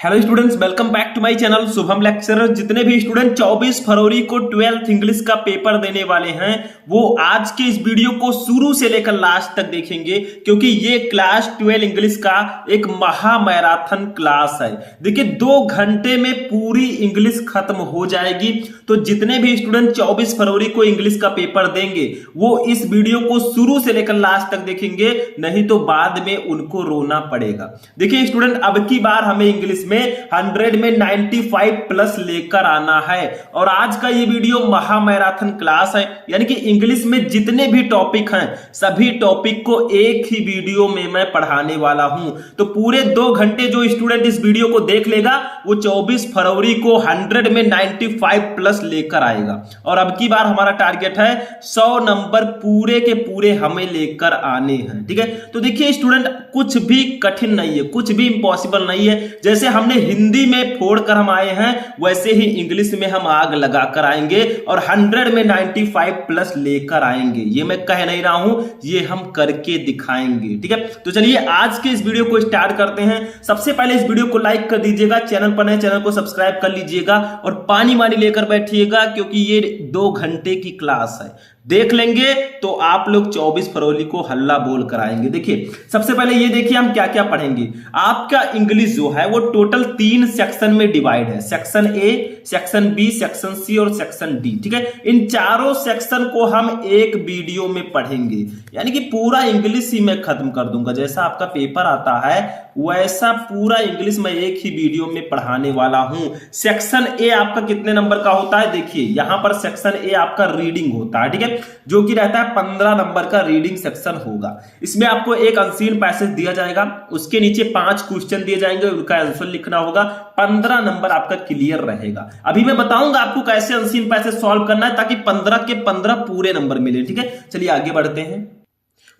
Hello students, welcome back to my channel Shubham lecturer. जितने भी student 24 फरवरी को 12th इंग्लिश का पेपर देने वाले हैं वो आज के इस वीडियो को शुरू से लेकर लास्ट तक देखेंगे, क्योंकि ये क्लास 12 इंग्लिश का एक महा मैराथन क्लास है। देखिए 2 घंटे में पूरी इंग्लिश खत्म हो जाएगी। तो जितने भी स्टूडेंट 24 फरवरी को इंग्लिश का पेपर देंगे वो इस वीडियो को शुरू से लेकर लास्ट तक देखेंगे, नहीं तो बाद में उनको रोना पड़ेगा। देखिए स्टूडेंट, अब की बार हमें इंग्लिश में 100 में 95 प्लस लेकर आना है और आज का ये वीडियो महा मैराथन क्लास है, यानी कि इंग्लिश में जितने भी टॉपिक हैं सभी टॉपिक को एक ही वीडियो में मैं पढ़ाने वाला हूं। तो पूरे 2 घंटे जो स्टूडेंट इस वीडियो को देख लेगा वो 24 फरवरी को 100 में 95 प्लस लेकर आएगा। और अब की बार हमारा टारगेट है 100 नंबर पूरे के पूरे हमें लेकर आने हैं। ठीक है, तो देखिए स्टूडेंट, कुछ भी कठिन नहीं है, कुछ भी इंपॉसिबल नहीं है। जैसे हमने हिंदी में फोड़कर हम आए हैं वैसे ही इंग्लिश में हम आग लगाकर आएंगे और 100 में 95 प्लस लेकर आएंगे। ये मैं कह नहीं रहा हूं, ये हम करके दिखाएंगे। ठीक है, तो चलिए आज के इस वीडियो को स्टार्ट करते हैं। सबसे पहले इस वीडियो को लाइक कर दीजिएगा, चैनल पर नए चैनल को सब्सक्राइब कर लीजिएगा और पानी वानी लेकर बैठिएगा, क्योंकि ये 2 घंटे की क्लास है। देख लेंगे तो आप लोग 24 फरवरी को हल्ला बोल कर आएंगे। देखिए सबसे पहले ये देखिए हम क्या क्या पढ़ेंगे। आपका इंग्लिश जो है वो टोटल 3 सेक्शन में डिवाइड है, section A, section B, section C और सेक्शन डी। ठीक है, इन चारों सेक्शन को हम एक वीडियो में पढ़ेंगे, यानी कि पूरा इंग्लिश ही मैं खत्म कर दूंगा। जैसा आपका पेपर आता है वैसा पूरा इंग्लिश मैं एक ही वीडियो में पढ़ाने वाला हूं। सेक्शन ए आपका कितने नंबर का होता है? देखिए यहां पर सेक्शन ए आपका रीडिंग होता है, ठीक है, जो कि रहता है 15 नंबर का रीडिंग सेक्शन होगा। इसमें आपको एक अनसीन पैसेज दिया जाएगा, उसके नीचे 5 क्वेश्चन दिए जाएंगे, उनका आंसर लिखना होगा। 15 नंबर आपका क्लियर रहेगा। अभी मैं बताऊंगा आपको कैसे अनसीन पैसेज सॉल्व करना है ताकि 15 के 15 पूरे नंबर मिले। ठीक है, चलिए आगे बढ़ते हैं।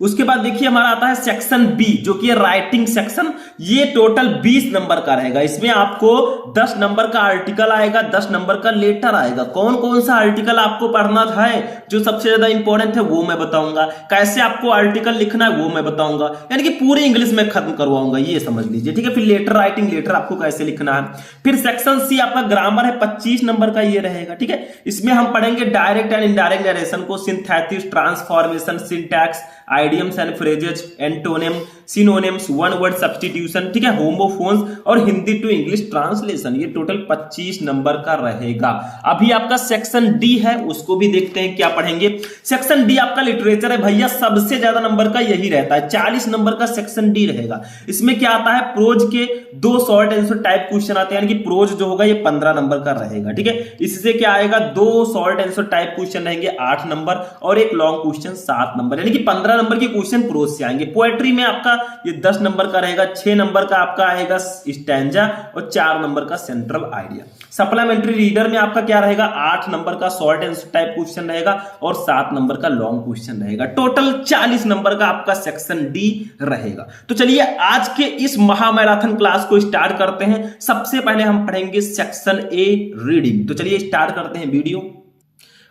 उसके बाद देखिए हमारा आता है सेक्शन बी, जो कि राइटिंग सेक्शन। ये टोटल 20 नंबर का रहेगा। इसमें आपको 10 नंबर का आर्टिकल आएगा, 10 नंबर का लेटर आएगा। कौन कौन सा आर्टिकल आपको पढ़ना है जो सबसे ज्यादा इंपॉर्टेंट है वो मैं बताऊंगा, कैसे आपको आर्टिकल लिखना है वो मैं बताऊंगा, यानी कि पूरे इंग्लिश में खत्म करवाऊंगा, ये समझ लीजिए। ठीक है, फिर लेटर राइटिंग, लेटर आपको कैसे लिखना है। फिर सेक्शन सी आपका ग्रामर है, 25 नंबर का ये रहेगा। ठीक है, इसमें हम पढ़ेंगे डायरेक्ट एंड इनडायरेक्ट नरेशन को, synthesis, transformation, syntax, idioms and phrases, antonym, synonyms, one word substitution, ठीक है, होमोफोन्स और हिंदी टू इंग्लिश ट्रांसलेशन। ये टोटल 25 नंबर का रहेगा। अभी आपका सेक्शन डी है, उसको भी देखते हैं क्या पढ़ेंगे। सेक्शन डी आपका लिटरेचर है भैया, सबसे ज्यादा नंबर का यही रहता है, 40 नंबर का सेक्शन डी रहेगा। इसमें क्या आता है, प्रोज के 2 शॉर्ट आंसर टाइप क्वेश्चन आते हैं, यानी कि प्रोज जो होगा ये 15 नंबर का रहेगा। ठीक है, इससे क्या आएगा, 2 शॉर्ट आंसर टाइप क्वेश्चन रहेंगे 8 नंबर और एक लॉन्ग क्वेश्चन 7 नंबर, यानी कि 15 नंबर के क्वेश्चन प्रोज से आएंगे। पोएट्री में आपका ये 10 नंबर का रहेगा, 6 नंबर का आपका आएगा स्टैंजा और 4 नंबर का सेंट्रल आइडिया। सप्लीमेंट्री रीडर में आपका क्या रहेगा, 8 नंबर का शॉर्ट आंसर टाइप क्वेश्चन रहेगा और 7 नंबर का लॉन्ग क्वेश्चन रहेगा। टोटल 40 नंबर का आपका सेक्शन डी रहेगा। तो चलिए आज के इस महा मैराथन क्लास को स्टार्ट करते हैं। सबसे पहले हम पढ़ेंगे सेक्शन ए रीडिंग। तो चलिए स्टार्ट करते हैं वीडियो।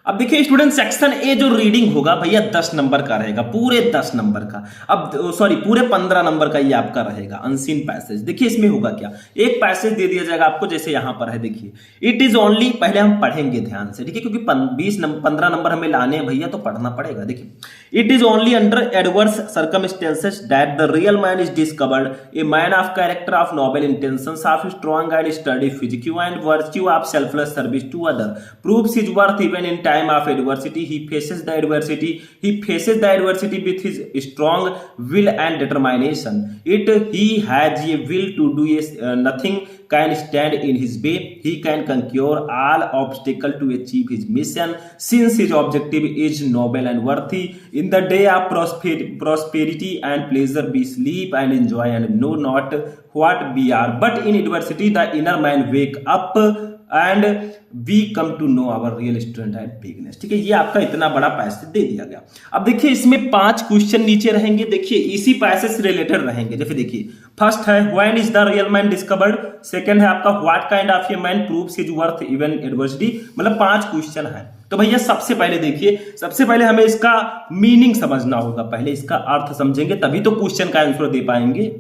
अब देखिए स्टूडेंट, सेक्शन ए जो रीडिंग होगा भैया 10 नंबर का रहेगा, पूरे 10 नंबर का। अब सॉरी, पूरे 15 नंबर का ये आपका रहेगा अनसीन पैसेज। देखिए इसमें होगा क्या, एक पैसेज दे दिया जाएगा आपको, जैसे यहां पर है, देखिए इट इज ओनली, पहले हम पढ़ेंगे ध्यान से, ठीक है, क्योंकि 15 नंबर हमें लाने हैं भैया, तो पढ़ना पड़ेगा। देखिए, it is only under adverse circumstances that the real man is discovered, a man of character, of noble intentions, of strong and sturdy physique and virtue, of selfless service to other, proves his worth even in time of adversity. He faces the adversity with his strong will and determination. He has a will to do nothing can stand in his way. He can conquer all obstacles to achieve his mission, since his objective is noble and worthy. In the day of prosperity and pleasure we sleep and enjoy and know not what we are, but in adversity the inner man wake up and we come to know our real strength and bigness. ठीक है, ये आपका इतना बड़ा passage दे दिया गया। अब देखिए इसमें 5 क्वेश्चन नीचे रहेंगे, देखिए इसी पैसेज से रिलेटेड रहेंगे। जैसे देखिए फर्स्ट है when is the real man discovered, second है आपका what kind of a man proves his worth even adversity. मतलब 5 क्वेश्चन है। तो भैया सबसे पहले देखिए, सबसे पहले हमें इसका मीनिंग समझना होगा, पहले इसका अर्थ समझेंगे तभी तो क्वेश्चन का आंसर दे पाएंगे।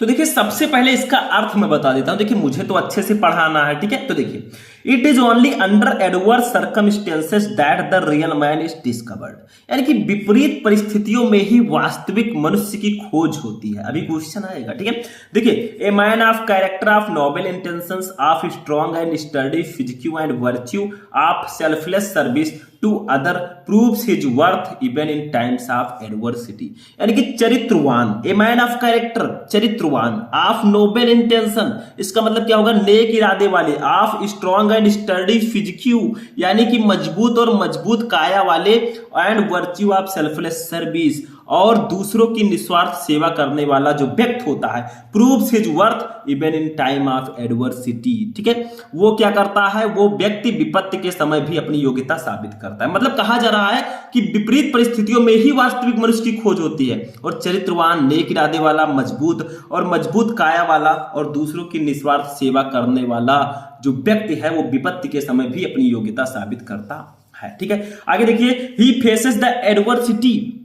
तो देखिए सबसे पहले इसका अर्थ मैं बता देता हूं। देखिए मुझे तो अच्छे से पढ़ाना है, ठीक है। तो देखिए it is only under adverse circumstances that the real man is discovered, यानी कि विपरीत परिस्थितियों में ही वास्तविक मनुष्य की खोज होती है। अभी क्वेश्चन आएगा, ठीक है। देखिए a man of character of noble intentions of strong and sturdy physique and virtue of selfless service to other proves his worth even in times of adversity, यानी कि चरित्रवान, ए मैन ऑफ कैरेक्टर चरित्रवान, of noble intention इसका मतलब क्या होगा, नेक इरादे वाले, of strong and sturdy physique यानी कि मजबूत और मजबूत काया वाले, and virtue of selfless service और दूसरों की निस्वार्थ सेवा करने वाला जो व्यक्ति होता है, proves his worth even in time of adversity, ठीक है। वो क्या करता है, वो व्यक्ति विपत्ति के समय भी अपनी योग्यता साबित करता है। मतलब कहा जा रहा है कि विपरीत परिस्थितियों में ही वास्तविक मनुष्य की खोज होती है, और चरित्रवान, नेक इरादे वाला, मजबूत काया वाला और दूसरों की निस्वार्थ सेवा करने वाला जो व्यक्ति है वो विपत्ति के समय भी अपनी योग्यता साबित करता है, ठीक है। आगे देखिए ही फेसेस द एडवर्सिटी,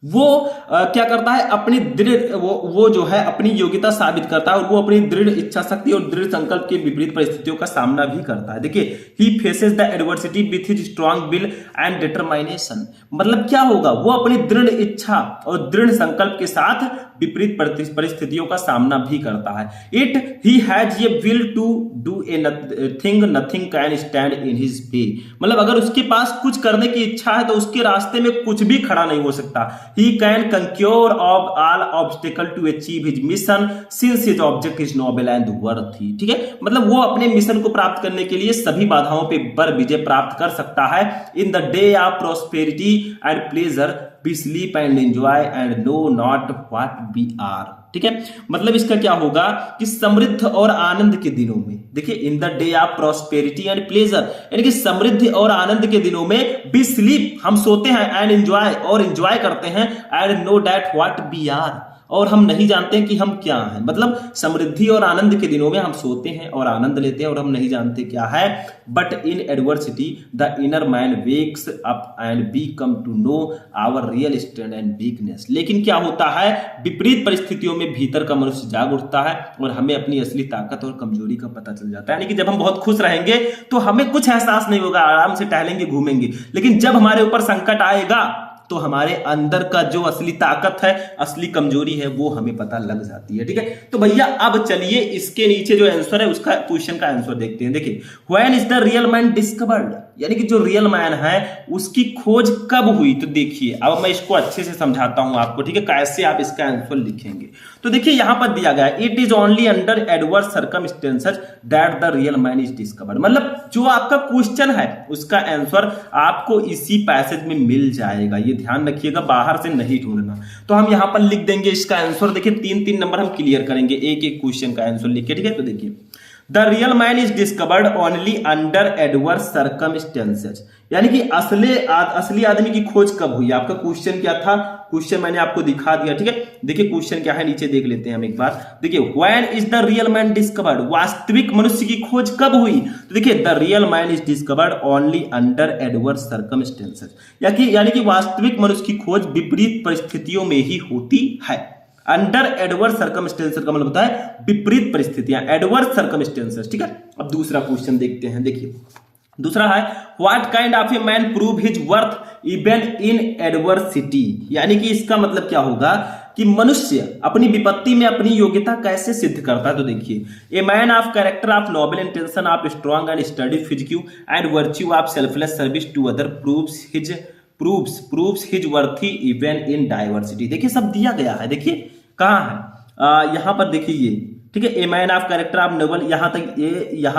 वो क्या करता है, अपनी दृढ़ वो जो है अपनी योग्यता साबित करता है, और वो अपनी दृढ़ इच्छा शक्ति और दृढ़ संकल्प के विपरीत परिस्थितियों का सामना भी करता है। देखिए he faces the adversity with his strong will and determination, मतलब क्या होगा, वो अपनी दृढ़ इच्छा और दृढ़ संकल्प के साथ विपरीत परिस्थितियों का सामना भी करता है। It he has a will to do a thing nothing can stand in his way, मतलब अगर उसके पास कुछ करने की इच्छा है तो उसके रास्ते में कुछ भी खड़ा नहीं हो सकता। He can conquer of all obstacle to achieve his mission since his object is noble and worthy, ठीक है। मतलब वो अपने मिशन को प्राप्त करने के लिए सभी बाधाओं पे बर विजय प्राप्त कर सकता है। In the day of prosperity and pleasure we sleep and enjoy and know not what we are, ठीक है। मतलब इसका क्या होगा कि समृद्ध और आनंद के दिनों में, देखिए in the day of prosperity and pleasure, यानी कि समृद्धि और आनंद के दिनों में बी स्लीप हम सोते हैं, एंड एंजॉय और एंजॉय करते हैं, and know that what we are और हम नहीं जानते कि हम क्या हैं। मतलब समृद्धि और आनंद के दिनों में हम सोते हैं और आनंद लेते हैं और हम नहीं जानते क्या है। But in adversity the inner man wakes up and we come to know our real strength and weakness, लेकिन क्या होता है, विपरीत परिस्थितियों में भीतर का मनुष्य जाग उठता है और हमें अपनी असली ताकत और कमजोरी का पता चल जाता है। यानी कि जब हम बहुत खुश रहेंगे तो हमें कुछ एहसास नहीं होगा, आराम से टहलेंगे घूमेंगे, लेकिन जब हमारे ऊपर संकट आएगा तो हमारे अंदर का जो असली ताकत है, असली कमजोरी है, वो हमें पता लग जाती है, ठीक है। तो भैया अब चलिए इसके नीचे जो आंसर है उसका क्वेश्चन का आंसर देखते हैं। देखिए when is the real man discovered, यानी कि जो रियल मैन है उसकी खोज कब हुई। तो देखिए अब मैं इसको अच्छे से समझाता हूं आपको, ठीक है, कैसे आप इसका आंसर लिखेंगे। तो देखिए यहां पर दिया गया है it is only under adverse circumstances that the real man is discovered, मतलब जो आपका क्वेश्चन है उसका आंसर आपको इसी पैसेज में मिल जाएगा, ये ध्यान रखिएगा, बाहर से नहीं ढूंढना। तो हम यहां पर लिख देंगे इसका आंसर, देखिए 3-3 नंबर हम क्लियर करेंगे एक एक क्वेश्चन का आंसर लिख के, ठीक है। तो देखिए the real man is discovered only under adverse circumstances, यानी कि असली आदमी की खोज कब हुई। आपका क्वेश्चन क्या था, क्वेश्चन मैंने आपको दिखा दिया, ठीक है। देखिए क्वेश्चन क्या है, नीचे देख लेते हैं हम एक बार। देखिए when is the real man discovered, वास्तविक मनुष्य की खोज कब हुई। तो देखिए the real man is discovered only under adverse circumstances, यानी कि वास्तविक मनुष्य की खोज विपरीत परिस्थितियों में ही होती है। अंडर एडवर्स सर्कमस्टेंसेस का मतलब होता है विपरीत परिस्थितियां, एडवर्स सर्कमस्टेंसेस, ठीक है। अब दूसरा क्वेश्चन देखते हैं। देखिए दूसरा है what kind of a man prove his worth even in adversity, यानी कि इसका मतलब क्या होगा कि मनुष्य अपनी विपत्ति में अपनी योग्यता कैसे सिद्ध करता है। तो देखिए a man of character of noble intention of strong and sturdy physique and virtue of selfless service to other proves his worthy even in diversity. देखिए सब दिया गया है, देखिए कहां है, यहां पर देखिए ये, ठीक है, a man of character of Nobel, यहां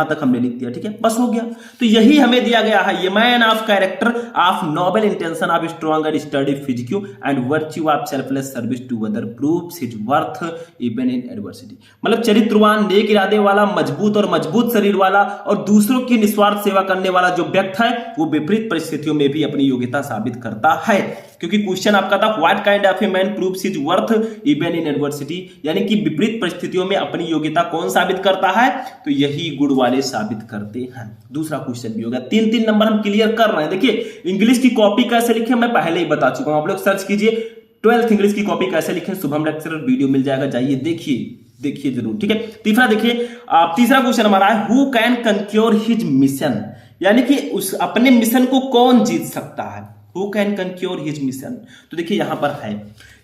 तक हमने लिख दिया, ठीक है, बस हो गया। तो यही हमें दिया गया है, a man of character of noble intention of strong and sturdy physique and virtue of selfless service to other proves his worth even in adversity, मतलब चरित्रवान, नेक इरादे वाला, मजबूत शरीर वाला और दूसरों की निस्वार्थ सेवा करने वाला जो व्यक्ति है वो विपरीत परिस्थितियों में भी अपनी योग्यता साबित करता है। क्योंकि क्वेश्चन आपका था what kind of a man proves his worth even in adversity, यानी कि विपरीत परिस्थितियों में अपनी योग्यता कौन साबित करता है, तो यही गुण वाले साबित करते हैं। दूसरा क्वेश्चन भी होगा, 3-3 नंबर हम क्लियर कर रहे हैं। देखिए इंग्लिश की कॉपी कैसे लिखें मैं पहले ही बता चुका हूं, आप लोग सर्च कीजिए 12th इंग्लिश की कॉपी कैसे लिखें, शुभम लेक्चरर वीडियो मिल जाएगा, जाइए देखिए। देखिए जरूर, ठीक है। तीसरा देखिए, तीसरा क्वेश्चन हमारा है who can conquer his mission, यानी कि उस अपने मिशन को कौन जीत सकता है, who can conquer his mission. तो देखिए यहां पर है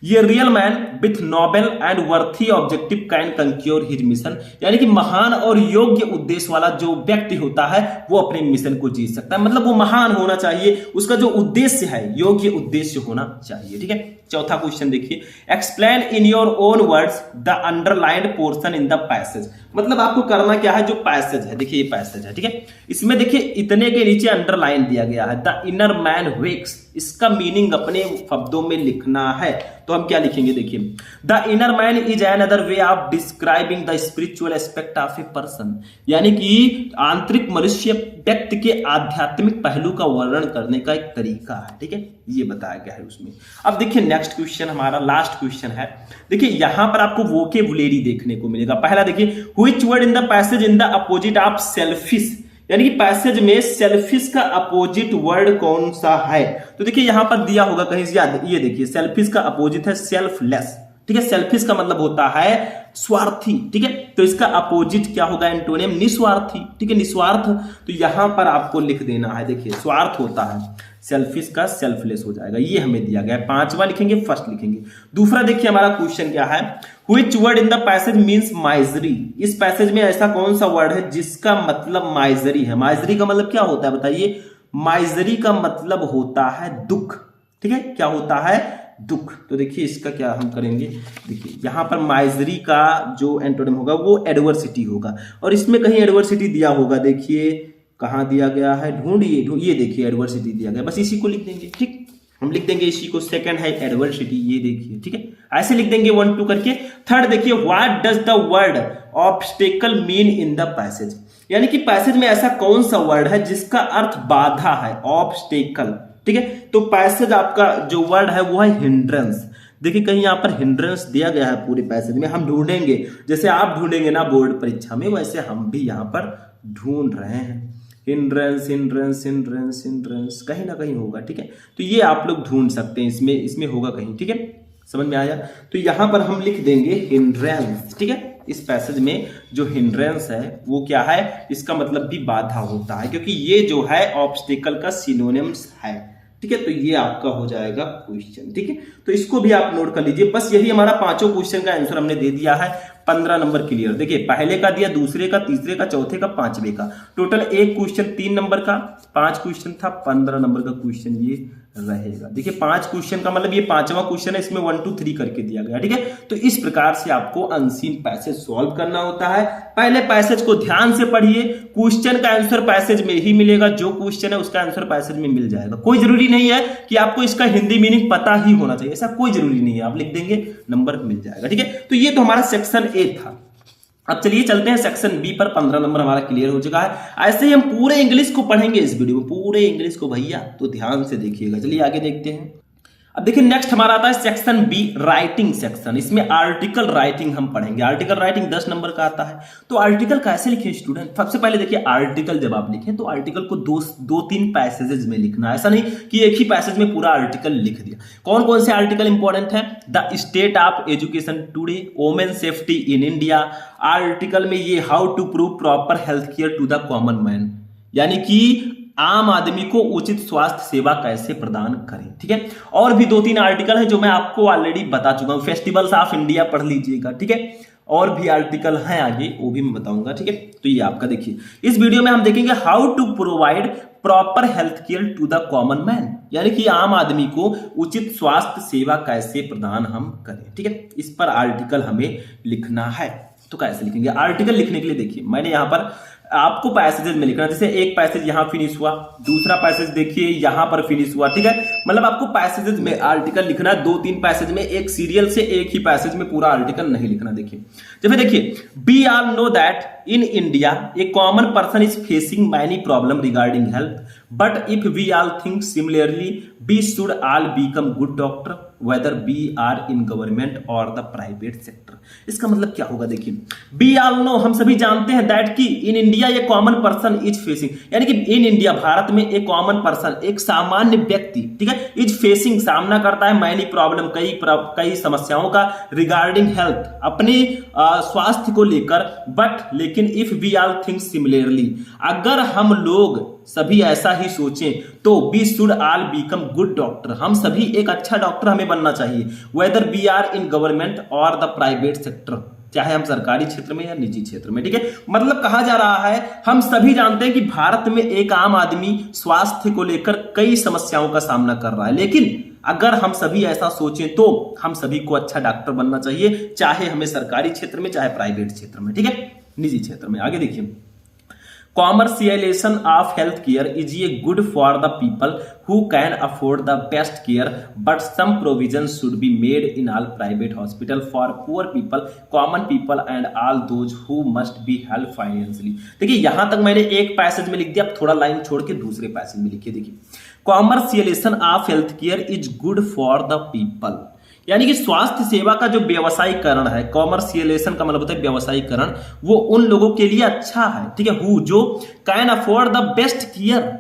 ये real man with Nobel and worthy objective can conquer his mission, यानी कि महान और योग्य उद्देश्य वाला जो व्यक्ति होता है वो अपने मिशन को जीत सकता है, मतलब वो महान होना चाहिए, उसका जो उद्देश्य है योग्य उद्देश्य होना चाहिए, ठीक है। चौथा क्वेश्चन देखिए, explain in your own words the underlined portion in the passage, मतलब आपको करना क्या है, जो पैसेज है, देखिए ये पैसेज है, ठीक है। इसमें देखिए इतने के नीचे अंडरलाइन दिया गया है द इनर मैन वेक्स, इसका मीनिंग अपने शब्दों में लिखना है। तो हम क्या लिखेंगे, देखिए the inner man is an other way of describing the spiritual aspect of a person, यानी कि आंतरिक मनुष्य व्यक्ति के आध्यात्मिक पहलू का वर्णन करने का एक तरीका है, ठीक है, ये बताया गया है उसमें। अब देखिए नेक्स्ट क्वेश्चन हमारा लास्ट क्वेश्चन है, देखिए यहां पर आपको वोकेबुलेरी देखने को मिलेगा। पहला देखिए, which word in the passage in the opposite of selfish, यानी कि पैसेज में सेल्फिश का अपोजिट वर्ड कौन सा है। तो देखिए यहां पर दिया होगा कहीं से याद, ये देखिए सेल्फिश का अपोजिट है सेल्फलेस, ठीक है। सेल्फिश का मतलब होता है स्वार्थी, ठीक है, तो इसका अपोजिट क्या होगा, एंटोनियम निस्वार्थी, ठीक है, निस्वार्थ। तो यहां पर आपको लिख देना है, देखिए स्वार्थ होता है, सेल्फिश का सेल्फलेस हो जाएगा, ये हमें दिया गया है। पांचवा लिखेंगे, फर्स्ट लिखेंगे। दूसरा देखिए हमारा क्वेश्चन क्या है, which word in the passage means misery, इस पैसेज में ऐसा कौन सा वर्ड है जिसका मतलब माइजरी है। माइजरी का मतलब क्या होता है बताइए, माइजरी का मतलब होता है दुख, ठीक है, क्या होता है, दुख। तो देखिए इसका क्या हम करेंगे, देखिए यहां पर माइजरी का जो एंटोनिम होगा वो एडवर्सिटी होगा, और इसमें कहीं एडवर्सिटी दिया होगा, देखिए कहां दिया गया है, ढूंढिए, ये देखिए एडवर्सिटी दिया गया, बस इसी को लिख देंगे, ठीक, हम लिख देंगे इसी को, सेकंड है एडवर्सिटी, ये देखिए, ठीक है, ऐसे लिख देंगे 1 2 करके। थर्ड देखिए, what does the word obstacle mean in the passage, यानी कि पैसेज में ऐसा कौन सा वर्ड है जिसका अर्थ बाधा है, ऑब्स्टेकल, ठीक है। तो पैसेज आपका जो वर्ड है वो है हिंड्रेंस, देखिए कहीं यहां पर हिंड्रेंस दिया गया है पूरे पैसेज में, हम ढूंढेंगे, जैसे आप ढूंढेंगे ना बोर्ड परीक्षा में, वैसे हम भी यहां पर ढूंढ रहे हैं, हिंड्रेंस हिंड्रेंस हिंड्रेंस हिंड्रेंस कहीं ना कहीं होगा, ठीक है। तो ये आप लोग ढूंढ सकते हैं, इसमें होगा कहीं, ठीक है, समझ में आया। तो यहां पर हम लिख देंगे हिंड्रेंस, ठीक है। इस पैसेज में जो हिंड्रेंस है वो क्या है, इसका मतलब भी बाधा होता है, क्योंकि ये जो है ऑब्स्टेकल का सिनोनिम्स है, ठीक है। तो ये आपका हो जाएगा क्वेश्चन, ठीक है। तो इसको भी आप नोट कर लीजिए। बस यही हमारा पांचों क्वेश्चन का आंसर हमने दे दिया है, 15 नंबर क्लियर। देखिए पहले का दिया, दूसरे का, तीसरे का, चौथे का, पांचवे का, टोटल एक क्वेश्चन 3 नंबर का, 5 क्वेश्चन था, 15 नंबर का क्वेश्चन ये रहेगा। देखिए 5 क्वेश्चन का मतलब ये 5वां क्वेश्चन है, इसमें 1 2 3 करके दिया गया, ठीक है। तो इस प्रकार से आपको अनसीन पैसेज सॉल्व करना होता है। पहले पैसेज को ध्यान से पढ़िए, क्वेश्चन का आंसर पैसेज में ही मिलेगा, जो क्वेश्चन है उसका आंसर पैसेज में मिल जाएगा। कोई जरूरी नहीं है कि आपको इसका हिंदी मीनिंग पता ही होना चाहिए, ऐसा कोई जरूरी नहीं है, आप लिख देंगे नंबर मिल जाएगा, ठीक है। तो ये तो हमारा सेक्शन ए था। अब चलिए चलते हैं सेक्शन बी पर, 15 नंबर हमारा क्लियर हो चुका है। ऐसे ही हम पूरे इंग्लिश को पढ़ेंगे इस वीडियो में, पूरे इंग्लिश को भैया, तो ध्यान से देखिएगा। चलिए आगे देखते हैं। अब देखिए नेक्स्ट हमारा आता है सेक्शन बी, राइटिंग सेक्शन। इसमें आर्टिकल राइटिंग हम पढ़ेंगे। आर्टिकल राइटिंग 10 नंबर का आता है। तो आर्टिकल कैसे लिखें स्टूडेंट, सबसे पहले देखिए आर्टिकल जब आप लिखें तो आर्टिकल को 2-3 पैसेजेस में लिखना है, ऐसा नहीं कि एक ही पैसेज में पूरा आर्टिकल लिख दिया। कौन कौन से आर्टिकल इंपॉर्टेंट है, the state of education today, women safety in India. Article में ये how to prove proper health care to the common man, यानी कि आम आदमी को उचित स्वास्थ्य सेवा कैसे प्रदान करें, ठीक है। और भी 2-3 आर्टिकल है जो मैं आपको ऑलरेडी बता चुका हूं। फेस्टिवल्स ऑफ इंडिया पढ़ लीजिएगा, ठीक है। और भी आर्टिकल हैं आगे, वो भी मैं बताऊंगा, ठीक है। तो ये आपका देखिए, इस वीडियो में हम देखेंगे how to provide proper health care to the common man, यानी कि आम आदमी को उचित स्वास्थ्य सेवा कैसे प्रदान हम करें, ठीक है। इस पर आर्टिकल हमें लिखना है। तो कैसे लिखेंगे आर्टिकल लिखने के लिए, देखिए मैंने यहां पर आपको पैसेजेस में लिखना, जैसे एक पैसेज यहां फिनिश हुआ, दूसरा पैसेज देखिए यहां पर फिनिश हुआ, ठीक है। मतलब आपको पैसेजेस में आर्टिकल लिखना, 2-3 पैसेज में, एक सीरियल से एक ही पैसेज में पूरा आर्टिकल नहीं लिखना। देखिए जैसे देखिए, we all know that in India a common person is facing many problem regarding health, but if we all think similarly we should all become good doctor. whether we are in government or the private sector। इसका मतलब क्या होगा, देखिए we all know, हम सभी जानते हैं that कि in India ये कॉमन पर्सन इज फेसिंग, यानी कि इन इंडिया, भारत में एक कॉमन पर्सन, एक सामान्य व्यक्ति, ठीक है, इज फेसिंग, सामना करता है मैनी प्रॉब्लम, कई समस्याओं का, रिगार्डिंग हेल्थ, अपने स्वास्थ्य को लेकर, बट लेकिन if we all think similarly, अगर हम लोग सभी ऐसा ही सोचें तो we should all become good doctor, हम सभी एक अच्छा डॉक्टर हमें बनना चाहिए, whether we are in government और द प्राइवेट सेक्टर, चाहे हम सरकारी क्षेत्र में या निजी क्षेत्र में, ठीक है। मतलब कहा जा रहा है, हम सभी जानते हैं कि भारत में एक आम आदमी स्वास्थ्य को लेकर कई समस्याओं का सामना कर रहा है, लेकिन अगर हम सभी ऐसा सोचें तो हम सभी को अच्छा डॉक्टर बनना चाहिए, चाहे हमें सरकारी क्षेत्र में, चाहे प्राइवेट क्षेत्र में, ठीक है, निजी क्षेत्र में। आगे देखिए, commercialization of healthcare is a good for the people who can afford the best care, but some provisions should be made in all private hospital for poor people, common people and all those who must be helped financially। देखिए यहां तक मैंने एक passage में लिख दिया, अब थोड़ा लाइन छोड़ के दूसरे पैसेज में लिखिए। देखिए, commercialization of healthcare is good for the people, यानी कि स्वास्थ्य सेवा का जो व्यवसायीकरण है, कॉमर्शियलाइजेशन का मतलब होता है व्यवसायीकरण, वो उन लोगों के लिए अच्छा है, ठीक है, हु जो can afford the best care,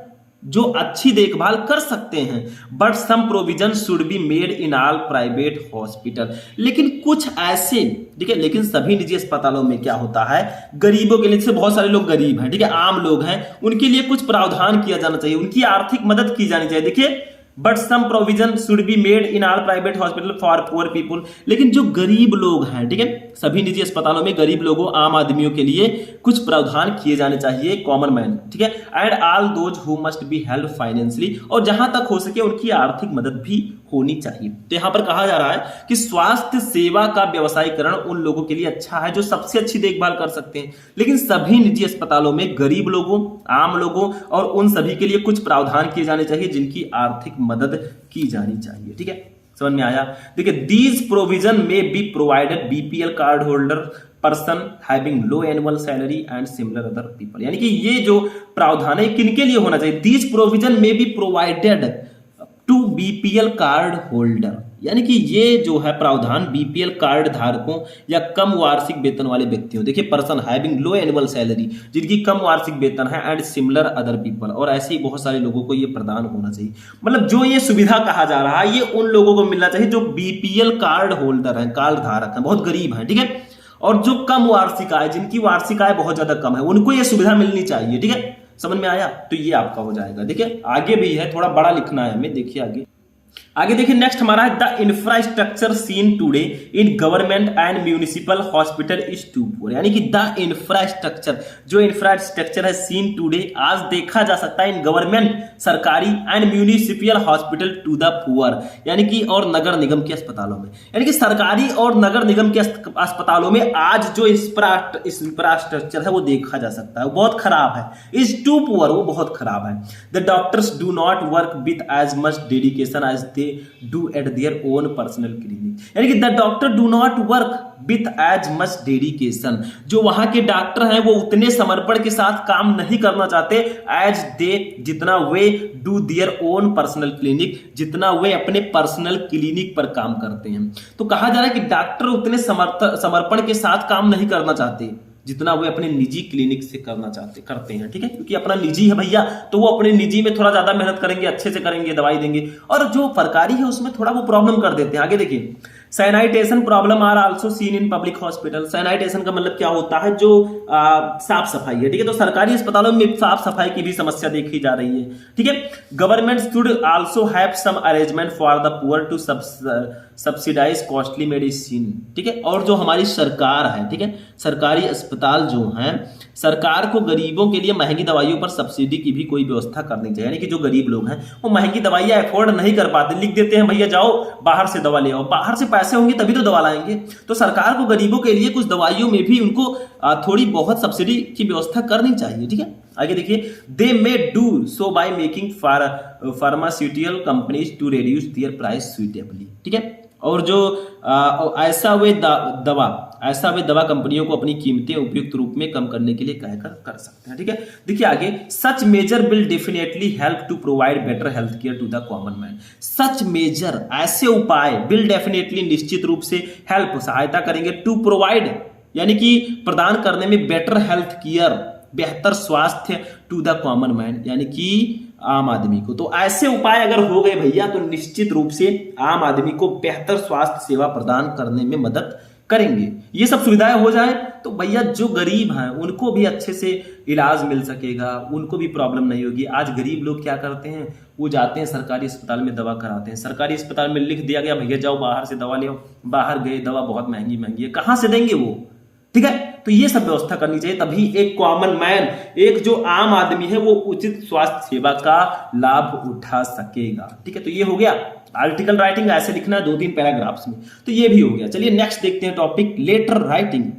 जो अच्छी देखभाल कर सकते हैं, but some provision should be made in all private hospital, लेकिन कुछ ऐसे, ठीक है, लेकिन सभी निजी अस्पतालों में क्या होता है, गरीबों के लिए, जैसे बहुत सारे लोग गरीब हैं, ठीक है, आम लोग हैं, उनके लिए कुछ प्रावधान किया जाना चाहिए, उनकी आर्थिक मदद की जानी चाहिए। देखिए, but some provision should be made in all private hospital for poor people, लेकिन जो गरीब लोग हैं, ठीक है, सभी निजी अस्पतालों में गरीब लोगों, आम आदमियों के लिए कुछ प्रावधान किए जाने चाहिए, कॉमन मैन, ठीक है, and all those who must be help financially, और जहां तक हो सके उनकी आर्थिक मदद भी होनी चाहिए। तो यहां पर कहा जा रहा है कि स्वास्थ्य सेवा का व्यवसायीकरण उन लोगों के लिए अच्छा है जो सबसे अच्छी देखभाल कर सकते हैं, लेकिन सभी निजी अस्पतालों में गरीब लोगों, आम लोगों और उन सभी के लिए कुछ प्रावधान किए जाने चाहिए जिनकी आर्थिक मदद की जानी चाहिए, ठीक है, समझ में आया। देखिए, these provision may be provided BPL card holder, person having low annual salary and similar other people, यानी कि ये जो प्रावधान है किनके लिए होना चाहिए, these provision may be provided to BPL card holder, यानी कि ये जो है प्रावधान बीपीएल कार्ड धारकों या कम वार्षिक वेतन वाले व्यक्तियों, देखिए, person having low annual salary, जिनकी कम वार्षिक वेतन है, एंड सिमिलर अदर पीपल, और ऐसे ही बहुत सारे लोगों को ये प्रदान होना चाहिए। मतलब जो ये सुविधा कहा जा रहा है, ये उन लोगों को मिलना चाहिए जो बीपीएल कार्ड होल्डर है, कार्ड धारक है, बहुत गरीब है, ठीक है, और जो कम वार्षिक आय, जिनकी वार्षिक आय बहुत ज्यादा कम है, उनको ये सुविधा मिलनी चाहिए, ठीक है, समझ में आया। तो ये आपका हो जाएगा। देखिए, आगे भी है, थोड़ा बड़ा लिखना है हमें, देखिए आगे देखिए, नेक्स्ट हमारा है the infrastructure seen today in government and municipal hospital is too poor, यानी कि द इंफ्रास्ट्रक्चर, जो इंफ्रास्ट्रक्चर है सीन टुडे, आज देखा जा सकता है इन गवर्नमेंट, सरकारी, and municipal hospital to the poor, यानी कि और नगर निगम के अस्पतालों में, यानी कि सरकारी और नगर निगम के अस्पतालों में आज जो इंफ्रास्ट्रक्चर है वो देखा जा सकता है, वो बहुत खराब है, इज टू पुअर, वो बहुत खराब है। The doctors do not work with as much dedication as they do at their own personal clinic, यानी कि the doctor do not work with as much dedication, जो वहां के डॉक्टर हैं वो उतने समर्पण के साथ काम नहीं करना चाहते, एज दे, जितना वे do their own personal clinic, जितना वे अपने पर्सनल क्लिनिक पर काम करते हैं। तो कहा जा रहा है कि डॉक्टर उतने समर्पण के साथ काम नहीं करना चाहते जितना वो अपने निजी क्लिनिक से करते हैं, ठीक है, क्योंकि अपना निजी है भैया, तो वो अपने निजी में थोड़ा ज्यादा मेहनत करेंगे, अच्छे से करेंगे, दवाई देंगे, और जो सरकारी है उसमें थोड़ा वो प्रॉब्लम कर देते हैं। आगे देखिए, sanitation problem are also seen in public hospital, sanitation का मतलब क्या होता है, जो साफ सफाई है, ठीक है, तो सरकारी अस्पतालों में साफ सफाई की भी समस्या देखी जा रही है, ठीक है। Government should also have some arrangement for the poor to subsidise costly medicine, ठीक है, और जो हमारी सरकार है, ठीक है, सरकारी अस्पताल जो हैं, सरकार को गरीबों के लिए महंगी दवाइयों पर सब्सिडी की भी कोई व्यवस्था करनी चाहिए, यानी कि जो गरीब लोग हैं वो महंगी दवाइयां अफोर्ड नहीं कर पाते, लिख देते हैं भैया जाओ बाहर से दवा ले आओ, बाहर से पैसे होंगे तभी तो दवा लाएंगे, तो सरकार को गरीबों के लिए कुछ दवाइयों में भी उनको थोड़ी बहुत सब्सिडी की व्यवस्था करनी चाहिए, ठीक है। आगे देखिए, they may do so by making pharmaceutical companies to reduce their price suitably, ठीक है, और जो ऐसा वे दवा कंपनियों को अपनी कीमतें उपयुक्त रूप में कम करने के लिए कहकर कर सकते हैं। ठीक है, देखिए आगे, such measure will definitely help to provide better health care to the common man. Such measure, ऐसे उपाय, विल डेफिनेटली निश्चित रूप से हेल्प, सहायता करेंगे, टू प्रोवाइड यानी कि प्रदान करने में, बेटर हेल्थ केयर, बेहतर स्वास्थ्य, टू द कॉमन मैन यानी कि आम आदमी को। तो ऐसे उपाय अगर हो गए भैया तो निश्चित रूप से आम आदमी को बेहतर स्वास्थ्य सेवा प्रदान करने में मदद करेंगे। ये सब सुविधाएं हो जाए तो भैया जो गरीब हैं उनको भी अच्छे से इलाज मिल सकेगा, उनको भी प्रॉब्लम नहीं होगी। आज गरीब लोग क्या करते हैं, वो जाते हैं सरकारी अस्पताल में दवा कराते हैं, सरकारी अस्पताल में लिख दिया गया भैया जाओ बाहर से दवा ले आओ, बाहर गए दवा बहुत महंगी महंगी है, कहां से देंगे वो। ठीक है, तो ये सब व्यवस्था करनी चाहिए, तभी एक कॉमन मैन, एक जो आम आदमी है वो उचित स्वास्थ्य सेवा का लाभ उठा सकेगा। ठीक है, तो ये हो गया आर्टिकल राइटिंग, ऐसे लिखना है 2-3 पैराग्राफ्स में, तो ये भी हो गया। चलिए नेक्स्ट देखते हैं टॉपिक, लेटर राइटिंग।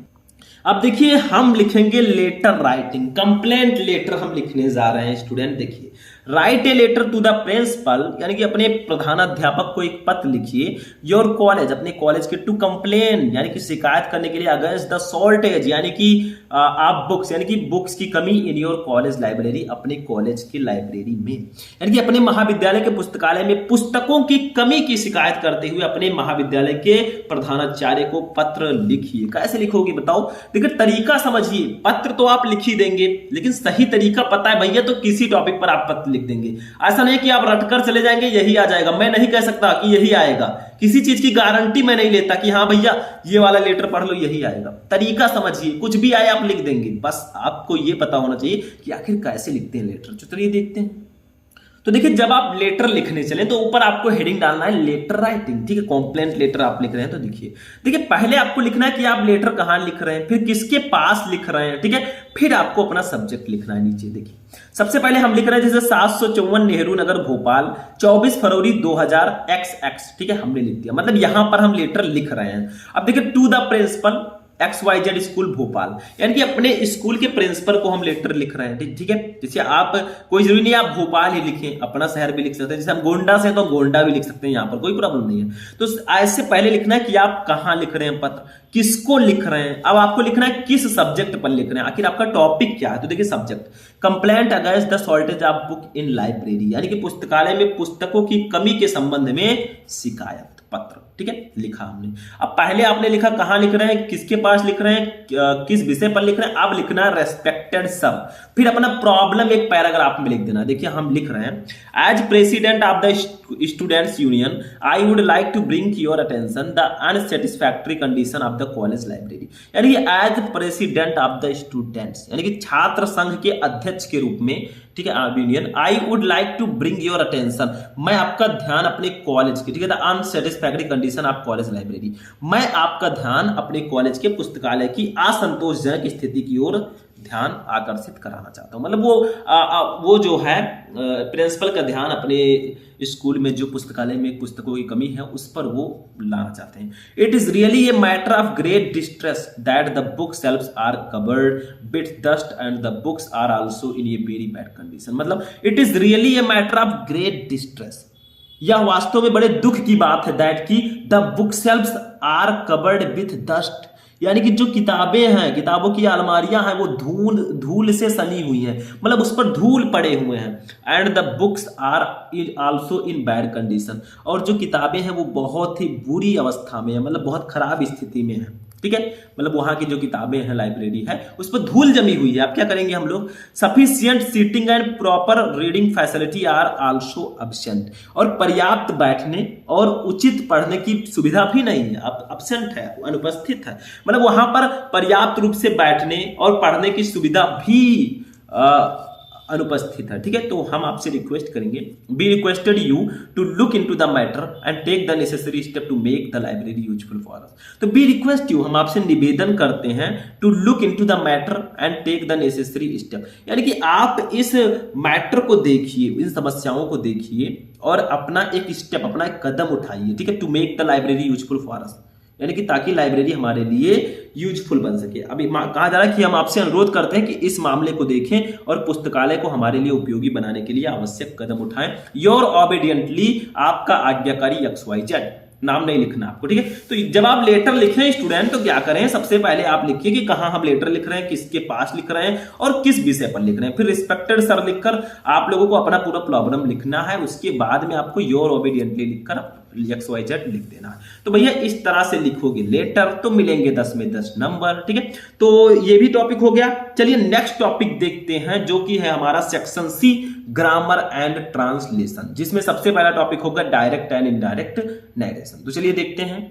अब देखिए हम लिखेंगे लेटर राइटिंग, कंप्लेंट लेटर हम लिखने जा रहे हैं स्टूडेंट। देखिए, write a letter to the principal यानी कि अपने प्रधानाध्यापक को एक पत्र लिखिए, योर कॉलेज अपने कॉलेज के, टू कंप्लेन यानी कि शिकायत करने के लिए, अगेंस्ट द शॉर्टेज यानी कि आप बुक्स यानी कि बुक्स की कमी इन योर कॉलेज लाइब्रेरी अपने कॉलेज की लाइब्रेरी में, यानी कि अपने महाविद्यालय के पुस्तकालय में पुस्तकों की कमी की शिकायत करते हुए अपने महाविद्यालय के प्रधानाचार्य को पत्र लिखिए। कैसे लिखोगे बताओ, देखिए तरीका समझिए, पत्र तो आप लिख ही देंगे लेकिन सही तरीका पता है भैया तो किसी टॉपिक पर आप पत्र लिख देंगे। ऐसा नहीं कि आप रटकर चले जाएंगे यही आ जाएगा, मैं नहीं कह सकता कि यही आएगा, किसी चीज की गारंटी मैं नहीं लेता कि हाँ भैया ये वाला लेटर पढ़ लो यही आएगा। तरीका समझिए, कुछ भी आए आप लिख देंगे, बस आपको ये पता होना चाहिए कि आखिर कैसे लिखते हैं लेटर। चलिए देखते हैं। तो देखिए जब आप लेटर लिखने चले तो ऊपर आपको हेडिंग डालना है लेटर राइटिंग। ठीक है, कंप्लेंट लेटर आप लिख रहे हैं तो देखिए पहले आपको लिखना है कि आप लेटर कहां लिख रहे हैं, फिर किसके पास लिख रहे हैं। ठीक है, फिर आपको अपना सब्जेक्ट लिखना है नीचे। देखिए सबसे पहले हम लिख रहे हैं जैसे 754 नेहरू नगर भोपाल 24 फरवरी 2000 XX। ठीक है, हमने लिख दिया, मतलब यहां पर हम लेटर लिख रहे हैं। अब देखिए to the principal XYZ school Bhopal, यानी कि अपने स्कूल के प्रिंसिपल को हम लेटर लिख रहे हैं। ठीक है, जैसे आप कोई जरूरी नहीं आप भोपाल ही लिखें, अपना शहर भी लिख सकते हैं, जैसे हम गोंडा से तो गोंडा भी लिख सकते हैं, यहां पर कोई प्रॉब्लम नहीं है। तो ऐसे पहले लिखना है कि आप कहां लिख रहे हैं पत्र, किसको लिख रहे हैं। अब आपको लिखना है किस सब्जेक्ट पर लिख रहे हैं, आखिर आपका टॉपिक क्या है। तो देखिए subject, complaint against the shortage of book in library, यानी कि पुस्तकालय में पुस्तकों की कमी के संबंध में शिकायत पत्र। ठीक है, लिखा हमने। अब पहले आपने लिखा कहां लिख रहे हैं, किसके पास लिख रहे हैं, किस विषय पर लिख रहे हैं। अब लिखना है रेस्पेक्टेड सब, फिर अपना प्रॉब्लम एक पैराग्राफ में लिख देना। देखिए हम लिख रहे हैं, as president of the students union I would like to bring your attention the unsatisfactory condition of the college library, यानी कि as president of the students यानी कि छात्र संघ के अध्यक्ष के रूप में। ठीक है, union, I would like to bring your attention, मैं आपका ध्यान अपने कॉलेज की, ठीक है, the unsatisfactory condition of college library, मैं आपका ध्यान अपने कॉलेज के पुस्तकालय की असंतोषजनक स्थिति की ओर ध्यान आकर्षित कराना चाहता हूं। मतलब वो जो है प्रिंसिपल का ध्यान अपने स्कूल में जो पुस्तकालय में पुस्तकों की कमी है उस पर वो लाना चाहते हैं। It is really a matter of great distress that the book shelves are covered with dust and the books are also in a very bad condition. मतलब it is really a matter of great distress, यह वास्तव में बड़े दुख की बात है, that की the book shelves are covered with dust, यानी कि जो किताबें हैं, किताबों की अलमारियां हैं वो धूल से सनी हुई हैं, मतलब उस पर धूल पड़े हुए हैं। And the books are also in bad condition, और जो किताबें हैं वो बहुत ही बुरी अवस्था में है, मतलब बहुत खराब स्थिति में है। ठीक है, मतलब वहां की जो किताबें हैं लाइब्रेरी है उस पर धूल जमी हुई है। अब क्या करेंगे हम लोग, sufficient seating and proper reading facility are also absent, और पर्याप्त बैठने और उचित पढ़ने की सुविधा भी नहीं है, अब एब्सेंट है, अनुपस्थित है। मतलब वहां पर पर्याप्त रूप से बैठने और पढ़ने की सुविधा भी अनुपस्थित है। ठीक है, तो हम आपसे रिक्वेस्ट करेंगे, we requested you to look into the matter and take the necessary step to make the library useful for us. तो बी रिक्वेस्ट यू, हम आपसे निवेदन करते हैं, to look into the matter and take the necessary step, यानी कि आप इस मैटर को देखिए, इन समस्याओं को देखिए और अपना एक स्टेप, अपना एक कदम उठाइए। ठीक है, to make the library useful for us, यानी कि ताकि लाइब्रेरी हमारे लिए यूजफुल बन सके। अभी कहा जा रहा है कि हम आपसे अनुरोध करते हैं कि इस मामले को देखें और पुस्तकालय को हमारे लिए उपयोगी बनाने के लिए आवश्यक कदम उठाएं। योर ओबीडियंटली, आपका आज्ञाकारी XYZ। नाम नहीं लिखना आपको, ठीक है। तो जब आप लेटर लिखें स्टूडेंट तो क्या करें, सबसे पहले आप लिखिए कि कहां हम लेटर लिख रहे हैं, किसके पास लिख रहे हैं और किस विषय पर लिख रहे हैं। फिर रिस्पेक्टेड सर लिखकर आप लोगों को अपना पूरा प्रॉब्लम लिखना है। उसके बाद में आपको योर ओबीडियंटली लिखकर XYZ लिख देना है। तो भैया इस तरह से लिखोगे लेटर तो मिलेंगे 10 में 10 नंबर, ठीक है। तो ये भी टॉपिक हो गया। चलिए नेक्स्ट टॉपिक देखते हैं जो कि है हमारा section C, grammar and translation, जिसमें सबसे पहला टॉपिक होगा डायरेक्ट एंड इनडायरेक्ट नरेशन। तो चलिए देखते हैं।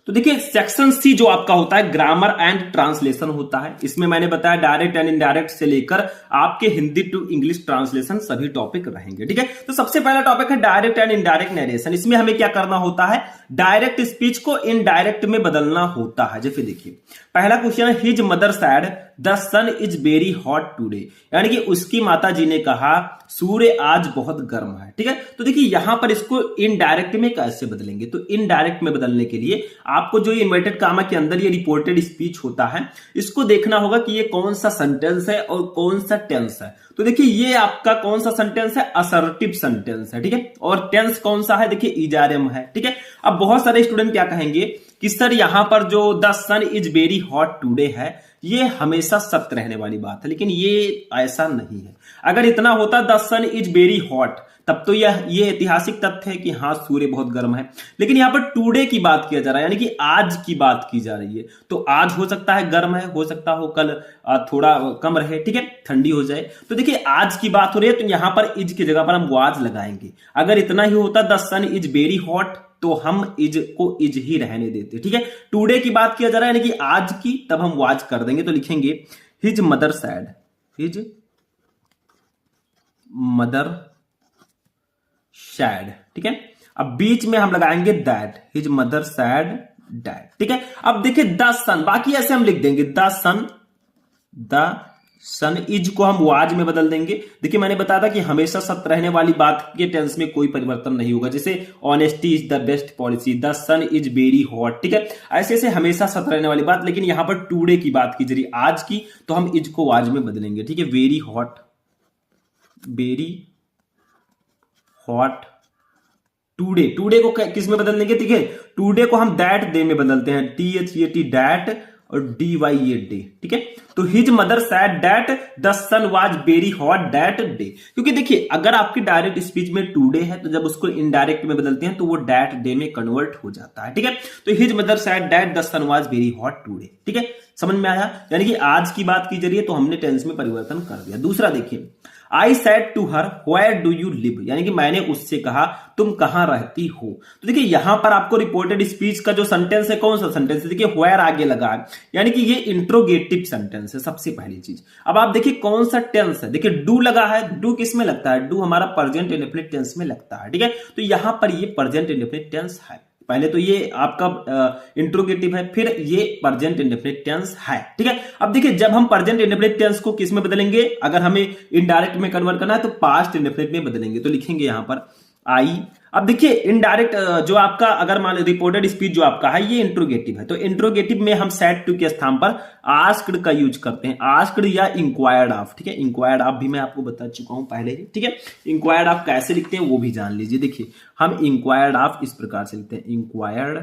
तो देखिए सेक्शन सी जो आपका होता है ग्रामर एंड ट्रांसलेशन होता है। इसमें मैंने बताया डायरेक्ट एंड इनडायरेक्ट से लेकर आपके हिंदी टू इंग्लिश ट्रांसलेशन सभी टॉपिक रहेंगे, ठीक है। तो सबसे पहला टॉपिक है डायरेक्ट एंड इनडायरेक्ट नरेशन। इसमें हमें क्या करना होता है, डायरेक्ट स्पीच को इनडायरेक्ट में बदलना होता है। जैसे देखिए पहला क्वेश्चन है, his mother said the sun is very hot today, यानी कि उसकी माता जी ने कहा सूर्य आज बहुत गर्म है, ठीक है। तो देखिए यहां पर इसको इनडायरेक्ट में कैसे बदलेंगे, तो इनडायरेक्ट में बदलने के लिए आपको जो इन्वर्टेड कामा के अंदर ये रिपोर्टेड स्पीच होता है इसको देखना होगा कि ये कौन सा सेंटेंस है और कौन सा टेंस है। तो देखिए ये आपका कौन सा सेंटेंस है, असर्टिव सेंटेंस है, ठीक है। और टेंस कौन सा है, देखिए इजारम है, ठीक है। अब बहुत सारे स्टूडेंट क्या कहेंगे कि सर यहां पर जो the sun is very hot today है ये हमेशा सत्य रहने वाली बात है, लेकिन ये ऐसा नहीं है। अगर इतना होता the sun is very hot तब तो ये ऐतिहासिक तथ्य है कि हाँ सूर्य बहुत गर्म है, लेकिन यहां पर टुडे की बात किया जा रहा है, यानी कि आज की बात की जा रही है। तो आज हो सकता है गर्म है, हो सकता हो कल थोड़ा कम रहे, ठीक है, ठंडी हो जाए। तो देखिए आज की बात हो रही है तो यहां पर इज की जगह पर हम वाज लगाएंगे। अगर इतना ही होता the sun is very hot तो हम इज को इज ही रहने देते, ठीक है। टुडे की बात किया जा रहा है यानी कि आज की, तब हम वाज कर देंगे। तो लिखेंगे his mother sad, his mother sad, ठीक है। अब बीच में हम लगाएंगे that, his mother said that, ठीक है। अब देखिए द सन, बाकी ऐसे हम लिख देंगे द सन इज को हम वाज में बदल देंगे। देखिए मैंने बताया था कि हमेशा सत्य रहने वाली बात के टेंस में कोई परिवर्तन नहीं होगा। जैसे honesty is the best policy, the sun is very hot, ठीक है। ऐसे ऐसे हमेशा सत्य रहने वाली बात, लेकिन यहां पर टुडे की बात की जा रही आज की, तो हम इज को वाज में बदलेंगे, ठीक है। Very hot, very hot today, today को किस में बदल देंगे, ठीक है। टुडे को हम दैट डे में बदलते हैं, THAT दैट और DYA डे, ठीक है। तो his mother said that the sun was very hot that day, क्योंकि देखिए अगर आपकी डायरेक्ट स्पीच में टुडे है तो जब उसको इनडायरेक्ट में बदलते हैं तो वो दैट डे में कन्वर्ट हो जाता है, ठीक है। तो his mother said that the sun was very hot today, ठीक है। समझ में आया, यानी कि आज की बात की जा रही है तो हमने टेंस में परिवर्तन कर दिया। दूसरा देखिए, I said to her where do you live, यानी कि मैंने उससे कहा तुम कहां रहती हो। तो देखिए यहां पर आपको रिपोर्टेड स्पीच का जो सेंटेंस है कौन सा सेंटेंस है, देखिए वेयर आगे लगा है, यानी कि ये इंट्रोगेटिव सेंटेंस है सबसे पहली चीज। अब आप देखिए कौन सा टेंस है, देखिए डू लगा है, डू किस में लगता है, डू हमारा प्रेजेंट इंडेफिनिट टेंस में लगता है, ठीक है। तो यहां पर ये प्रेजेंट इंडेफिनिट टेंस है। पहले तो ये आपका इंट्रोगेटिव है, फिर ये प्रेजेंट इंडेफिनिट टेंस है, ठीक है। अब देखिए जब हम प्रेजेंट इंडेफिनिट टेंस को किस में बदलेंगे, अगर हमें इनडायरेक्ट में कन्वर्ट करना है तो पास्ट इंडेफिनिट में बदलेंगे। तो लिखेंगे यहां पर आई। अब देखिए इनडायरेक्ट जो आपका अगर मान लो रिपोर्टेड स्पीच जो आपका है ये इंट्रोगेटिव है, तो इंट्रोगेटिव में हम सेड टू के स्थान पर आस्क्ड का यूज करते हैं, आस्क्ड या इंक्वायर्ड ऑफ, ठीक है। इंक्वायर्ड ऑफ भी मैं आपको बता चुका हूं पहले ही, ठीक है। इंक्वायर्ड ऑफ कैसे लिखते हैं वो भी जान लीजिए। देखिए हम इंक्वायर्ड ऑफ इस प्रकार से लिखते हैं, इंक्वायर्ड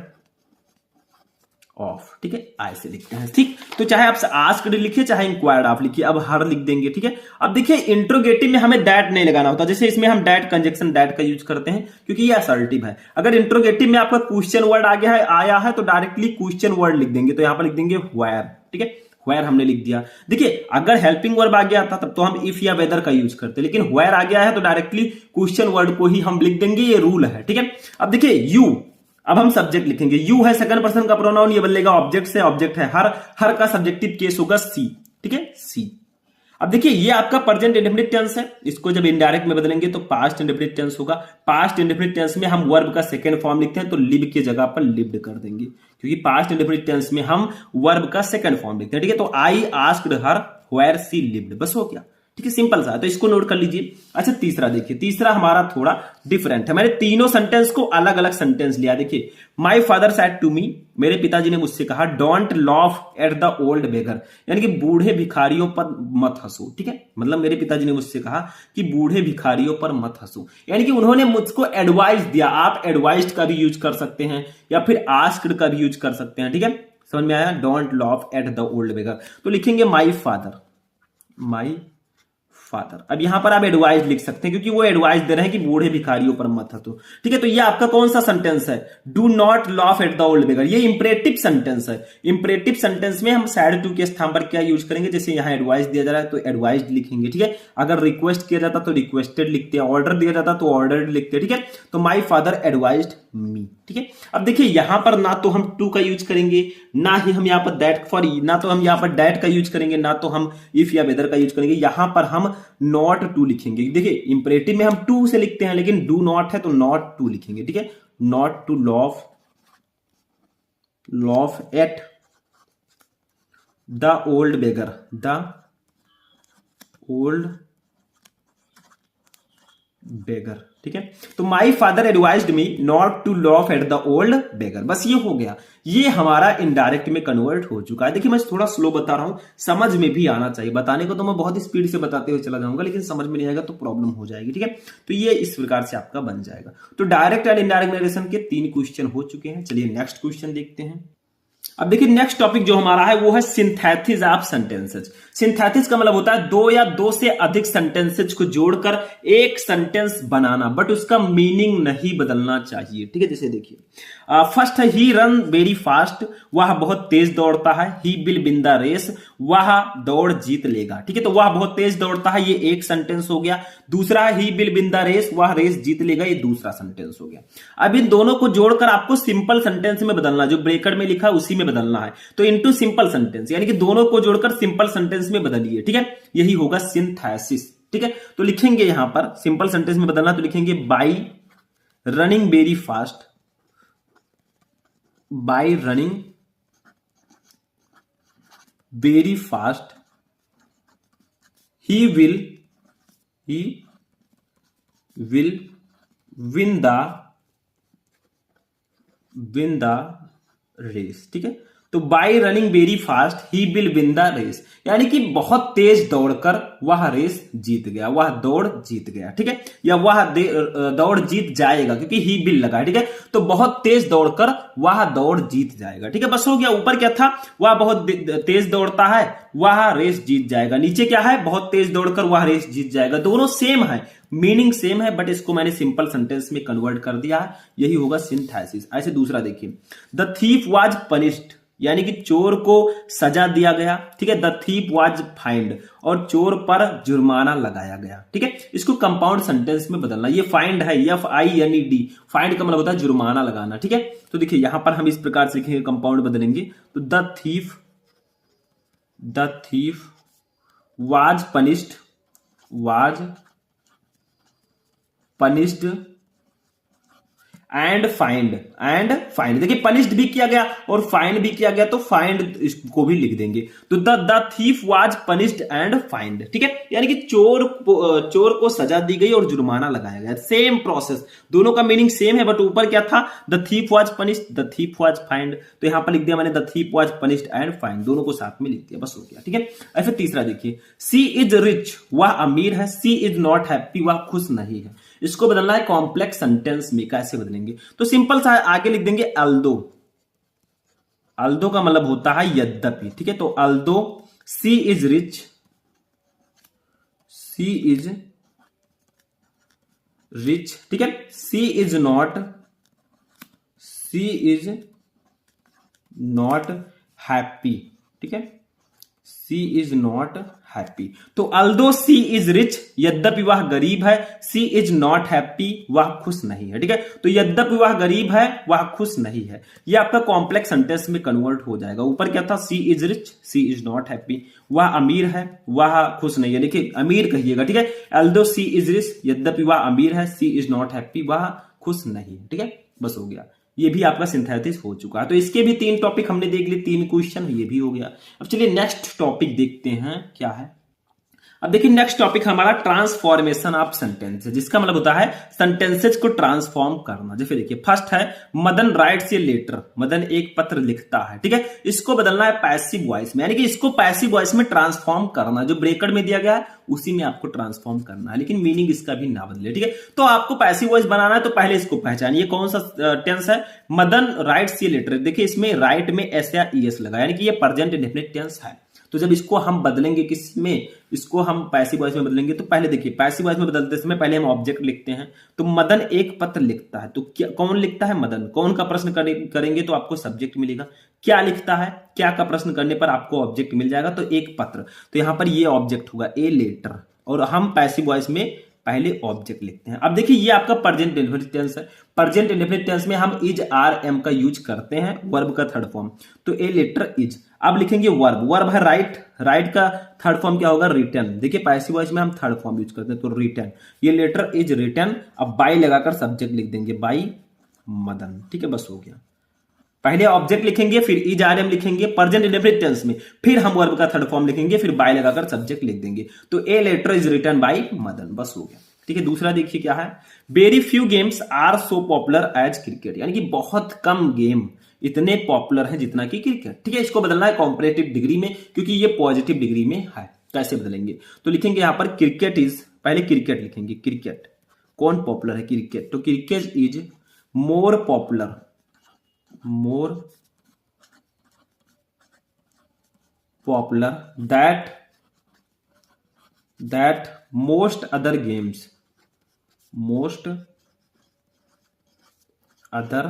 ऑफ, ठीक है, ऐसे लिखते हैं, ठीक। तो चाहे आप आस्क्ड लिखिए चाहे इंक्वायर्ड ऑफ लिखिए, अब हर लिख देंगे, ठीक है। अब देखिए इंट्रोगेटिव में हमें दैट नहीं लगाना होता, जैसे इसमें हम दैट कंजक्शन दैट का यूज करते हैं क्योंकि ये असर्टिव है। अगर इंट्रोगेटिव में आपका क्वेश्चन वर्ड आया है तो डायरेक्टली क्वेश्चन वर्ड लिख देंगे, तो यहां पर लिख देंगे व्हेयर, ठीक है। व्हेयर हमने लिख दिया। देखिए अगर हेल्पिंग वर्ब आ गया था तब तो हम इफ या वेदर का यूज करते, लेकिन व्हेयर आ गया है तो डायरेक्टली क्वेश्चन वर्ड को ही हम लिख देंगे, ये रूल है, ठीक है। अब देखिए यू, अब हम सब्जेक्ट लिखेंगे, यू है सेकंड पर्सन का प्रोनाउन, ये बदलेगा ऑब्जेक्ट से, ऑब्जेक्ट है हर का सब्जेक्टिव केस होगा सी, ठीक है, सी। अब देखिए ये आपका प्रेजेंट इंडेफिनिट टेंस है, इसको जब इनडायरेक्ट में बदलेंगे तो पास्ट इंडेफिनिट टेंस होगा। पास्ट इंडेफिनिट टेंस में हम वर्ब का सेकंड फॉर्म लिखते हैं तो लिव की जगह पर लिव्ड कर देंगे, क्योंकि पास्ट इंडेफिनिट टेंस में हम वर्ब का सेकंड फॉर्म लिखते हैं, ठीक है। तो I asked her where she lived, बस हो गया, ठीक है, सिंपल सा है, तो इसको नोट कर लीजिए। अच्छा तीसरा देखिए, तीसरा हमारा थोड़ा डिफरेंट है। मैंने तीनों सेंटेंस को अलग अलग सेंटेंस लिया। देखिए, my father said to me, मेरे पिताजी ने मुझसे कहा, don't laugh at the old beggar, यानी कि बूढ़े भिखारियों पर मत हंसो। ठीक है, मतलब मेरे पिताजी ने मुझसे कहा कि बूढ़े भिखारियों पर मत हंसो, यानी कि उन्होंने मुझको एडवाइस दिया। आप एडवाइस्ड का भी यूज कर सकते हैं या फिर आस्क्ड का भी यूज कर सकते हैं। ठीक है, समझ में आया? Don't laugh at the old beggar, तो लिखेंगे माई फादर, माई फादर। अब यहां पर आप एडवाइस लिख सकते हैं क्योंकि वो एडवाइस दे रहे हैं कि बूढ़े भिखारियों पर मत हंसो। ठीक है, तो ये आपका कौन सा सेंटेंस है? Do not laugh at the old beggar. ये इंपरेटिव सेंटेंस है। इंपरेटिव सेंटेंस में हम सैड टू के स्थान पर क्या यूज करेंगे? जैसे यहां एडवाइस दिया जा रहा है तो एडवाइस्ड लिखेंगे। ठीक है, अगर रिक्वेस्ट किया जाता तो रिक्वेस्टेड लिखते हैं, ऑर्डर दिया जाता तो ऑर्डर्ड लिखते हैं। ठीक है, तो माई फादर एडवाइस्ड मी। ठीक है, अब देखिए यहां पर ना तो हम टू का यूज करेंगे, ना ही हम यहां पर दैट फॉर, ना तो हम यहां पर दैट का यूज करेंगे, ना तो हम इफ या वेदर का यूज करेंगे। यहां पर हम नॉट टू लिखेंगे। देखिए इंपरेटिव में हम टू से लिखते हैं, लेकिन डू नॉट है तो नॉट टू लिखेंगे। ठीक है, not to laugh at the old beggar, the old beggar. ठीक है, तो my father advised me not to laugh at the old beggar. बस ये हो गया, ये हमारा इनडायरेक्ट में कन्वर्ट हो चुका है। देखिए मैं थोड़ा स्लो बता रहा हूं, समझ में भी आना चाहिए। बताने को तो मैं बहुत स्पीड से बताते हुए चला जाऊंगा, लेकिन समझ में नहीं आएगा तो प्रॉब्लम हो जाएगी। ठीक है, तो ये इस प्रकार से आपका बन जाएगा। तो डायरेक्ट एंड इनडायरेक्ट नरेशन के 3 क्वेश्चन हो चुके हैं। चलिए नेक्स्ट क्वेश्चन देखते हैं। अब देखिए नेक्स्ट टॉपिक जो हमारा है वो है सिंथेसिस ऑफ सेंटेंसेस। सिंथेसिस का मतलब होता है 2 या 2 से अधिक सेंटेंसेस को जोड़कर एक सेंटेंस बनाना, बट उसका मीनिंग नहीं बदलना चाहिए। ठीक है, जैसे देखिए फर्स्ट है ही रन वेरी फास्ट, वह बहुत तेज दौड़ता है। He will win the race, वह दौड़ जीत लेगा। ठीक है, तो वह बहुत तेज दौड़ता है, ये एक सेंटेंस हो गया। दूसरा है he will win the race, वह रेस जीत लेगा, ये दूसरा सेंटेंस हो गया। अब इन दोनों को जोड़कर आपको सिंपल सेंटेंस में बदलना, जो ब्रेकेट में लिखा है उसी में बदलना है। तो इनटू सिंपल सेंटेंस, यानी कि दोनों को जोड़कर सिंपल सेंटेंस में बदलिए। ठीक है, यही होगा सिंथेसिस। ठीक है, तो लिखेंगे यहां पर सिंपल सेंटेंस में बदलना, तो लिखेंगे by running very fast, by running very fast he will win the race। ठीक है, तो by running very fast he will win the race, यानी कि बहुत तेज दौड़कर वह रेस जीत गया, वह दौड़ जीत गया। ठीक है, या वह दौड़ जीत जाएगा, क्योंकि ही विल लगा है। ठीक है, तो बहुत तेज दौड़कर वह दौड़ जीत जाएगा। ठीक है, बस हो गया। ऊपर क्या था? वह बहुत तेज दौड़ता है, वह रेस जीत जाएगा। नीचे क्या है? बहुत तेज दौड़कर वह रेस जीत जाएगा। दोनों सेम है, मीनिंग सेम है, बट इसको मैंने सिंपल सेंटेंस में कन्वर्ट कर दिया है। यही होगा सिंथेसिस। ऐसे दूसरा देखिए, द थीफ वाज पनिश्ड, यानी कि चोर को सजा दिया गया। ठीक है, द थीफ वाज फाइंड, और चोर पर जुर्माना लगाया गया। ठीक है, इसको कंपाउंड सेंटेंस में बदलना। ये फाइंड है, FIND, फाइंड का मतलब होता है जुर्माना लगाना। ठीक है, तो देखिए यहां पर हम इस प्रकार से लिखेंगे, कंपाउंड बदलेंगे, तो the thief was punished and find. देखिए पनिश्ड भी किया गया और फाइंड भी किया गया, तो फाइंड को भी लिख देंगे। तो the thief was punished and find. ठीक है, यानी कि चोर को सजा दी गई और जुर्माना लगाया गया। सेम प्रोसेस, दोनों का मीनिंग सेम है, बट ऊपर क्या था? The thief was punished, the thief was find. तो यहां पर लिख दिया मैंने the thief was punished and find, दोनों को साथ में लिख दिया, बस हो गया। ठीक है, ऐसे तीसरा देखिए, सी इज रिच, वह अमीर है। सी इज नॉट हैप्पी, वह खुश नहीं है। इसको बदलना है कॉम्प्लेक्स सेंटेंस में। कैसे बदलेंगे? तो सिंपल सा है, आगे लिख देंगे अल्दो। अल्दो का मतलब होता है यद्यपि। ठीक है, तो अल्दो सी इज रिच, ठीक है, सी इज नॉट हैप्पी। ठीक है, सी इज नॉट हैप्पी। तो अल्दो सी इज रिच, यद्यपि वह गरीब है। सी इज नॉट हैप्पी, वह खुश नहीं है। ठीक है, तो यद्यपि वह गरीब है, वह खुश नहीं है। यह आपका कॉम्प्लेक्स सेंटेंस में कन्वर्ट हो जाएगा। ऊपर क्या था? She is rich, she is not happy, वह अमीर है, वह खुश नहीं है। देखिए अमीर कहिएगा। ठीक है, अल्दो सी इज रिच, यद्यपि वह अमीर है। सी इज नॉट हैप्पी, वह खुश नहीं है। ठीक है, बस हो गया। ये भी आपका सिंथेसिस हो चुका है। तो इसके भी 3 टॉपिक हमने देख लिए, 3 क्वेश्चन, ये भी हो गया। अब चलिए नेक्स्ट टॉपिक देखते हैं क्या है। अब देखिए नेक्स्ट टॉपिक हमारा ट्रांसफॉर्मेशन ऑफ सेंटेंस, जिसका मतलब होता है सेंटेंसेस को ट्रांसफॉर्म करना। जैसे देखिए फर्स्ट है Madan writes a letter, Madan एक पत्र लिखता है, ठीक है। इसको बदलना है पैसिव वॉइस में, यानी कि इसको पैसिव वॉइस में ट्रांसफॉर्म करना, जो ब्रेकेट में दिया गया है उसी में आपको ट्रांसफॉर्म करना है, लेकिन मीनिंग इसका भी ना बदले, ठीक है। तो आपको पैसिव वॉइस बनाना है तो पहले इसको पहचानिए कौन सा टेंस है। मदन राइट्स ए लेटर, देखिए इसमें राइट में एस या ईएस लगा, यानी कि ये प्रेजेंट इंडेफिनिट टेंस है। तो जब इसको हम बदलेंगे किस में, इसको हम पैसिव वॉइस में बदलेंगे, तो पहले देखिए पैसिव वॉइस में बदलते समय पहले हम ऑब्जेक्ट लिखते हैं। तो मदन एक पत्र लिखता है, तो क्या कौन लिखता है, मदन। कौन का प्रश्न करेंगे तो आपको सब्जेक्ट मिलेगा। क्या लिखता है, क्या का प्रश्न करने पर आपको ऑब्जेक्ट मिल जाएगा, तो एक पत्र, तो यहां पर ये ऑब्जेक्ट होगा ए लेटर, और हम पैसिव वॉइस में पहले ऑब्जेक्ट लिखते हैं। अब देखिए ये आपका प्रेजेंट इंडेफिनिट टेंस है। प्रेजेंट इंडेफिनिट टेंस में हम इज आर एम का यूज करते हैं, वर्ब का थर्ड फॉर्म, तो ए लेटर इज। अब लिखेंगे वर्ब, वर्ब है राइट, राइट का थर्ड फॉर्म क्या होगा, रिटर्न। देखिए पैसिव वॉइस में हम थर्ड फॉर्म यूज करते हैं, तो रिटर्न, ये लेटर इज रिटर्न। अब बाई लगाकर सब्जेक्ट लिख देंगे, बाई मदन, ठीक है, बस हो गया। पहले ऑब्जेक्ट लिखेंगे, फिर इज आर एम लिखेंगे प्रेजेंट इंडेफिनिट टेंस में, फिर हम वर्ब का थर्ड फॉर्म लिखेंगे, फिर बाय लगाकर सब्जेक्ट लिख देंगे, तो a letter is written by Madan, बस हो गया, ठीक है। दूसरा देखिए क्या है, very few games are so popular as cricket, यानी कि बहुत कम गेम इतने पॉपुलर हैं जितना कि क्रिकेट, ठीक है। इसको बदलना है कॉम्परेटिव डिग्री में, क्योंकि ये पॉजिटिव डिग्री में है। कैसे बदलेंगे, तो लिखेंगे यहां पर क्रिकेट इज, पहले क्रिकेट लिखेंगे, क्रिकेट कौन पॉपुलर है, क्रिकेट, तो cricket is more popular, more popular that most other games, most other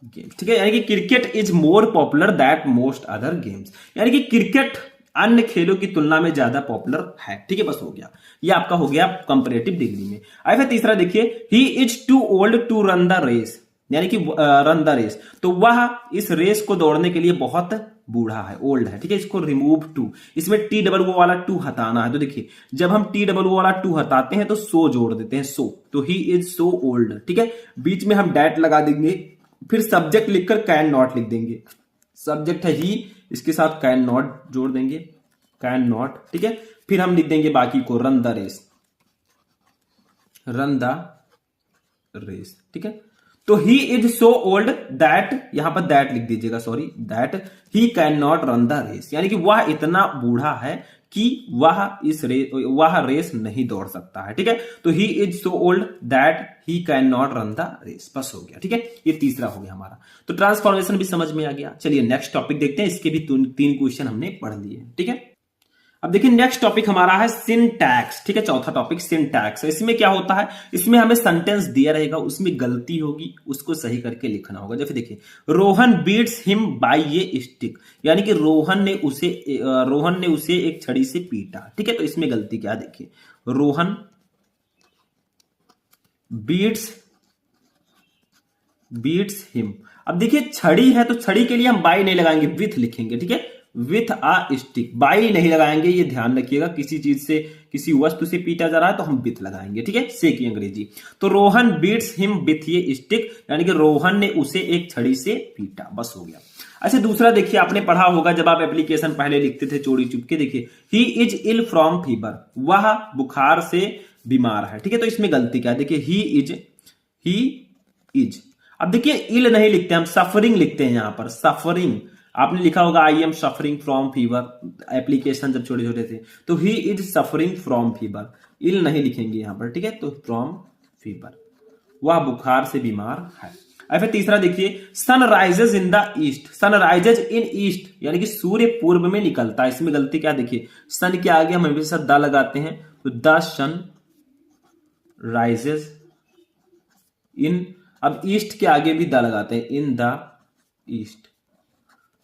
games, ठीक है। यानी कि cricket is more popular that most other games, यानी कि क्रिकेट अन्य खेलों की तुलना में ज्यादा पॉपुलर है, ठीक है, बस हो गया। ये आपका हो गया कंपैरेटिव डिग्री में। अब फिर तीसरा देखिए, he is too old to run the race, यानी कि रन द रेस, तो वह इस रेस को दौड़ने के लिए बहुत बूढ़ा है, ओल्ड है, ठीक है। इसको रिमूव टू, इसमें टी डबल ओ वाला टू हटाना है, तो देखिए जब हम टी डबल ओ वाला टू हटाते हैं तो सो जोड़ देते हैं, सो, तो ही इज सो ओल्ड, ठीक है। बीच में हम डैट लगा देंगे, फिर सब्जेक्ट लिखकर कैन नॉट लिख देंगे, सब्जेक्ट है ही, इसके साथ कैन नॉट जोड़ देंगे, कैन नॉट, ठीक है। फिर हम लिख देंगे बाकी को, run the race, run the race, ठीक है। तो he is so old that, यहां पर दैट लिख दीजिएगा, sorry, that he can not run the race, यानी कि वह इतना बूढ़ा है कि वह रेस नहीं दौड़ सकता है, ठीक है। तो he is so old that he can not run the race, बस हो गया, ठीक है। ये तीसरा हो गया हमारा, तो ट्रांसफॉर्मेशन भी समझ में आ गया। चलिए नेक्स्ट टॉपिक देखते हैं, इसके भी तीन क्वेश्चन हमने पढ़ लिए, ठीक है। अब देखिए नेक्स्ट टॉपिक हमारा है सिंटैक्स, ठीक है, चौथा टॉपिक सिंटैक्स। इसमें क्या होता है, इसमें हमें सेंटेंस दिया रहेगा, उसमें गलती होगी, उसको सही करके लिखना होगा। जैसे देखिए, रोहन बीट्स हिम बाय ये स्टिक, यानी कि रोहन ने उसे एक छड़ी से पीटा, ठीक है। तो इसमें गलती क्या, देखिए, रोहन बीट्स हिम। अब देखिए छड़ी है तो छड़ी के लिए हम बाय नहीं लगाएंगे, विथ लिखेंगे, ठीक है, विथ आ स्टिक, बाई नहीं लगाएंगे, ये ध्यान रखिएगा। किसी चीज से, किसी वस्तु से पीटा जा रहा है तो हम विथ लगाएंगे, ठीक है, से की अंग्रेजी। तो रोहन बीट्स हिम विथ ये स्टिक, यानी कि रोहन ने उसे एक छड़ी से पीटा, बस हो गया। अच्छा दूसरा देखिए, आपने पढ़ा होगा जब आप एप्लीकेशन पहले लिखते थे चोरी चुपके, देखिए he is ill from fever, वह बुखार से बीमार है, ठीक है। तो इसमें गलती क्या है, देखिए ही इज। अब देखिए इल नहीं लिखते हम, सफरिंग लिखते हैं यहां पर, सफरिंग। आपने लिखा होगा I am suffering from fever, application जब छोटे छोटे थे, तो he is suffering from fever, ill नहीं लिखेंगे यहां पर, ठीक है। तो फ्रॉम फीवर, वह बुखार से बीमार है। अब फिर तीसरा देखिए, sun rises in the east, sun rises in east, यानी कि सूर्य पूर्व में निकलता है। इसमें गलती क्या, देखिए सन के आगे हम हमेशा द लगाते हैं, तो द सन राइजेज इन, अब ईस्ट के आगे भी द लगाते हैं, इन द ईस्ट,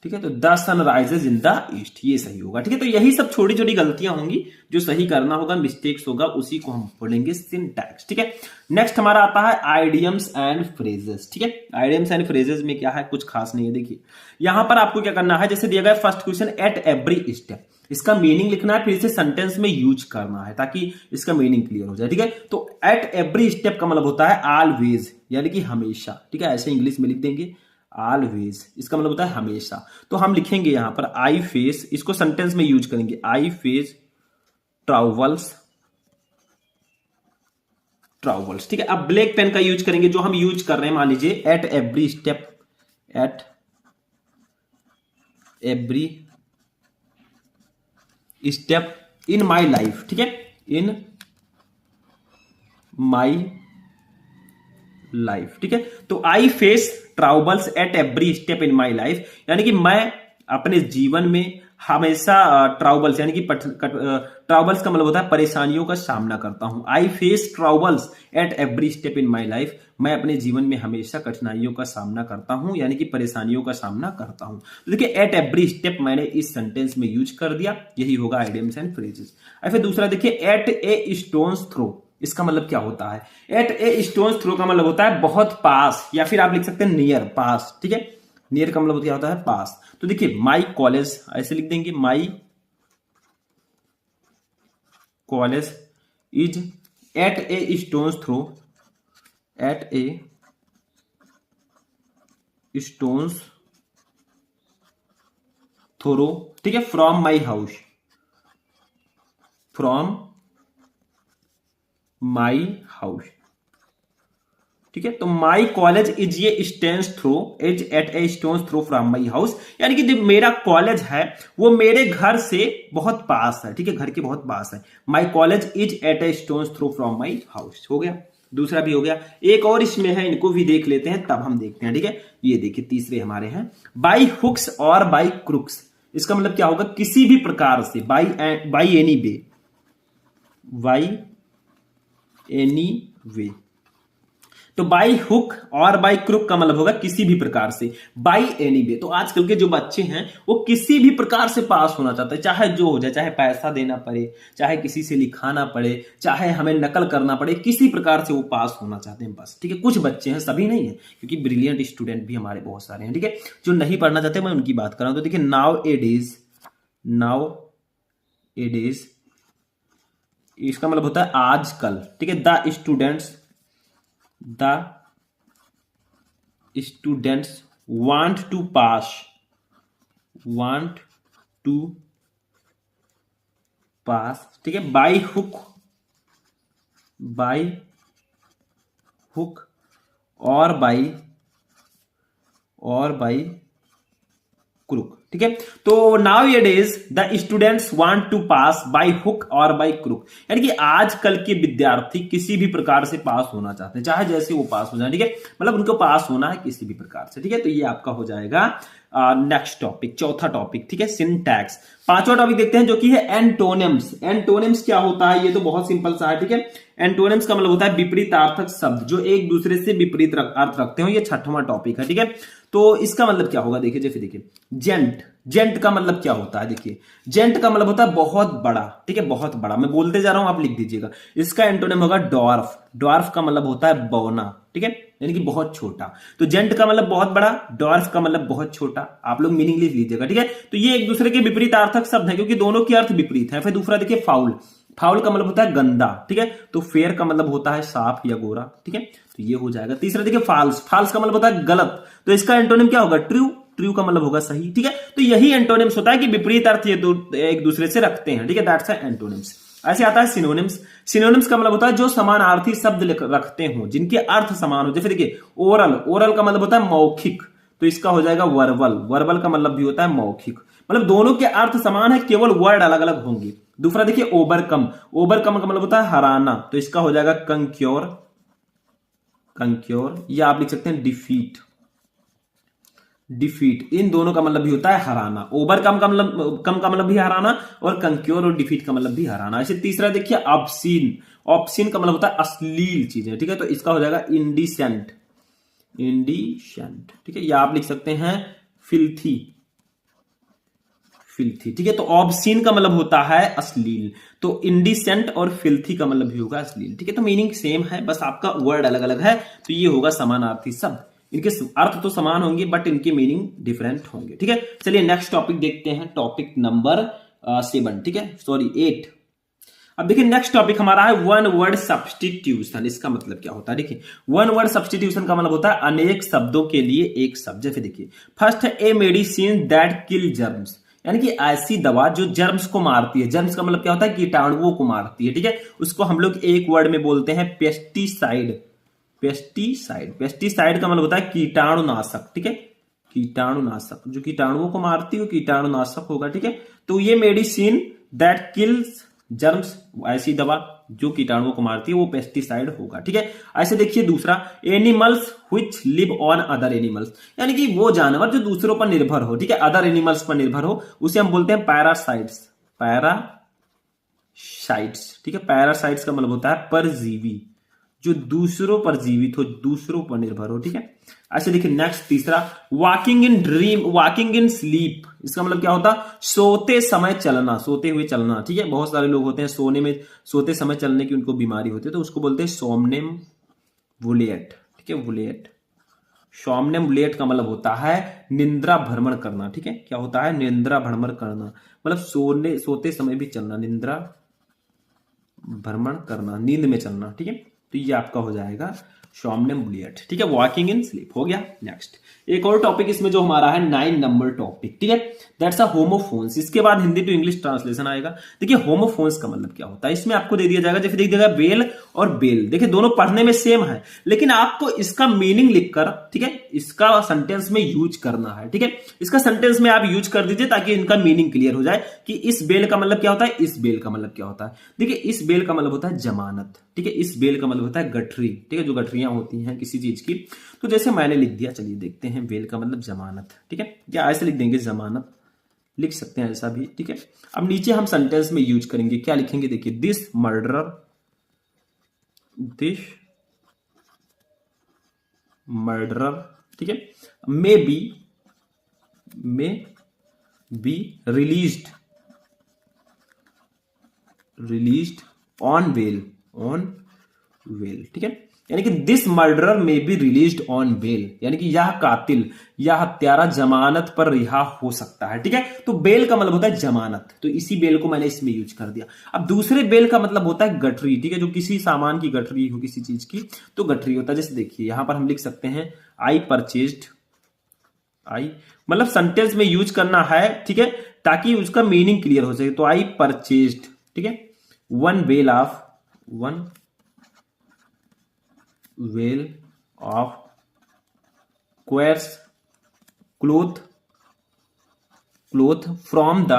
ठीक है। तो the sun rises in the east, ये सही होगा, ठीक है। तो यही सब छोटी छोटी गलतियां होंगी जो सही करना होगा, मिस्टेक्स होगा, उसी को हम बोलेंगे सिंटैक्स, ठीक है। नेक्स्ट हमारा आता है आइडियम्स एंड फ्रेजेस, ठीक है। आइडियम्स एंड फ्रेजेस में क्या है, कुछ खास नहीं है। देखिए यहां पर आपको क्या करना है, जैसे दिया गया first question, eight every step, इसका मीनिंग लिखना है, फिर इसे सेंटेंस में यूज करना है ताकि इसका मीनिंग क्लियर हो जाए, ठीक है। तो एट एवरी स्टेप का मतलब होता है ऑलवेज, यानी कि हमेशा, ठीक है, ऐसे इंग्लिश में लिख देंगे, ऑलवेज, इसका मतलब होता है हमेशा। तो हम लिखेंगे यहां पर आई फेस, इसको सेंटेंस में यूज करेंगे, आई फेस ट्रैवल्स, ट्रैवल्स, ठीक है। अब ब्लैक पेन का यूज करेंगे जो हम यूज कर रहे हैं, मान लीजिए at every step, at every step in my life, ठीक है, इन माई लाइफ, ठीक है। तो I face troubles at every step in my life, यानी कि मैं अपने जीवन में हमेशा ट्राउबल्स, यानी कि ट्राउबल्स का मतलब होता है परेशानियों का सामना करता हूं। I face troubles at every step in my life, मैं अपने जीवन में हमेशा कठिनाइयों का सामना करता हूं, यानी कि परेशानियों का सामना करता हूं। तो देखिए एट एवरी स्टेप मैंने इस सेंटेंस में यूज कर दिया, यही होगा आइडियम्स एंड फ्रेजेस। फिर दूसरा देखिए एट ए स्टोन्स थ्रो, इसका मतलब क्या होता है? एट ए स्टोन्स थ्रो का मतलब होता है बहुत पास, या फिर आप लिख सकते हैं नियर, पास, ठीक है। नियर का मतलब क्या होता है? पास। तो देखिए माई कॉलेज ऐसे लिख देंगे, my college is at a stone's throw, at a stone's throw, ठीक है, from my house, from my house, ठीक है। तो my college is a stone's throw, is at a stone's throw from my house, यानी कि जो मेरा college है वो मेरे घर से बहुत पास है, ठीक है, घर के बहुत पास है। My college is at a stone's throw from my house, हो गया, दूसरा भी हो गया। एक और इसमें है, इनको भी देख लेते हैं तब हम देखते हैं, ठीक है। ये देखिए तीसरे हमारे हैं, बाई हुक्स और बाई क्रुक्स, इसका मतलब क्या होगा? किसी भी प्रकार से, by any way, by any way. तो बाई हुक और बाई क्रुक का मतलब होगा किसी भी प्रकार से, बाई एनी वे। तो आजकल के जो बच्चे हैं वो किसी भी प्रकार से पास होना चाहते हैं, चाहे जो हो जाए, चाहे पैसा देना पड़े, चाहे किसी से लिखाना पड़े, चाहे हमें नकल करना पड़े, किसी प्रकार से वो पास होना चाहते हैं बस, ठीक है। कुछ बच्चे हैं, सभी नहीं है, क्योंकि ब्रिलियंट स्टूडेंट भी हमारे बहुत सारे हैं, ठीक है, जो नहीं पढ़ना चाहते, मैं उनकी बात कर रहा हूं। तो देखिए नाउ ए डेज, इसका मतलब होता है आजकल, ठीक है। The students want to pass, ठीक है, बाई हुक और बाई क्रुक, ठीक है। तो nowadays the students want to pass by hook और बाय क्रुक, यानी कि आजकल के विद्यार्थी किसी भी प्रकार से पास होना चाहते हैं, चाहे जैसे वो पास हो जाए, ठीक है, मतलब उनको पास होना है किसी भी प्रकार से, ठीक है। तो ये आपका हो जाएगा नेक्स्ट टॉपिक, चौथा टॉपिक, ठीक है, सिंटैक्स। पांचवा टॉपिक देखते हैं जो कि है एंटोनिम्स। एंटोनिम्स क्या होता है? ये तो बहुत सिंपल सा है, ठीक है। एंटोनिम्स का मतलब होता है विपरीतार्थक शब्द जो एक दूसरे से विपरीत अर्थ रखते हो, ये छठवां टॉपिक है, ठीक है। तो इसका मतलब क्या होगा? देखिए जैसे देखिए जेंट का मतलब क्या होता है? देखिए जेंट का मतलब होता है बहुत बड़ा, ठीक है, बहुत बड़ा। मैं बोलते जा रहा हूं, आप लिख दीजिएगा। इसका एंटोनिम होगा डॉर्फ। डॉर्फ का मतलब होता है बौना, ठीक है, यानी कि बहुत छोटा। तो जेंट का मतलब बहुत बड़ा, डॉर्फ का मतलब बहुत छोटा। आप लोग मीनिंग लिख लीजिएगा, ठीक है। तो ये एक दूसरे के विपरीतार्थक शब्द है क्योंकि दोनों के अर्थ विपरीत है। फिर दूसरा देखिए फाउल। फाउल का मतलब होता है गंदा, ठीक है। तो फेयर का मतलब होता है साफ या गोरा, ठीक है। तो ये हो जाएगा। तीसरा देखिए फाल्स। फाल्स का मतलब होता है गलत। तो इसका एंटोनिम क्या होगा? ट्रू। ट्रू का मतलब होगा सही, ठीक है। तो यही एंटोनिम्स होता है कि विपरीत अर्थ ये एक दूसरे से रखते हैं, ठीक है। That's antonyms. ऐसे आता है सिनोनिम्स। सिनोनिम्स का मतलब होता है जो समानार्थी शब्द रखते हो, जिनके अर्थ समान हो। जैसे देखिए ओरल। ओरल का मतलब होता है मौखिक, तो इसका हो जाएगा वर्बल। वर्बल का मतलब भी होता है मौखिक, मतलब दोनों के अर्थ समान है, केवल वर्ड अलग अलग होंगे। दूसरा देखिए ओवरकम। ओवरकम का मतलब होता है हराना, तो इसका हो जाएगा कंक्योर। कंक्योर या आप लिख सकते हैं डिफीट। डिफीट, इन दोनों का मतलब भी होता है हराना। ओवरकम का मतलब भी हराना, और कंक्योर और डिफीट का मतलब भी हराना। ऐसे तीसरा देखिए ऑब्सीन। ऑब्सीन का मतलब होता है अश्लील चीजें, ठीक है। तो इसका हो जाएगा इंडिसेंट। इंडिसेंट, ठीक है, या आप लिख सकते हैं फिल्थी। फिल्थी, ठीक है। तो ऑब्सीन का मतलब होता है अश्लील, तो इंडिसेंट और फिल्थी का मतलब भी होगा अश्लील, ठीक है। तो मीनिंग सेम है, बस आपका वर्ड अलग अलग है। तो ये होगा समानार्थी शब्द। इनके अर्थ तो समान होंगे बट इनके मीनिंग डिफरेंट होंगे, ठीक है। चलिए नेक्स्ट टॉपिक देखते हैं, टॉपिक नंबर 7, ठीक है, सॉरी 8। अब देखिए नेक्स्ट टॉपिक हमारा है वन वर्ड सब्स्टिट्यूशन। इसका मतलब क्या होता है, देखिए वन वर्ड सब्स्टिट्यूशन का मतलब होता है अनेक शब्दों के लिए एक शब्द। जैसे देखिए फर्स्ट है a medicine that kill germs, यानी कि ऐसी दवा जो जर्म्स को मारती है। जर्म्स का मतलब क्या होता है, कीटाणुओं को मारती है, ठीक है। उसको हम लोग एक वर्ड में बोलते हैं पेस्टिसाइड। पेस्टिसाइड, पेस्टिसाइड का मतलब होता है कीटाणुनाशक, ठीक है। कीटाणुनाशक, जो कीटाणुओं को मारती है कीटाणुनाशक होगा, ठीक है। तो ये मेडिसिन दैट किल्स जर्म्स, ऐसी दवा जो कीटाणुओं को मारती है वो पेस्टिसाइड होगा, ठीक है। ऐसे देखिए दूसरा, animals which live on other animals, यानी कि वो जानवर जो दूसरों पर निर्भर हो, ठीक है, अदर एनिमल्स पर निर्भर हो, उसे हम बोलते हैं पैरासाइट्स। पैरासाइट्स, ठीक है। पैरासाइट्स का मतलब होता है परजीवी, जो दूसरों पर जीवित हो, दूसरों पर निर्भर हो, ठीक है। ऐसे देखिए नेक्स्ट तीसरा, walking in dream, walking in sleep, इसका मतलब क्या होता है, सोते समय चलना, सोते हुए चलना, ठीक है। बहुत सारे लोग होते हैं सोने में, सोते समय चलने की उनको बीमारी होती है, तो उसको बोलते हैं सोमनेम्बुलिएट, ठीक है, बुलिएट। सोमनेम्बुलिएट का मतलब होता है निंद्रा भ्रमण करना, ठीक है। क्या होता है, निंद्रा भ्रमण करना, मतलब सोते समय भी चलना, निंद्रा भ्रमण करना, नींद में चलना, ठीक है। तो ये आपका हो जाएगा सोमनेम्बुलिएट, ठीक है, वॉकिंग इन स्लीप हो गया। नेक्स्ट एक और टॉपिक इसमें जो हमारा है 9 नंबर टॉपिक, ठीक है, दैट्स अ होमोफोन्स। इसके बाद हिंदी टू इंग्लिश ट्रांसलेशन आएगा। देखिए होमोफोन्स का मतलब क्या होता है, इसमें आपको दे दिया जाएगा, जैसे देख दिया बेल और बेल, देखिए दोनों पढ़ने में सेम है, लेकिन आपको इसका मीनिंग लिखकर, ठीक है, इसका सेंटेंस में यूज करना है, ठीक है। इसका सेंटेंस में आप यूज कर दीजिए ताकि इनका मीनिंग क्लियर हो जाए कि इस बेल का मतलब क्या होता है, इस बेल का मतलब क्या होता है। देखिए इस बेल का मतलब होता है जमानत, ठीक है, इस बेल का मतलब होता है गठरी, ठीक है, जो गठरियां होती हैं किसी चीज की। तो जैसे मैंने लिख दिया, चलिए देखते हैं, बेल का मतलब जमानत, ठीक है, या ऐसे लिख देंगे जमानत, लिख सकते हैं ऐसा भी, ठीक है। अब नीचे हम सेंटेंस में यूज करेंगे, क्या लिखेंगे, देखिए दिस मर्डरर, दिस मर्डरर, ठीक है, may be released on bail, ठीक है। यानी कि this murderer may be released on bail, यानी कि यह कातिल या हत्यारा जमानत पर रिहा हो सकता है, ठीक है। तो बेल का मतलब होता है जमानत, तो इसी बेल को मैंने इसमें यूज कर दिया। अब दूसरे बेल का मतलब होता है गठरी, ठीक है, जो किसी सामान की गठरी हो, किसी चीज की, तो गठरी होता है। जैसे देखिए यहां पर हम लिख सकते हैं आई परचेज्ड, आई मतलब सेंटेंस में यूज करना है, ठीक है, ताकि उसका मीनिंग क्लियर हो सके। तो आई परचेज्ड, ठीक है, one bale of coarse cloth from the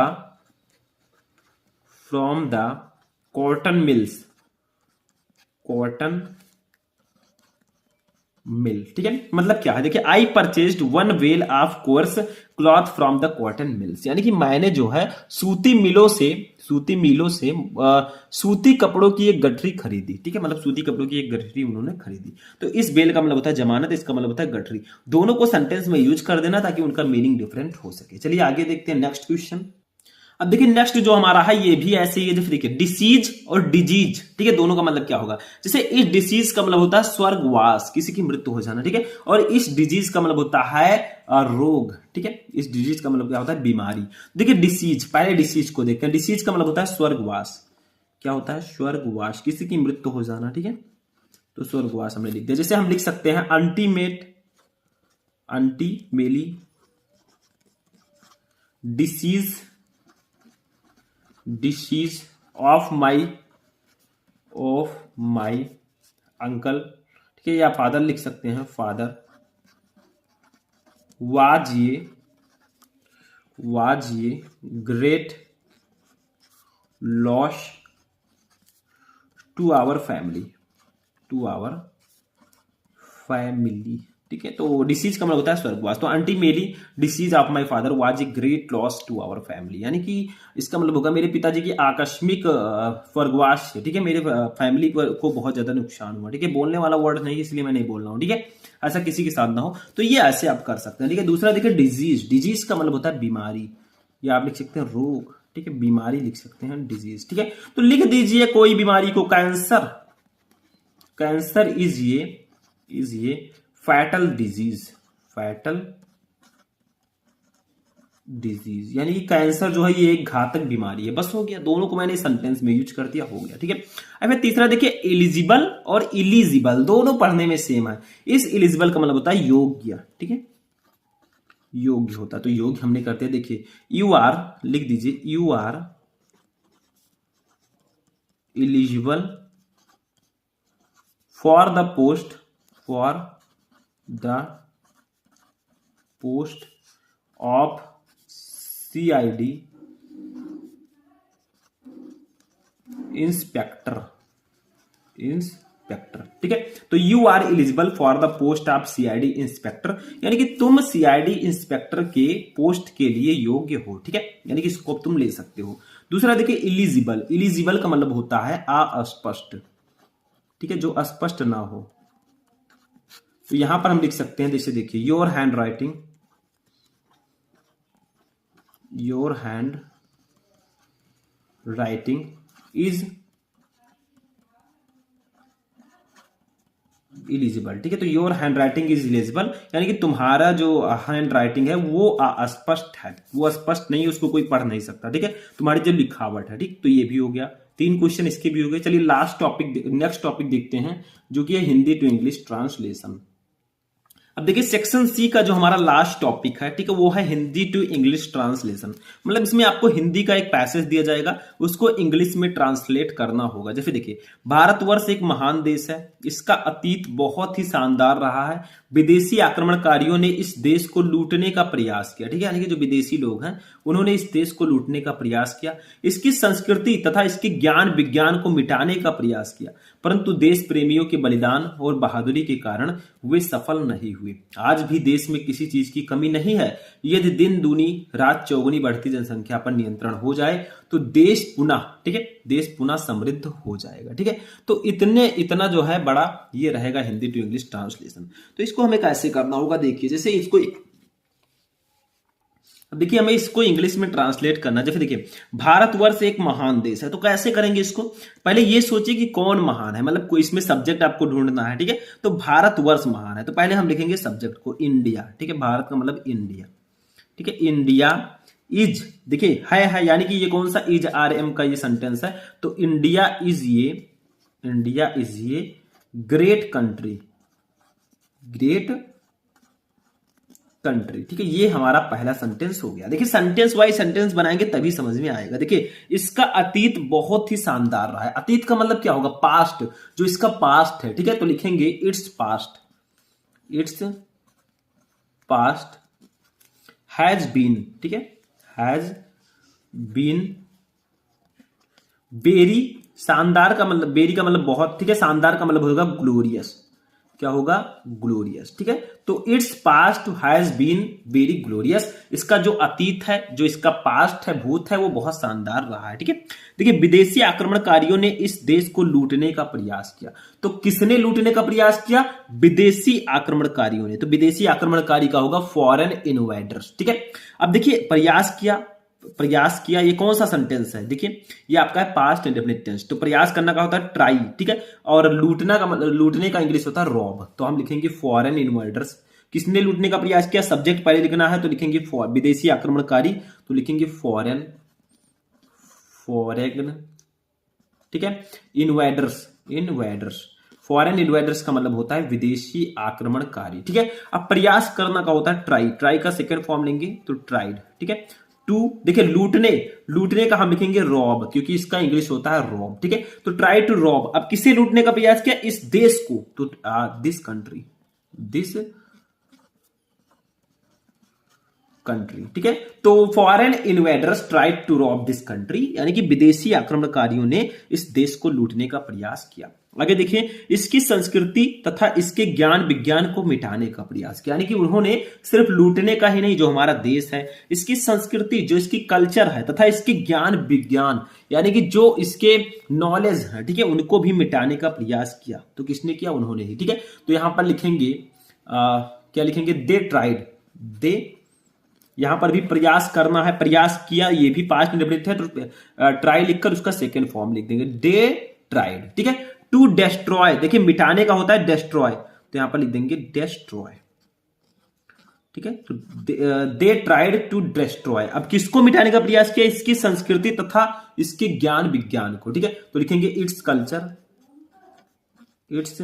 cotton mill, ठीक है। मतलब क्या है, देखिए I purchased one bale of coarse cloth from the cotton mills, यानी कि मैंने जो है सूती मिलों से सूती कपड़ों की एक गठरी खरीदी, ठीक है, मतलब सूती कपड़ों की एक गठरी उन्होंने खरीदी। तो इस बेल का मतलब होता है जमानत, इसका मतलब होता है गठरी। दोनों को सेंटेंस में यूज कर देना ताकि उनका मीनिंग डिफरेंट हो सके। चलिए आगे देखते हैं नेक्स्ट क्वेश्चन। अब देखिए नेक्स्ट जो हमारा है ये भी ऐसे ही है, जैसे देखिए डिसीज और डिजीज, ठीक है, दोनों का मतलब क्या होगा। जैसे इस डिसीज का मतलब होता है स्वर्गवास, किसी की मृत्यु हो जाना, ठीक है, और इस डिजीज का मतलब होता है रोग, ठीक है, इस डिजीज का मतलब क्या होता है, बीमारी। देखिए डिसीज, पहले डिसीज को देखते हैं। डिसीज का मतलब होता है स्वर्गवास, क्या होता है, स्वर्गवास, किसी की मृत्यु हो जाना, ठीक है, तो स्वर्गवास हमने लिख दिया। जैसे हम लिख सकते हैं ultimately decease of my uncle, ठीक है, या फादर लिख सकते हैं, father was a great loss to our family, ठीक है। तो डिसीज का मतलब होता है स्वर्गवास। तो ultimately decease of my father was a great loss to our family, यानी कि इसका मतलब होगा मेरे पिताजी की आकस्मिक स्वर्गवास से, ठीक है, मेरे फैमिली को बहुत ज्यादा नुकसान हुआ, ठीक है। बोलने वाला वर्ड नहीं इसलिए मैं नहीं बोल रहा हूँ, ठीक है, ऐसा किसी के साथ ना हो, तो ये ऐसे आप कर सकते हैं, ठीक है। दूसरा देखिए डिजीज का मतलब होता है बीमारी, या आप लिख सकते हैं रोग, ठीक है, बीमारी लिख सकते हैं डिजीज, ठीक है। तो लिख दीजिए कोई बीमारी को, कैंसर इज ये फैटल डिजीज, यानी कि कैंसर जो है ये एक घातक बीमारी है। बस हो गया, दोनों को मैंने सेंटेंस में यूज कर दिया, हो गया। ठीक है, अब फिर तीसरा देखिए, एलिजिबल और इलिजिबल दोनों पढ़ने में सेम है। इस एलिजिबल का मतलब होता है योग्य। ठीक है, योग्य होता है, तो योग्य हमने करते हैं। देखिए यू आर, लिख दीजिए you are eligible for the post, for the post of CID inspector, inspector. ठीक है, तो you are eligible for the post of CID inspector, यानी कि तुम CID इंस्पेक्टर के पोस्ट के लिए योग्य हो। ठीक है, यानी कि स्कोप तुम ले सकते हो। दूसरा देखिए इलिजिबल, इलिजिबल का मतलब होता है अस्पष्ट। ठीक है, जो अस्पष्ट ना हो, तो यहां पर हम लिख सकते हैं, जैसे देखिए your hand writing, your hand writing is eligible. ठीक है, तो your hand writing is eligible, यानी कि तुम्हारा जो हैंड राइटिंग है वो अस्पष्ट है, वो स्पष्ट नहीं है, उसको कोई पढ़ नहीं सकता। ठीक है, तुम्हारी जो लिखावट है। ठीक, तो ये भी हो गया, 3 क्वेश्चन इसके भी हो गए। चलिए लास्ट टॉपिक, नेक्स्ट टॉपिक देखते हैं, जो कि है हिंदी टू इंग्लिश ट्रांसलेशन। अब देखिए सेक्शन सी का जो हमारा लास्ट टॉपिक है, ठीक है, वो है हिंदी टू इंग्लिश ट्रांसलेशन। मतलब इसमें आपको हिंदी का एक पैसेज दिया जाएगा, उसको इंग्लिश में ट्रांसलेट करना होगा। जैसे देखिए, भारतवर्ष एक महान देश है, इसका अतीत बहुत ही शानदार रहा है। विदेशी आक्रमणकारियों ने इस देश को लूटने का प्रयास किया। ठीक है, यानी कि जो विदेशी लोग हैं उन्होंने इस देश को लूटने का प्रयास किया, इसकी संस्कृति तथा इसके ज्ञान विज्ञान को मिटाने का प्रयास किया, परंतु देश प्रेमियों के बलिदान और बहादुरी के कारण वे सफल नहीं हुए। आज भी देश में किसी चीज की कमी नहीं है। यदि दिन दूनी रात चौगुनी बढ़ती जनसंख्या पर नियंत्रण हो जाए तो देश पुनः, ठीक है, देश पुनः समृद्ध हो जाएगा। ठीक है, तो इतना जो है बड़ा ये रहेगा हिंदी टू इंग्लिश ट्रांसलेशन। तो इसको हमें कैसे करना होगा, देखिए जैसे इसको, देखिए हमें इसको इंग्लिश में ट्रांसलेट करना। जैसे देखिए, भारतवर्ष एक महान देश है, तो कैसे करेंगे इसको, पहले ये सोचिए कि कौन महान है, मतलब कोई इसमें सब्जेक्ट आपको ढूंढना है। ठीक है, तो भारतवर्ष महान है, तो पहले हम लिखेंगे सब्जेक्ट को इंडिया। ठीक है, भारत का मतलब इंडिया। ठीक है, इंडिया इज, देखिए है, यानी कि ये कौन सा इज, RM का ये सेंटेंस है, तो इंडिया इज ये ग्रेट कंट्री, ग्रेट कंट्री। ठीक है, ये हमारा पहला सेंटेंस हो गया। देखिए सेंटेंस वाइज सेंटेंस बनाएंगे तभी समझ में आएगा। देखिए इसका अतीत बहुत ही शानदार रहा है। अतीत का मतलब क्या होगा, पास्ट, जो इसका पास्ट है। ठीक है, तो लिखेंगे its past, its past has been, ठीक है, हैज बीन वेरी, शानदार का मतलब, वेरी का मतलब बहुत, ठीक है, शानदार का मतलब होगा ग्लोरियस, क्या होगा, ग्लोरियस। ठीक है, तो its past has been very glorious, इसका जो अतीत है, जो इसका पास्ट है, भूत है, वो बहुत शानदार रहा है। ठीक है, देखिए विदेशी आक्रमणकारियों ने इस देश को लूटने का प्रयास किया, तो किसने लूटने का प्रयास किया, विदेशी आक्रमणकारियों ने, तो विदेशी आक्रमणकारी का होगा फॉरेन इन्वेडर्स। ठीक है, अब देखिए प्रयास किया, ये कौन सा सेंटेंस है, देखिए ये आपका है पास्ट इंडेफिनिट टेंस, तो प्रयास करना का होता है ट्राई। ठीक है, और लूटने का इंग्लिश होता है रॉब, तो हम लिखेंगे फॉरेन इन्वेडर्स। किसने लूटने का प्रयास किया, सब्जेक्ट पहले लिखना है, तो लिखेंगे विदेशी आक्रमणकारी, तो लिखेंगे फॉरेन, ठीक है, इन्वेडर्स, फॉरेन इन्वेडर्स का मतलब होता है विदेशी आक्रमणकारी। ठीक है, अब प्रयास करना का होता है ट्राई का सेकंड फॉर्म लेंगे तो ट्राइड। ठीक है, टू, देखिए लूटने का हम लिखेंगे रॉब, क्योंकि इसका इंग्लिश होता है रॉब। ठीक है, तो ट्राई टू रॉब, अब किसे लूटने का प्रयास किया, इस देश को, तो दिस कंट्री। ठीक है, तो foreign invaders tried to rob this country, यानी कि विदेशी आक्रमणकारियों ने इस देश को लूटने का प्रयास किया। आगे देखिए, इसकी संस्कृति तथा इसके ज्ञान विज्ञान को मिटाने का प्रयास किया, यानी कि उन्होंने सिर्फ लूटने का ही नहीं, जो हमारा देश है, इसकी संस्कृति, जो इसकी कल्चर है, तथा इसके ज्ञान विज्ञान, यानी कि जो इसके नॉलेज है, ठीक है, उनको भी मिटाने का प्रयास किया। तो किसने किया, उन्होंने ही। ठीक है, तो यहां पर लिखेंगे क्या लिखेंगे, दे ट्राइड, दे, यहां पर भी प्रयास करना है, प्रयास किया, ये भी पास्ट इंडेफिनिट है, तो ट्राई लिखकर उसका सेकेंड फॉर्म लिख देंगे, दे ट्राइड। ठीक है, टू डेस्ट्रॉय, देखिए मिटाने का होता है डेस्ट्रॉय, तो यहां पर लिख देंगे डेस्ट्रॉय। ठीक है। तो दे ट्राइड टू डिस्ट्रॉय, अब किसको मिटाने का प्रयास किया? इसकी संस्कृति तथा इसके ज्ञान विज्ञान को, ठीक है। तो लिखेंगे इट्स कल्चर, इट्स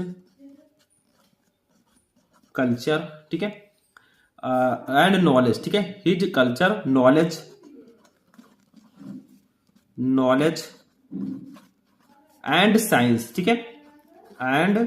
कल्चर, ठीक है, एंड नॉलेज, ठीक है, his culture, knowledge, knowledge and science, ठीक है, एंड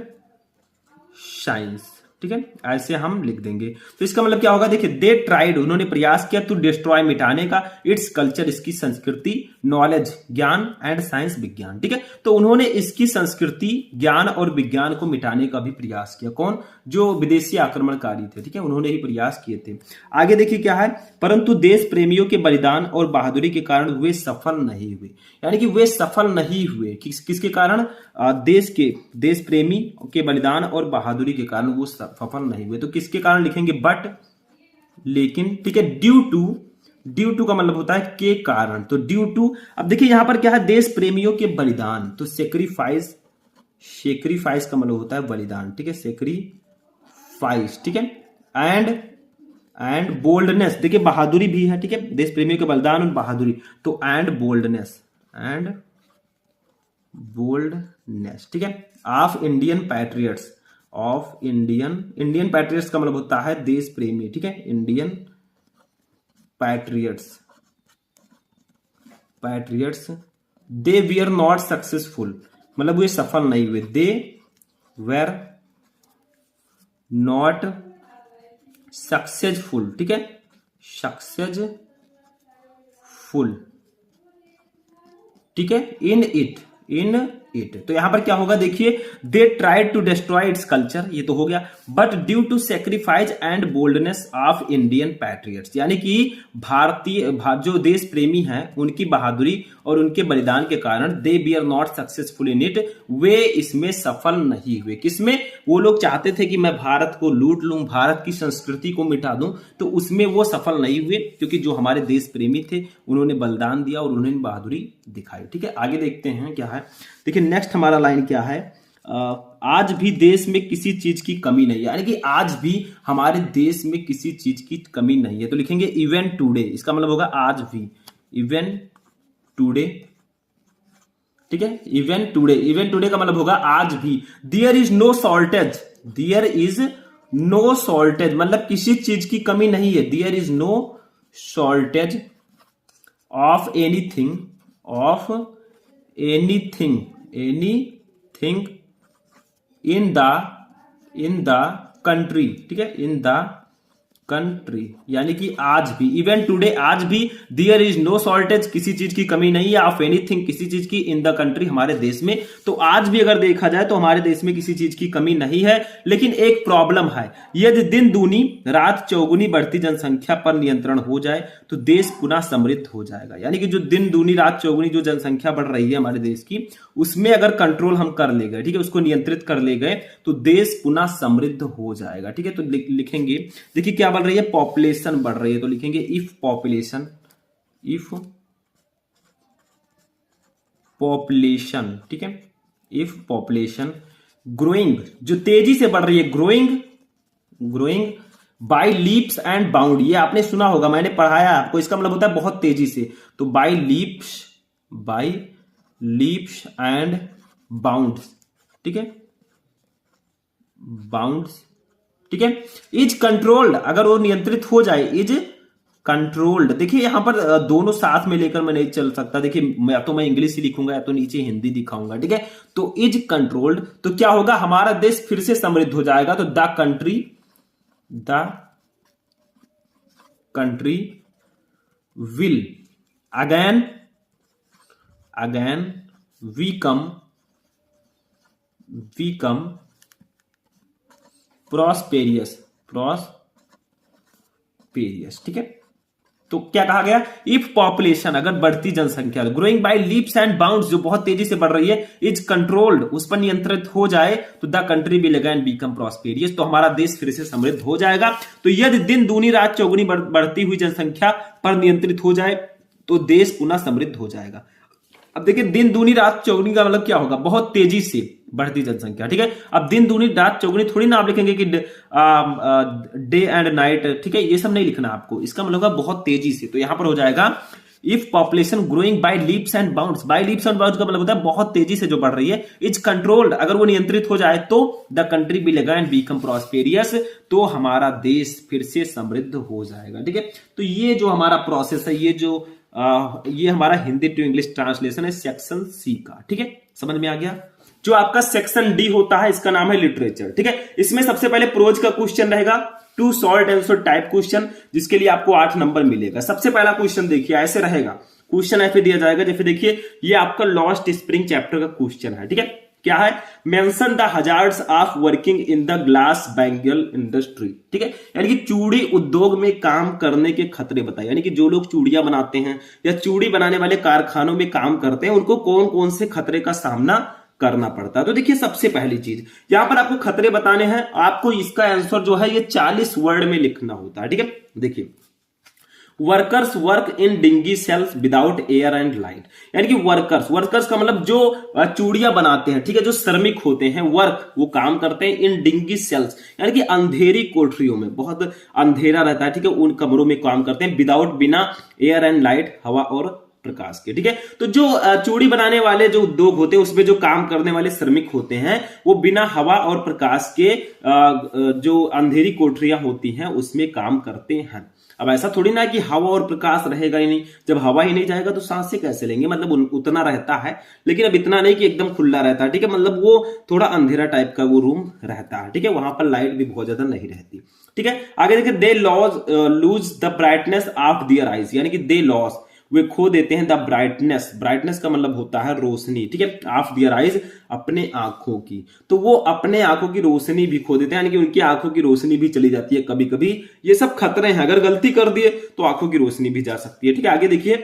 साइंस, ठीक है, ऐसे हम लिख देंगे। तो इसका मतलब क्या होगा? देखिए, दे ट्राइड, उन्होंने प्रयास किया टू डिस्ट्रॉय, मिटाने का, इट्स कल्चर, इसकी संस्कृति, नॉलेज, ज्ञान, एंड साइंस, विज्ञान, ठीक है। तो उन्होंने इसकी संस्कृति, ज्ञान और विज्ञान को मिटाने का भी प्रयास किया। कौन? जो विदेशी आक्रमणकारी थे, ठीक है, उन्होंने ही प्रयास किए थे। आगे देखिए क्या है, परंतु देश प्रेमियों के बलिदान और बहादुरी के कारण वे सफल नहीं हुए, यानी कि वे सफल नहीं हुए। किसके कारण? देश प्रेमी के बलिदान और बहादुरी के कारण वो सफल नहीं हुए। तो किसके कारण लिखेंगे? बट, लेकिन, ठीक है। ड्यू टू का मतलब होता है के कारण, तो ड्यू टू, अब देखिए यहां पर क्या है? देश प्रेमियों के बलिदान, तो सेक्रीफाइस का मतलब होता है बलिदान, ठीक है, सेक्रीफाइस, ठीक है, एंड बोल्डनेस, देखिए बहादुरी भी है, ठीक है, देश प्रेमियों के बलिदान और बहादुरी, तो एंड बोल्डनेस, ठीक है, of Indian patriots, Indian patriots का मतलब होता है देश प्रेमी, ठीक है, Indian patriots, they VR not successful, मतलब वे सफल नहीं हुए, दे वेर नॉट सक्सेसफुल, ठीक है, सक्सेसफुल, ठीक है, इन इट, तो यहां पर क्या होगा? देखिए, they tried to destroy its culture, ये तो हो गया, but due to sacrifice and boldness of Indian patriots, यानी कि जो देश प्रेमी हैं उनकी बहादुरी और उनके बलिदान के कारण they be are not successful in it, वे इसमें सफल नहीं हुए। किसमें? वो लोग चाहते थे कि मैं भारत को लूट लूं, भारत की संस्कृति को मिटा दूं, तो उसमें वो सफल नहीं हुए, क्योंकि जो हमारे देश प्रेमी थे उन्होंने बलिदान दिया और उन्होंने बहादुरी दिखाई, ठीक है। आगे देखते हैं क्या है, देखिए नेक्स्ट हमारा लाइन क्या है, आज भी देश में किसी चीज की कमी नहीं है, यानी कि आज भी हमारे देश में किसी चीज की कमी नहीं है। तो लिखेंगे इवन टुडे, इसका मतलब होगा आज भी, इवन टुडे, ठीक है, इवन टुडे का मतलब होगा आज भी। देयर इज नो शॉर्टेज, मतलब किसी चीज की कमी नहीं है। There is no shortage of anything in the country, ठीक है, इन द कंट्री, यानी कि आज भी, इवन टुडे, आज भी, देयर इज नो शॉर्टेज, किसी चीज की कमी नहीं है, ऑफ एनीथिंग, किसी चीज की, इन द कंट्री, हमारे देश में। तो आज भी अगर देखा जाए तो हमारे देश में किसी चीज की कमी नहीं है, लेकिन एक प्रॉब्लम है, यदि दिन दूनी रात चौगुनी बढ़ती जनसंख्या पर नियंत्रण हो जाए तो देश पुनः समृद्ध हो जाएगा। यानी कि जो दिन दूनी रात चौगुनी जो जनसंख्या बढ़ रही है हमारे देश की, उसमें अगर कंट्रोल हम कर ले गए, ठीक है, उसको नियंत्रित कर ले गए, तो देश पुनः समृद्ध हो जाएगा, ठीक है। तो लिखेंगे, देखिए क्या बढ़ रही है? पॉपुलेशन बढ़ रही है, तो लिखेंगे इफ पॉपुलेशन, ठीक है, इफ पॉपुलेशन ग्रोइंग, जो तेजी से बढ़ रही है, growing by leaps and bound, ये आपने सुना होगा, मैंने पढ़ाया आपको, इसका मतलब होता है बहुत तेजी से। तो बाय लीप्स एंड बाउंड्स, ठीक है, बाउंड्स, ठीक है, इज कंट्रोल्ड, अगर वो नियंत्रित हो जाए, इज कंट्रोल्ड, देखिए यहां पर दोनों साथ में लेकर मैं नहीं चल सकता, देखिए या तो मैं इंग्लिश ही लिखूंगा या तो नीचे हिंदी दिखाऊंगा, ठीक है। तो इज कंट्रोल्ड, तो क्या होगा? हमारा देश फिर से समृद्ध हो जाएगा। तो the country will again वीकम prosperous, ठीक है। तो क्या कहा गया? इफ पॉपुलेशन, अगर बढ़ती जनसंख्या, growing by leaps and bounds, जो बहुत तेजी से बढ़ रही है, इज कंट्रोल्ड, उस पर नियंत्रित हो जाए, तो the country will again become prosperous, तो हमारा देश फिर से समृद्ध हो जाएगा। तो यदि दिन दूनी रात चौगुनी बढ़ती हुई जनसंख्या पर नियंत्रित हो जाए तो देश पुनः समृद्ध हो जाएगा। अब देखिए, दिन दूनी रात चौगुनी का मतलब क्या होगा? बहुत तेजी से, बढ़ती जनसंख्या, ठीक है। अब दिन दूनी रात चौगुनी थोड़ी ना आप लिखेंगे कि डे एंड नाइट, ठीक है, ये सब नहीं लिखना आपको, इसका मतलब होगा बहुत तेजी से। तो यहां पर हो जाएगा if population growing by leaps and bounds, by leaps and bounds का मतलब होता है बहुत तेजी से जो बढ़ रही है, इज कंट्रोल्ड, अगर वो नियंत्रित हो जाए तो the country will again become prosperous, तो हमारा देश फिर से समृद्ध हो जाएगा, ठीक है। तो ये जो हमारा प्रोसेस है, ये हमारा हिंदी टू इंग्लिश ट्रांसलेशन है सेक्शन सी का, ठीक है, समझ में आ गया। जो आपका सेक्शन डी होता है इसका नाम है लिटरेचर, ठीक है। इसमें सबसे पहले प्रोज का क्वेश्चन रहेगा, two short answer type question, जिसके लिए आपको 8 नंबर मिलेगा। सबसे पहला क्वेश्चन देखिए ऐसे रहेगा, क्वेश्चन ऐसे दिया जाएगा जैसे देखिए ये आपका लॉस्ट स्प्रिंग चैप्टर का क्वेश्चन है, ठीक है। क्या है, mention the hazards of working in the glass bangle industry, ठीक है, यानी कि चूड़ी उद्योग में काम करने के खतरे बताए, यानी कि जो लोग चूड़ियां बनाते हैं या चूड़ी बनाने वाले कारखानों में काम करते हैं उनको कौन कौन से खतरे का सामना करना पड़ता है। तो देखिए सबसे पहली चीज यहां पर आपको खतरे बताने हैं, आपको इसका आंसर जो है ये 40 वर्ड में लिखना होता है, ठीक है। देखिए workers work in dingy cells without air and light, यानी कि वर्कर्स का मतलब जो चूड़ियां बनाते हैं, ठीक है, जो श्रमिक होते हैं, वर्क वो काम करते हैं इन डिंगी सेल्स, यानी कि अंधेरी कोठरियों में, बहुत अंधेरा रहता है, ठीक है, उन कमरों में काम करते हैं, विदाउट बिना एयर एंड लाइट, हवा और प्रकाश के, ठीक है। तो जो चूड़ी बनाने वाले जो उद्योग होते हैं उसमें जो काम करने वाले श्रमिक होते हैं वो बिना हवा और प्रकाश के जो अंधेरी कोठरियां होती हैं उसमें काम करते हैं। अब ऐसा थोड़ी ना कि हवा और प्रकाश रहेगा ही नहीं, जब हवा ही नहीं जाएगा तो सांसें कैसे लेंगे, मतलब उतना रहता है, लेकिन अब इतना नहीं कि एकदम खुला रहता है, ठीक है, मतलब वो थोड़ा अंधेरा टाइप का वो रूम रहता है, ठीक है, वहां पर लाइट भी बहुत ज्यादा नहीं रहती, ठीक है। आगे देखिए they lose the brightness of their eyes, यानी कि दे लॉस वे खो देते हैं द ब्राइटनेस का मतलब होता है रोशनी, ठीक है, ऑफ दियर आइज अपने आंखों की, तो वो अपने आंखों की रोशनी भी खो देते हैं, यानी कि उनकी आंखों की रोशनी भी चली जाती है कभी कभी। ये सब खतरे हैं, अगर गलती कर दिए तो आंखों की रोशनी भी जा सकती है, ठीक है। आगे देखिए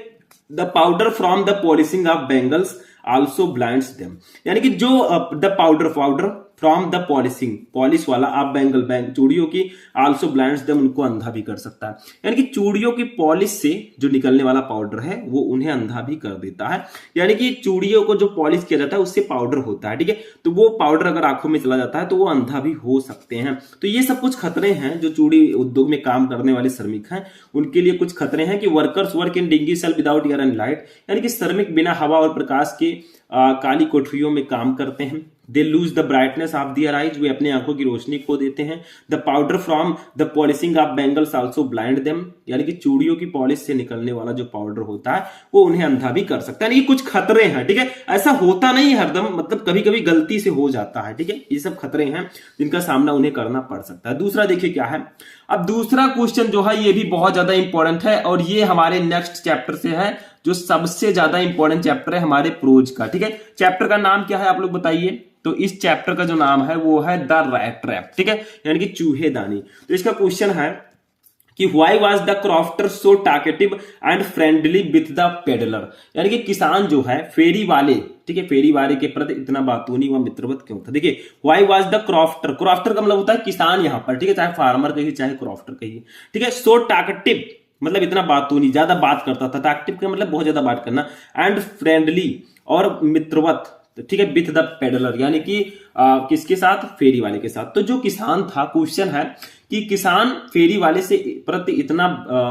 the powder from the polishing of bangles also blinds them, यानी कि जो the powder from the polishing, polish वाला आप बैंगल चूड़ियों की आल्सो ब्लाइंड्स देम, उनको अंधा भी कर सकता है, यानी कि चूड़ियों की पॉलिश से जो निकलने वाला पाउडर है वो उन्हें अंधा भी कर देता है, यानी कि चूड़ियों को जो पॉलिश किया जाता है उससे पाउडर होता है, ठीक है, तो वो पाउडर अगर आंखों में चला जाता है तो वो अंधा भी हो सकते हैं। तो ये सब कुछ खतरे हैं जो चूड़ी उद्योग में काम करने वाले श्रमिक हैं उनके लिए कुछ खतरे हैं कि workers work in dingy cell without air and light, यानी कि श्रमिक बिना हवा और प्रकाश के काली कोठरियों में काम करते हैं। They lose the brightness of their eyes, वे अपने आंखों की रोशनी खो देते हैं। The powder from the polishing of bangles also blind them, यानी कि चूड़ियों की पॉलिश से निकलने वाला जो पाउडर होता है वो उन्हें अंधा भी कर सकता है। ये कुछ खतरे हैं, ठीक है, ऐसा होता नहीं हरदम, मतलब कभी कभी गलती से हो जाता है, ठीक है, ये सब खतरे हैं जिनका सामना उन्हें करना पड़ सकता है। दूसरा देखिए क्या है, अब दूसरा क्वेश्चन जो है ये भी बहुत ज्यादा इंपॉर्टेंट है और ये हमारे नेक्स्ट चैप्टर से है, जो सबसे ज्यादा इंपॉर्टेंट चैप्टर है हमारे प्रोज का, ठीक है। चैप्टर का नाम क्या है आप लोग बताइए, तो इस चैप्टर का जो नाम है वो है द रैट ट्रैप, ठीक है, यानी कि चूहेदानी। तो इसका क्वेश्चन है कि why was the crofter so talkative and friendly with the peddler, यानी कि किसान जो है फेरी वाले, ठीक है, फेरी वाले के प्रति इतना बातूनी व मित्रवत क्यों था। देखिए why was the crofter, crofter का मतलब होता है किसान यहाँ पर, ठीक है, चाहे फार्मर कहिए चाहे क्रॉफ्टर कहिए, ठीक है। सो टॉकेटिव मतलब इतना बातूनी, ज्यादा बात करता था, टॉकेटिव का मतलब बहुत ज्यादा बात करना, एंड फ्रेंडली और मित्रवत, ठीक है, विथ द पेडलर, यानी कि किसके साथ, फेरी वाले के साथ। तो जो किसान था, क्वेश्चन है कि किसान फेरी वाले से प्रति इतना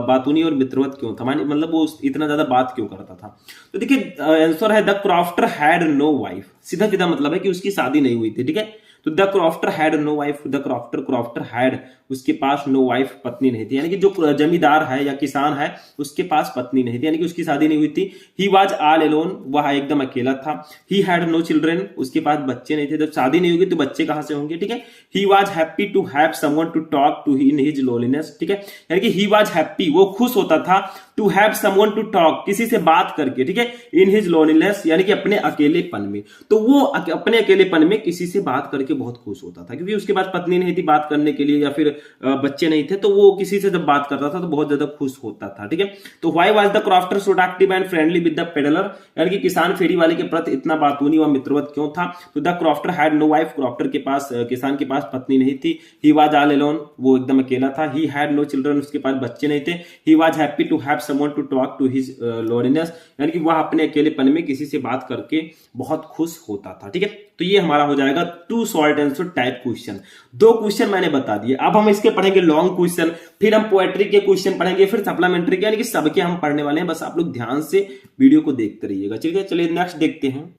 बातूनी और मित्रवत क्यों था, मतलब वो इतना ज्यादा बात क्यों करता था। तो देखिए आंसर है the crofter had no wife, सीधा सीधा मतलब है कि उसकी शादी नहीं हुई थी, ठीक है। तो the crofter had no wife, the crofter had, उसके पास नो वाइफ, पत्नी नहीं थी, यानी कि जो जमींदार है या किसान है उसके पास पत्नी नहीं थी, यानी कि उसकी शादी नहीं हुई थी। ही वाज ऑल अलोन, वह एकदम अकेला था। ही हैड नो चिल्ड्रन, उसके पास बच्चे नहीं थे, जब शादी नहीं होगी तो बच्चे कहां से होंगे, ठीक है। He was happy to have someone to talk to in his loneliness, ठीक है, यानी कि ही वाज हैप्पी, वो खुश होता था, to have someone to talk, किसी से बात करके, ठीक है, इन हिज लोनलीनेस, यानी कि अपने अकेलेपन में, तो वो अपने अकेलेपन में किसी से बात करके बहुत खुश होता था, क्योंकि उसके पास पत्नी नहीं थी बात करने के लिए या फिर बच्चे नहीं थे, तो वो किसी से जब बात करता था तो बहुत ज्यादा खुश होता था, ठीक है। तो why was the crofter so active and friendly with the peddler, यानी कि किसान फेरी वाले के प्रति इतना बातूनी व मित्रवत क्यों था। तो the crofter had no wife, crofter के पास, किसान के पास पत्नी नहीं थी। ही वाज ऑल अलोन, वो एकदम अकेला था। ही हैड नो चिल्ड्रन, उसके पास बच्चे नहीं थे। He was happy to have someone to talk to his loneliness, यानी कि वह अपने अकेलेपन में किसी से बात करके बहुत खुश होता था। ठीक है, तो ये हमारा हो जाएगा two short answer type question. दो क्वेश्चन मैंने बता दिए, अब हम इसके पढ़ेंगे लॉन्ग क्वेश्चन, फिर हम पोएट्री के क्वेश्चन पढ़ेंगे, फिर सप्लीमेंट्री के, यानी कि सबके हम पढ़ने वाले हैं। बस आप लोग ध्यान से वीडियो को देखते रहिएगा। ठीक है, चलिए नेक्स्ट देखते हैं।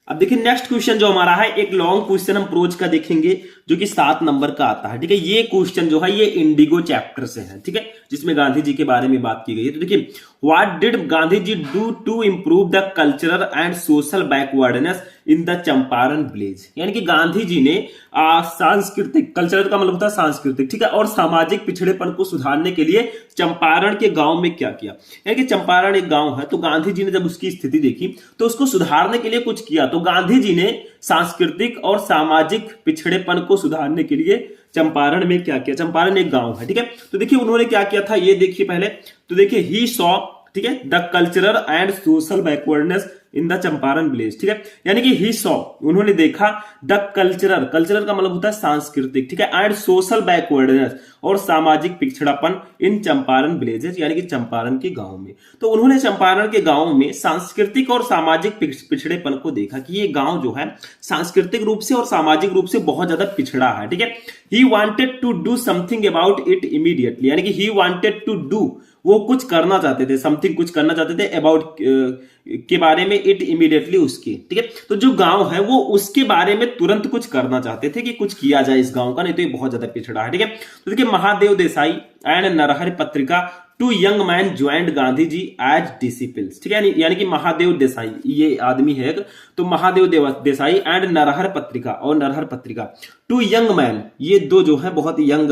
अब देखिए नेक्स्ट क्वेश्चन जो हमारा है, एक लॉन्ग क्वेश्चन हम प्रोज का देखेंगे जो कि 7 नंबर का आता है। ठीक है, ये क्वेश्चन जो है ये इंडिगो चैप्टर से है। ठीक है, जिसमें गांधी जी के बारे में बात की गई है। तो देखिए, what did Gandhi ji do to improve the cultural and social backwardness in the Champaran village. यानी कि गांधी जी ने सांस्कृतिक, कल्चरल का मतलब होता है सांस्कृतिक, ठीक है, और सामाजिक पिछड़ेपन को सुधारने के लिए चंपारण के गांव में क्या किया। यानी कि चंपारण एक गांव है, तो गांधी जी ने जब उसकी स्थिति देखी तो उसको सुधारने के लिए कुछ किया। तो गांधी जी ने सांस्कृतिक और सामाजिक पिछड़ेपन को सुधारने के लिए चंपारण में क्या किया। चंपारण एक गांव है, ठीक है, तो देखिए उन्होंने क्या किया था ये देखिए पहले। तो देखिए ही सॉ, ठीक है, the cultural and social backwardness in the Champaran village. ठीक है, यानी कि ही सॉ, उन्होंने देखा द कल्चरल, कल्चरल का मतलब होता है सांस्कृतिक, ठीक है, एंड सोशल बैकवर्डनेस, और सामाजिक पिछड़ापन इन चंपारण विलेजेस, यानी कि चंपारण के गांव में। तो उन्होंने चंपारण के गांव में सांस्कृतिक और सामाजिक पिछड़ेपन को देखा कि ये गांव जो है सांस्कृतिक रूप से और सामाजिक रूप से बहुत ज्यादा पिछड़ा है। ठीक है, he wanted to do something about it immediately, यानी कि ही वांटेड टू डू, वो कुछ करना चाहते थे, समथिंग कुछ करना चाहते थे, अबाउट के बारे में, इट इमीडिएटली उसके। ठीक है, तो जो गांव है वो उसके बारे में तुरंत कुछ करना चाहते थे कि कुछ किया जाए इस गांव का, नहीं तो ये बहुत ज्यादा पिछड़ा है। ठीक है, तो देखिए महादेव देसाई एंड नरहर पत्रिका, two young man joined Gandhi ji as disciples. ठीक है, यानी कि महादेव देसाई ये आदमी है, तो महादेव देसाई एंड नरहर पत्रिका, और नरहर पत्रिका, टू यंग मैन, ये दो जो है बहुत यंग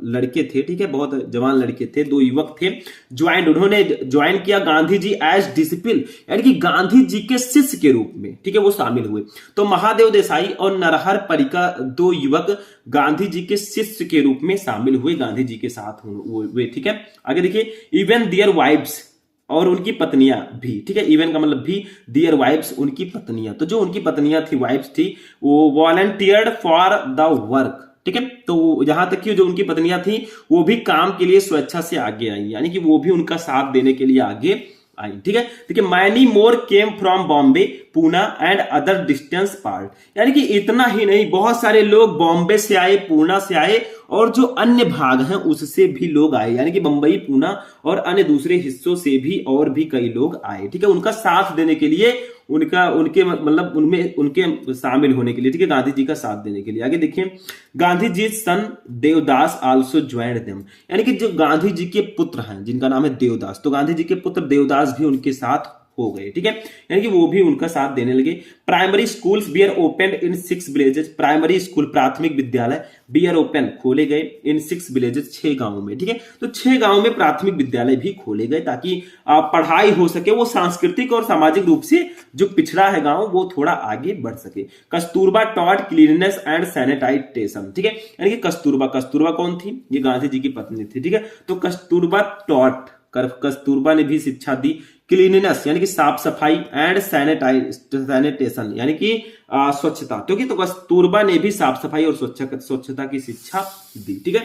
लड़के थे। ठीक है, बहुत जवान लड़के थे, दो युवक थे, ज्वाइंड, उन्होंने ज्वाइन किया गांधी जी एज डिसिपल, यानी कि गांधी जी के शिष्य के रूप में। ठीक है, वो शामिल हुए। तो महादेव देसाई और नरहर पत्रिका दो युवक गांधी जी के शिष्य के रूप में शामिल हुए, गांधी जी के साथ हुए। ठीक है, आगे देखिए, इवन देयर वाइफ्स, और उनकी पत्नियां भी। ठीक है, इवन का मतलब भी, देयर वाइफ्स, उनकी पत्नियां, तो जो उनकी पत्नियां थी, वाइफ्स थी, वो वॉलंटियर्ड फॉर द वर्क। ठीक है, तो यहां तक कि जो उनकी पत्नियां थी वो भी काम के लिए स्वेच्छा से आगे आई, यानी कि वो भी उनका साथ देने के लिए आगे आई। ठीक है, देखिए many more came from Bombay, Poona and other distance part, यानी कि इतना ही नहीं, बहुत सारे लोग बॉम्बे से आए, पूना से आए, और जो अन्य भाग हैं उससे भी लोग आए, यानी कि बंबई, पूना और अन्य दूसरे हिस्सों से भी और भी कई लोग आए। ठीक है, उनका साथ देने के लिए, उनके मतलब उनमें उनके शामिल होने के लिए। ठीक है, गांधी जी का साथ देने के लिए। आगे देखिए, Gandhi ji son Devdas also joined them, यानी कि जो गांधी जी के पुत्र हैं जिनका नाम है देवदास, तो गांधी जी के पुत्र देवदास भी उनके साथ हो गए। ठीक है, यानी कि वो भी उनका साथ देने लगे। Primary schools were open in 6 villages, primary school, प्राथमिक विद्यालय, बियर ओपन, खोले गए, इन 6 विलेजेस, 6 गांवों में। ठीक है, तो 6 गांवों में प्राथमिक विद्यालय भी खोले गए ताकि पढ़ाई हो सके, वो सांस्कृतिक और सामाजिक रूप से जो पिछड़ा है गांव वो थोड़ा आगे बढ़ सके। Kasturba taught cleanliness and sanitization. ठीक है, यानी कि कस्तूरबा कौन थी, ये गांधी जी की पत्नी थी। ठीक है, तो कस्तूरबा टॉट, कस्तूरबा ने भी शिक्षा दी, क्लीननेस यानी कि साफ सफाई, एंड सैनिटेशन यानी कि स्वच्छता, क्योंकि तो कस्तूरबा ने भी साफ सफाई और स्वच्छता की शिक्षा दी। ठीक है,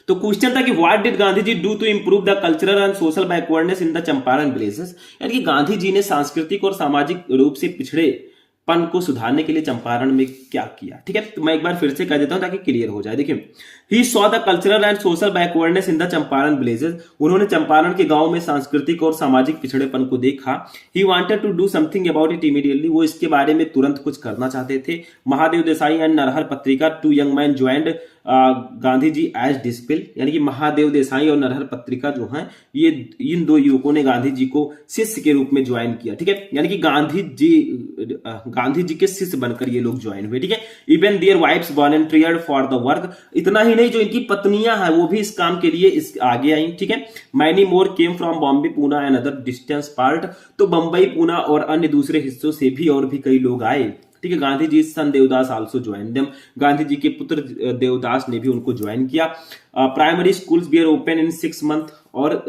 तो क्वेश्चन था कि what did Gandhi ji do to improve the cultural and social backwardness in the Champaran villages, यानी कि गांधी जी ने सांस्कृतिक और सामाजिक रूप से पिछड़ेपन को सुधारने के लिए चंपारण में क्या किया। ठीक है, तो मैं एक बार फिर से कह देता हूं ताकि क्लियर हो जाए। देखिए, he saw the cultural and social backwardness in the Champaran villages, उन्होंने चंपारण के गांव में सांस्कृतिक और सामाजिक पिछड़ेपन को देखा। He wanted to do something about it immediately, वो इसके बारे में तुरंत कुछ करना चाहते थे। महादेव देसाई एंड नरहर पत्रिका, two young man joined Gandhi ji as disciple, यानी कि महादेव देसाई और नरहर पत्रिका जो हैं ये इन दो युवकों ने गांधी जी को शिष्य के रूप में ज्वाइन किया। ठीक है, यानी कि गांधी जी के शिष्य बनकर ये लोग ज्वाइन हुए। ठीक है, even their wives volunteered for the work, इतना ही नहीं, जो इनकी पत्नियां हैं वो भी इस काम के लिए आगे आई। ठीक है, many more came from Bombay, Poona and other distance part, तो बंबई, पूना और अन्य दूसरे हिस्सों से भी और भी कई लोग आए। ठीक है, Gandhi ji son Devdas also join them, Gandhi ji के पुत्र देवदास ने भी उनको ज्वाइन किया। Primary schools were open in 6 month, और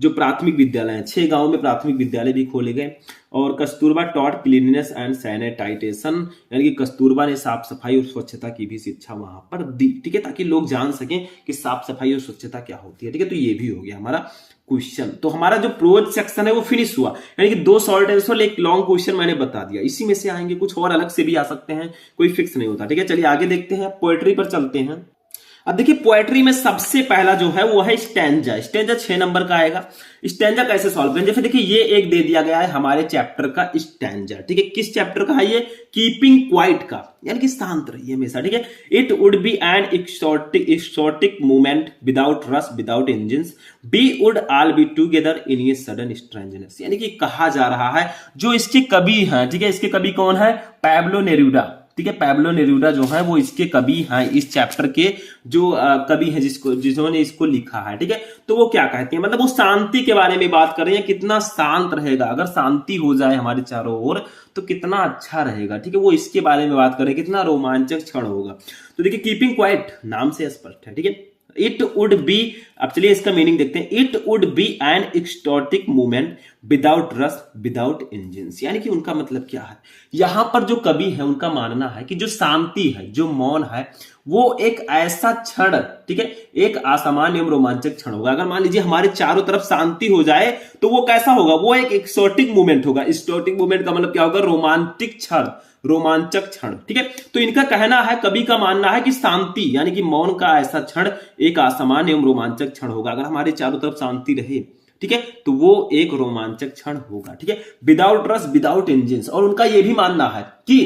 जो प्राथमिक विद्यालय हैं, 6 गांव में प्राथमिक विद्यालय भी खोले गए। और Kasturba taught cleanliness and sanitization, यानी कि कस्तूरबा ने साफ सफाई और स्वच्छता की भी शिक्षा वहां पर दी, ठीक है, ताकि लोग जान सकें कि साफ सफाई और स्वच्छता क्या होती है, ठीक है। तो ये भी हो गया हमारा क्वेश्चन। तो हमारा जो प्रोज सेक्शन है वो फिनिश हुआ, यानी कि 2 शॉर्ट आंसर, एक लॉन्ग क्वेश्चन मैंने बता दिया। इसी में से आएंगे, कुछ और अलग से भी आ सकते हैं, कोई फिक्स नहीं होता, ठीक है। चलिए आगे देखते हैं, पोएट्री पर चलते हैं। अब देखिए पोएट्री में सबसे पहला जो है वो है स्टैंजा। स्टैंजा 6 नंबर का आएगा। स्टैंजा कैसे सॉल्व करेंगे? फिर देखिए ये एक दे दिया गया है हमारे चैप्टर का स्टैंजा, ठीक है। किस चैप्टर का है ये? कीपिंग क्वाइट का, यानी कि शांत रहिए हमेशा, ठीक है। It would be an exotic movement without rush without engines, we would all be together in a sudden strangeness, यानी कि कहा जा रहा है जो इसके कवि हैं, ठीक है, इसके कवि कौन है? पैब्लो नेरूदा, ठीक है। पैब्लो नेरूदा जो है वो इसके कवि हैं, इस चैप्टर के जो कवि हैं जिन्होंने इसको लिखा है, ठीक है। तो वो क्या कहते हैं, मतलब वो शांति के बारे में बात कर रहे हैं, कितना शांत रहेगा, अगर शांति हो जाए हमारे चारों ओर तो कितना अच्छा रहेगा, ठीक है। वो इसके बारे में बात कर रहे हैं, कितना रोमांचक क्षण होगा। तो देखिए कीपिंग क्वाइट नाम से स्पष्ट है, ठीक है। इट वुड बी, अब चलिए इसका मीनिंग देखते हैं। It would be an exotic movement without rush without engines, यानी कि उनका मतलब क्या है, यहां पर जो कवि है उनका मानना है कि जो शांति है, जो मौन है, वो एक ऐसा क्षण, ठीक है, एक असामान्य एवं रोमांचक क्षण होगा। अगर मान लीजिए हमारे चारों तरफ शांति हो जाए तो वो कैसा होगा? वो एक एक्सोटिक मूवमेंट होगा। एक्सोटिक मूवमेंट का मतलब क्या होगा? रोमांटिक क्षण, रोमांचक क्षण, ठीक है। तो इनका कहना है, कवि का मानना है कि शांति यानी कि मौन का ऐसा क्षण एक असामान्य एवं रोमांचक क्षण होगा। अगर हमारे चारों तरफ शांति रहे, ठीक है, तो वो एक रोमांचक क्षण होगा, ठीक है। विदाउट रश विदाउट इंजिन्स, और उनका यह भी मानना है कि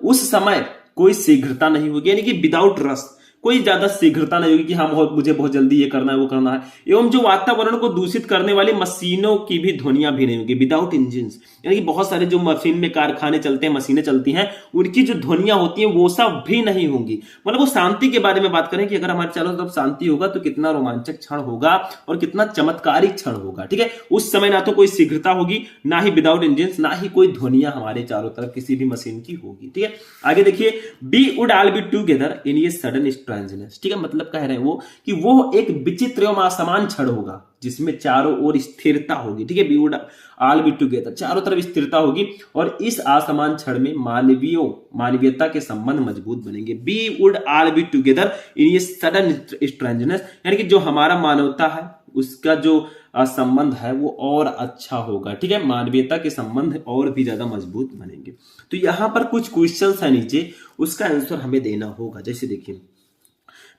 उस समय कोई शीघ्रता नहीं होगी, यानी कि विदाउट रश, कोई ज्यादा शीघ्रता नहीं होगी कि हाँ मुझे बहुत जल्दी ये करना है वो करना है। एवं जो वातावरण को दूषित करने वाली मशीनों की भी ध्वनियां भी नहीं होगी, विदाउट इंजिन्स, यानी कि बहुत सारे जो मशीन में कारखाने चलते हैं, मशीनें चलती हैं, उनकी जो ध्वनियां होती हैं वो सब भी नहीं होंगी। मतलब वो शांति के बारे में बात करें कि अगर हमारे चारों तरफ शांति होगा तो कितना रोमांचक क्षण होगा और कितना चमत्कारिक क्षण होगा, ठीक है। उस समय ना तो कोई शीघ्रता होगी, ना ही विदाउट इंजिन्स, ना ही कोई ध्वनियां हमारे चारों तरफ किसी भी मशीन की होगी, ठीक है। आगे देखिए, we would all be together in a sudden strangeness, ठीक है, मतलब कह रहे हैं वो कि वो एक विचित्र एवं असमान क्षण होगा जिसमें चारों ओर स्थिरता होगी, ठीक है। We would all be together, चारों तरफ स्थिरता होगी, और इस असमान क्षण में मानवीयता के संबंध मजबूत बनेंगे। We would all be together in a sudden strangeness, यानी कि जो हमारा मानवता है उसका जो संबंध है वो और अच्छा होगा, ठीक है। मानवीयता के संबंध और भी ज्यादा मजबूत बनेंगे। तो यहां पर कुछ क्वेश्चंस है नीचे, उसका आंसर हमें देना होगा। जैसे देखिए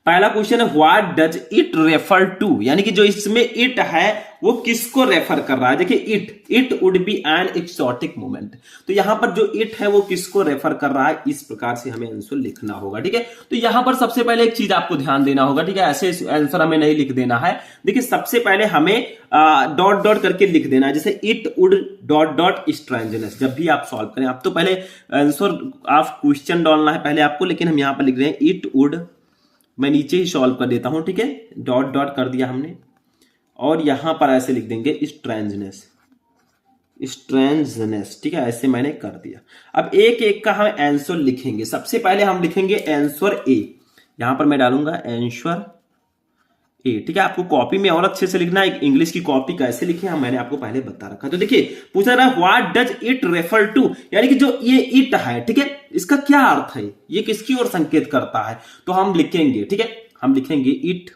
पहला क्वेश्चन है what does it refer to, यानी कि जो इसमें इट है वो किसको रेफर कर रहा है। देखिए it would be an exotic movement, तो यहां पर जो इट है वो किसको रेफर कर रहा है, इस प्रकार से हमें आंसर लिखना होगा, ठीक है। तो यहां पर सबसे पहले एक चीज आपको ध्यान देना होगा, ठीक है, ऐसे आंसर हमें नहीं लिख देना है। देखिए सबसे पहले हमें डॉट डॉट करके लिख देना है, जैसे it would dot dot strangeness. जब भी आप सॉल्व करें, आप तो पहले आंसर आप क्वेश्चन डालना है पहले आपको, लेकिन हम यहां पर लिख रहे हैं इट वुड, मैं नीचे ही सॉल्व कर देता हूं, ठीक है, डॉट डॉट कर दिया हमने, और यहां पर ऐसे लिख देंगे स्ट्रेंजनेस, स्ट्रेंजनेस, ठीक है, ऐसे मैंने कर दिया। अब एक एक का हम आंसर लिखेंगे। सबसे पहले हम लिखेंगे आंसर ए, यहां पर मैं डालूंगा आंसर ए, ठीक है। आपको कॉपी में और अच्छे से लिखना है, इंग्लिश की कॉपी कैसे लिखे हम मैंने आपको पहले बता रखा। तो देखिए पूछा रहा है what does it refer to, यानी कि जो ये इट है, ठीक है, इसका क्या अर्थ है, ये किसकी ओर संकेत करता है। तो हम लिखेंगे, ठीक है, हम लिखेंगे इट,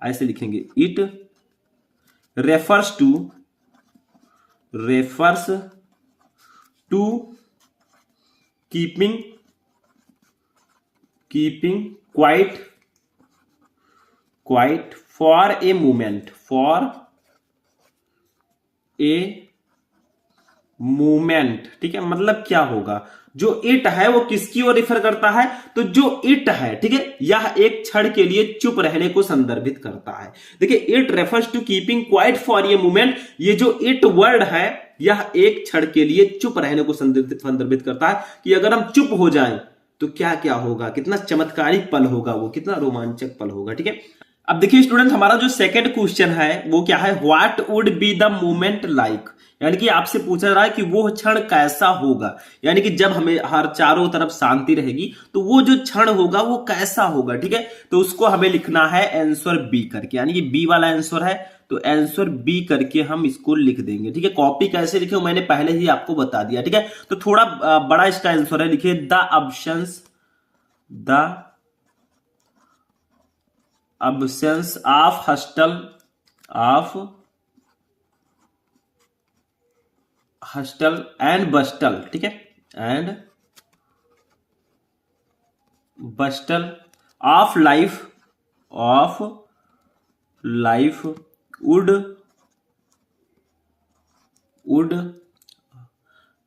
ऐसे लिखेंगे it refers to keeping quiet for a movement, ठीक है। मतलब क्या होगा, जो इट है वो किसकी ओर रिफर करता है, तो जो इट है, ठीक है, यह एक क्षण के लिए चुप रहने को संदर्भित करता है। देखिए it refers to keeping quiet for a movement, ये जो इट वर्ड है यह एक क्षण के लिए चुप रहने को संदर्भित करता है कि अगर हम चुप हो जाएं तो क्या क्या होगा, कितना चमत्कारिक पल होगा, वो कितना रोमांचक पल होगा, ठीक है। अब देखिए स्टूडेंट, हमारा जो सेकंड क्वेश्चन है वो क्या है, what would be the moment like, यानी कि आपसे पूछा रहा है कि वो क्षण कैसा होगा, यानी कि जब हमें हर चारों तरफ शांति रहेगी तो वो जो क्षण होगा वो कैसा होगा, ठीक है। तो उसको हमें लिखना है आंसर बी करके, यानी कि बी वाला आंसर है तो आंसर बी करके हम इसको लिख देंगे। ठीक है, कॉपी कैसे लिखे मैंने पहले ही आपको बता दिया। ठीक है, तो थोड़ा बड़ा इसका आंसर है, लिखिए the absence of hustle and bustle. ठीक है, and bustle of life would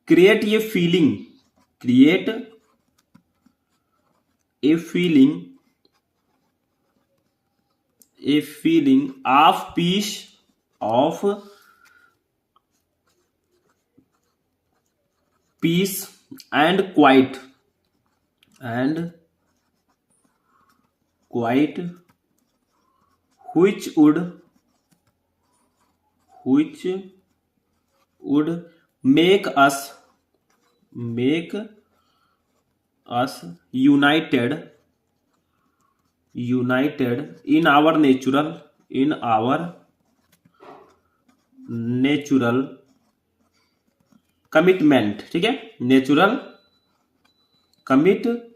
create a feeling of peace and quiet which would make us united in our natural commitment। ठीक है, नेचुरल कमिटमेंट।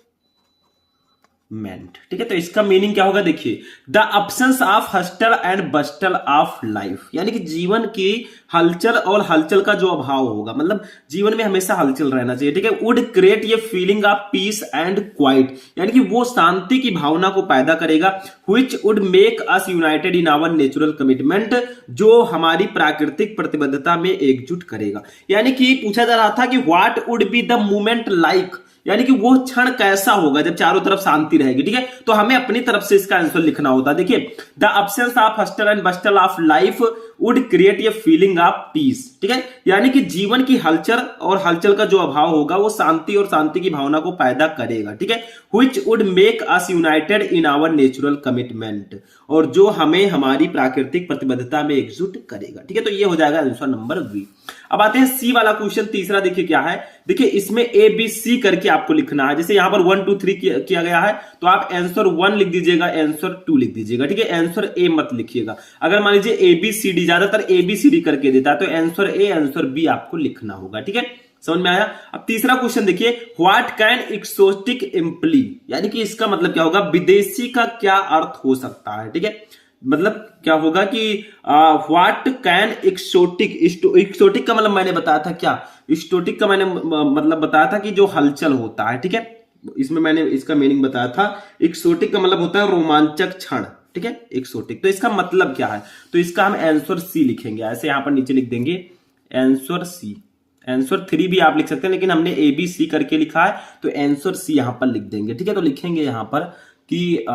ठीक है, तो इसका मीनिंग क्या होगा, देखिए the absence of hustle and bustle of life, यानी कि जीवन की हलचल और हलचल का जो अभाव होगा, मतलब जीवन में हमेशा हलचल रहना चाहिए। ठीक है, would create a feeling of peace and quiet, यानी कि वो शांति की भावना को पैदा करेगा। Which would make us united in our natural commitment, जो हमारी प्राकृतिक प्रतिबद्धता में एकजुट करेगा। यानी कि पूछा जा रहा था कि what would be the moment like, यानी कि वो क्षण कैसा होगा जब चारों तरफ शांति रहेगी। ठीक है, तो हमें अपनी तरफ से इसका आंसर लिखना होता है। देखिए the absence of hustle and bustle of life would create a feeling of peace. ठीक है, यानी कि जीवन की हलचल और हलचल का जो अभाव होगा वो शांति और शांति की भावना को पैदा करेगा। ठीक है, which would make us united in our natural commitment, और जो हमें हमारी प्राकृतिक प्रतिबद्धता में एकजुट करेगा। ठीक है, तो ये हो जाएगा आंसर नंबर बी। अब आते हैं सी वाला क्वेश्चन, तीसरा देखिए क्या है। देखिए इसमें ए बी सी करके आपको लिखना है, जैसे यहां पर 1 2 3 किया गया है, तो आप आंसर 1 लिख दीजिएगा, आंसर 2 लिख दीजिएगा। ठीक है, आंसर ए मत लिखिएगा। अगर मान लीजिए ए बी सी डी, ज्यादातर ए बी सी डी करके देता है, तो आंसर ए आंसर बी आपको लिखना होगा। ठीक है, समझ में आया। अब तीसरा क्वेश्चन देखिए, व्हाट कैन एक्सोटिक इम्प्ली, यानी कि इसका मतलब क्या होगा, विदेशी का क्या अर्थ हो सकता है। ठीक है, मतलब क्या होगा कि व्हाट कैन एक्सोटिक का मतलब मैंने बताया था क्या, एक्सोटिक का मैंने मतलब बताया था कि जो हलचल होता है। ठीक है, इसमें मैंने इसका मीनिंग बताया था, एक्सोटिक का मतलब होता है रोमांचक क्षण। ठीक है, एक्सोटिक, तो इसका मतलब क्या है, तो इसका हम आंसर सी लिखेंगे, ऐसे यहां पर नीचे लिख देंगे आंसर सी। आंसर 3 भी आप लिख सकते हैं, लेकिन हमने ए बी सी करके लिखा है, तो आंसर सी यहां पर लिख देंगे। ठीक है, तो लिखेंगे यहां पर कि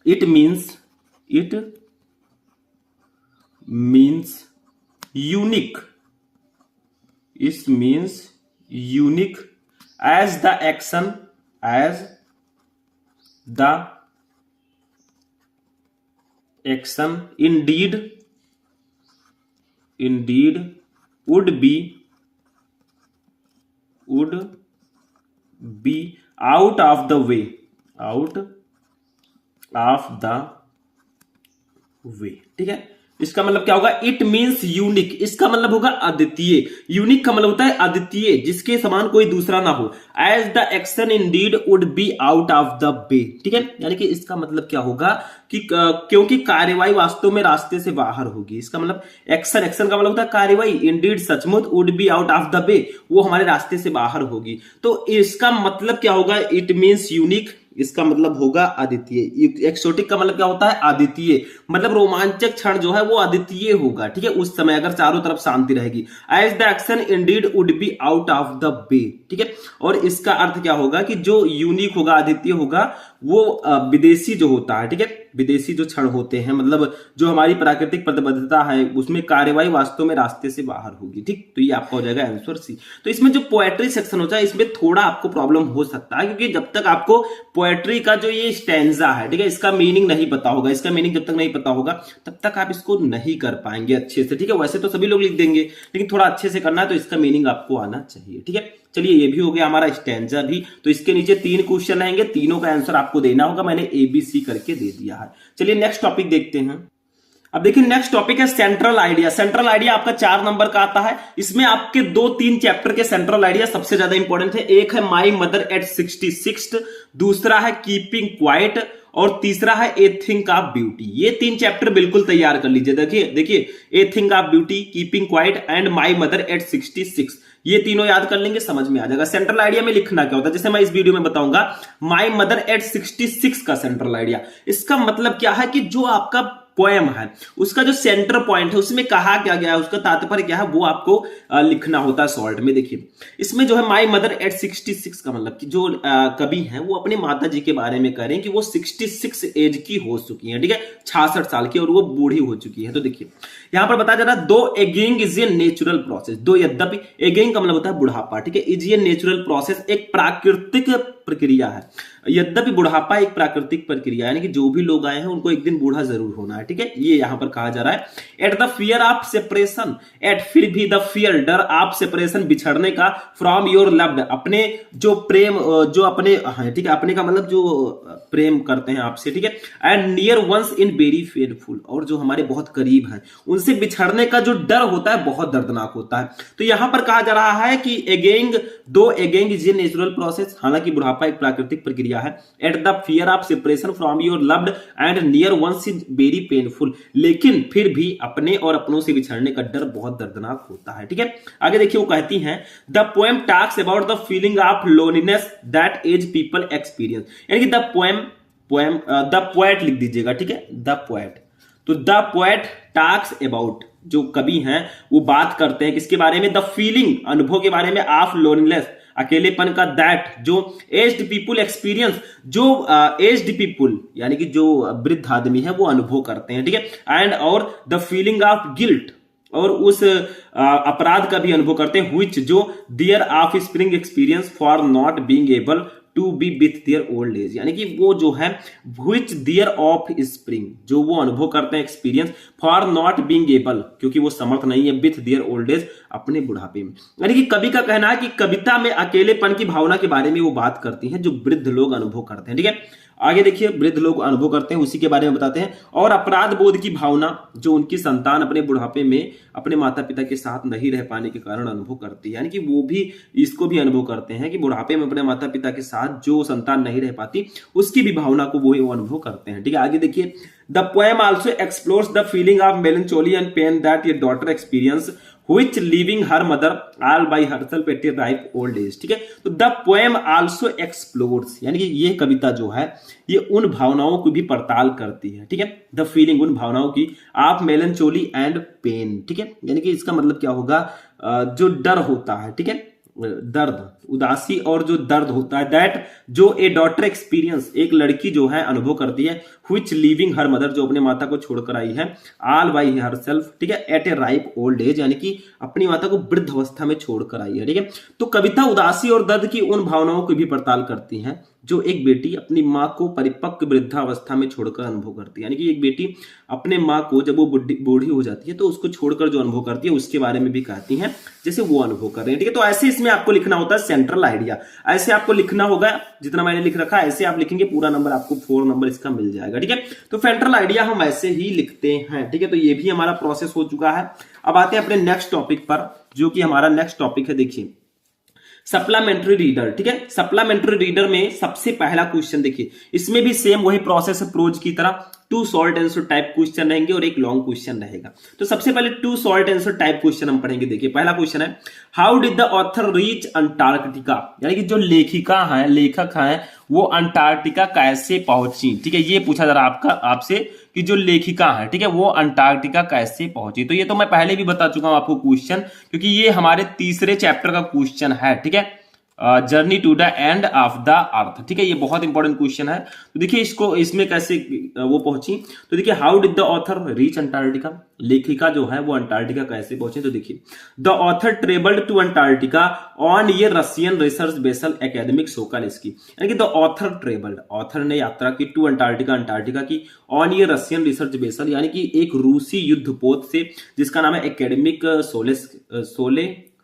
it means unique, it means unique as the action indeed would be out of the way। ठीक है, इसका मतलब क्या होगा, इट मीन्स यूनिक, इसका मतलब होगा अद्वितीय। यूनिक का मतलब होता है अद्वितीय, जिसके समान कोई दूसरा ना हो। As the action indeed would be out of the way. ठीक है, यानी कि इसका मतलब क्या होगा कि क्योंकि कार्यवाही वास्तव में रास्ते से बाहर होगी। इसका मतलब एक्शन का मतलब होता है कार्यवाही, इंडीड सचमुच, would be out of the वे, वो हमारे रास्ते से बाहर होगी। तो इसका मतलब क्या होगा, इट मीन्स यूनिक, इसका मतलब होगा अद्वितीय। एक्सोटिक का मतलब क्या होता है, अद्वितीय, मतलब रोमांचक क्षण जो है वो अद्वितीय होगा। ठीक है, उस समय अगर चारों तरफ शांति रहेगी। As the action indeed would be out of the way. ठीक है, और इसका अर्थ क्या होगा कि जो यूनिक होगा, अद्वितीय होगा, वो विदेशी जो होता है। ठीक है, विदेशी जो क्षण होते हैं, मतलब जो हमारी प्राकृतिक प्रतिबद्धता है, उसमें कार्यवाही वास्तव में रास्ते से बाहर होगी। ठीक, तो ये आपका हो जाएगा आंसर सी। तो इसमें जो पोएट्री सेक्शन होता है, इसमें थोड़ा आपको प्रॉब्लम हो सकता है, क्योंकि जब तक आपको पोएट्री का जो ये स्टैंजा है, ठीक है, इसका मीनिंग नहीं पता होगा, इसका मीनिंग जब तक नहीं पता होगा तब तक आप इसको नहीं कर पाएंगे अच्छे से। ठीक है, वैसे तो सभी लोग लिख देंगे, लेकिन थोड़ा अच्छे से करना है, तो इसका मीनिंग आपको आना चाहिए। ठीक है, चलिए ये भी हो गया हमारा स्टैंजा भी। तो इसके नीचे 3 क्वेश्चन रहेंगे, तीनों का आंसर आपको देना होगा, मैंने ए बी सी करके दे दिया है। चलिए नेक्स्ट टॉपिक देखते हैं। अब देखिए नेक्स्ट टॉपिक है सेंट्रल आइडिया। सेंट्रल आइडिया आपका 4 नंबर का आता है। इसमें आपके 2-3 चैप्टर के सेंट्रल आइडिया सबसे ज्यादा इंपॉर्टेंट है। एक है माई मदर एट 66, दूसरा है कीपिंग क्वाइट और तीसरा है ए थिंक ऑफ ब्यूटी। ये 3 चैप्टर बिल्कुल तैयार कर लीजिए। देखिए a thing of beauty, keeping quiet and my mother at 66, ये तीनों याद कर लेंगे, समझ में आ जाएगा। सेंट्रल आइडिया में लिखना क्या होता है, जैसे मैं इस वीडियो में बताऊंगा माई मदर एट 66 का सेंट्रल आइडिया। इसका मतलब क्या है कि जो आपका पोएम है उसका जो सेंटर पॉइंट है उसमें कहा क्या गया है, उसका तात्पर्य क्या है, वो आपको लिखना होता है शॉर्ट में। देखिए इसमें जो है माई मदर एट 66 का मतलब कि जो कवि हैं वो अपने माता जी के बारे में कह रहे हैं कि वो 66 एज की हो चुकी हैं, ठीक है, 66 साल की, और वो बूढ़ी हो चुकी है। तो देखिए यहां पर बताया जा रहा है दो एगिंग इज ए नेचुरल प्रोसेस। दो यद्यपि, एगिंग का मतलब होता है बुढ़ापा, ठीक है, इज ए नेचुरल प्रोसेस, एक प्राकृतिक प्रक्रिया है। यद्यपि बुढ़ापा एक प्राकृतिक प्रक्रिया है, यानी कि जो भी लोग आए हैं उनको एक दिन बूढ़ा जरूर होना है, ठीक है, ये यहां पर कहा जा रहा है। At the fear of separation, at फिर भी, द फियर डर, ऑफ सेपरेशन बिछड़ने का, फ्रॉम योर लव्ड अपने जो प्रेम, जो अपने, ठीक है, अपने का मतलब जो प्रेम करते हैं आपसे, ठीक है, and near ones in very painful, और जो हमारे बहुत करीब हैं उनसे बिछड़ने का जो डर होता है बहुत दर्दनाक होता है। तो यहां पर कहा जा रहा है कि ageing, though ageing is a natural process, हालांकि बुढ़ापा एक प्राकृतिक प्रक्रिया है। At the fear of separation from your loved and near ones is very painful, लेकिन फिर भी अपने और अपनों से बिछड़ने का डर बहुत दर्दनाक होता है, ठीक है। आगे देखिए वो कहती हैं the poem talks about the feeling of loneliness that age people experience, यानी कि द पोएम द पोएट लिख दीजिएगा, ठीक है, द पोएट। तो द पोएट टॉक्स अबाउट, जो कवि हैं वो बात करते हैं किसके बारे में, द फीलिंग, अनुभव के बारे में, ऑफ लोनलीनेस, अकेलेपन का, दैट, जो एज्ड पीपुल एक्सपीरियंस, जो एज्ड पीपुल यानी कि जो वृद्ध आदमी है वो अनुभव करते हैं, ठीक है, एंड और द फीलिंग ऑफ गिल्ट, और उस अपराध का भी अनुभव करते हैं, व्हिच, जो their offspring experience for not being able to be with their old age, यानी कि वो जो है व्हिच देयर ऑफ स्प्रिंग, जो वो अनुभव करते हैं experience, for not being able, क्योंकि वो समर्थ नहीं है, विथ देयर ओल्ड एज, अपने बुढ़ापे में। यानी कि कवि का कहना है कि कविता में अकेलेपन की भावना के बारे में वो बात करती है जो वृद्ध लोग अनुभव करते हैं, ठीक है। आगे देखिए वृद्ध लोग अनुभव करते हैं उसी के बारे में बताते हैं, और अपराध बोध की भावना जो उनकी संतान अपने बुढ़ापे में अपने माता पिता के साथ नहीं रह पाने के कारण अनुभव करती है, यानी कि वो भी इसको भी अनुभव करते हैं कि बुढ़ापे में अपने माता पिता के साथ जो संतान नहीं रह पाती उसकी भी भावना को वो अनुभव करते हैं, ठीक है। आगे देखिए the poem also explores the feeling of melancholy and pain that your daughter experience which leaving her mother all by herself at a ripe old age, ठीक है। तो द पोएम आल्सो एक्सप्लोर्स, यानी कि ये कविता जो है ये उन भावनाओं को भी पड़ताल करती है, ठीक है, द फीलिंग, उन भावनाओं की, ऑफ मेलंचोली एंड पेन, ठीक है, यानी कि इसका मतलब क्या होगा, जो डर होता है, ठीक है, दर्द, उदासी और जो दर्द होता है, दैट, जो ए डॉटर एक्सपीरियंस, एक लड़की जो है अनुभव करती है, व्हिच लीविंग हर मदर, जो अपने माता को छोड़कर आई है, ऑल बाई हरसेल्फ, ठीक है, एट ए राइप ओल्ड एज, यानी कि अपनी माता को वृद्ध अवस्था में छोड़कर आई है, ठीक है। तो कविता उदासी और दर्द की उन भावनाओं को भी पड़ताल करती है जो एक बेटी अपनी माँ को परिपक्व वृद्धावस्था में छोड़कर अनुभव करती है, यानी कि एक बेटी अपने माँ को जब वो बूढ़ी हो जाती है तो उसको छोड़कर जो अनुभव करती है उसके बारे में भी कहती हैं जैसे वो अनुभव कर रहे हैं, ठीक है। तो ऐसे इसमें आपको लिखना होता है सेंट्रल आइडिया, ऐसे आपको लिखना होगा, जितना मैंने लिख रखा है ऐसे आप लिखेंगे, पूरा नंबर आपको 4 नंबर इसका मिल जाएगा, ठीक है। तो सेंट्रल आइडिया हम ऐसे ही लिखते हैं, ठीक है। तो ये भी हमारा प्रोसेस हो चुका है। अब आते हैं अपने नेक्स्ट टॉपिक पर, जो कि हमारा नेक्स्ट टॉपिक है, देखिए सप्लीमेंट्री रीडर, ठीक है। सप्लीमेंट्री रीडर में सबसे पहला क्वेश्चन देखिए, इसमें भी सेम वही प्रोसेस है प्रोज की तरह, 2 शॉर्ट आंसर टाइप क्वेश्चन रहेंगे और एक लॉन्ग क्वेश्चन रहेगा। तो सबसे पहले 2 शॉर्ट आंसर टाइप क्वेश्चन हम पढ़ेंगे। देखिए पहला क्वेश्चन है, how did the author reach Antarctica, यानी कि जो लेखिका है, लेखक है, वो अंटार्कटिका कैसे पहुंची, ठीक है, ये पूछा जा रहा है आपसे कि जो लेखिका है, ठीक है, वो अंटार्कटिका कैसे पहुंची। तो ये तो मैं पहले भी बता चुका हूं आपको क्वेश्चन, क्योंकि ये हमारे तीसरे चैप्टर का क्वेश्चन है, ठीक है, journey to the end of the earth, ठीक है, ये बहुत इंपॉर्टेंट क्वेश्चन है। तो देखिए इसको, इसमें कैसे वो पहुंची, तो देखिए how did the author reach Antarctica, लेखिका जो है वो अंटार्कटिका कैसे पहुंची। तो देखिए the author travelled to Antarctica on ये Russian research vessel Akademik Shokalskiy, यानी कि द ऑथर ट्रेवल्ड, ऑथर ने यात्रा की, टू अंटार्कटिका, अंटार्कटिका की, ऑन ये रशियन रिसर्च वेसल, यानी कि एक रूसी युद्धपोत से जिसका नाम है एकेडमिक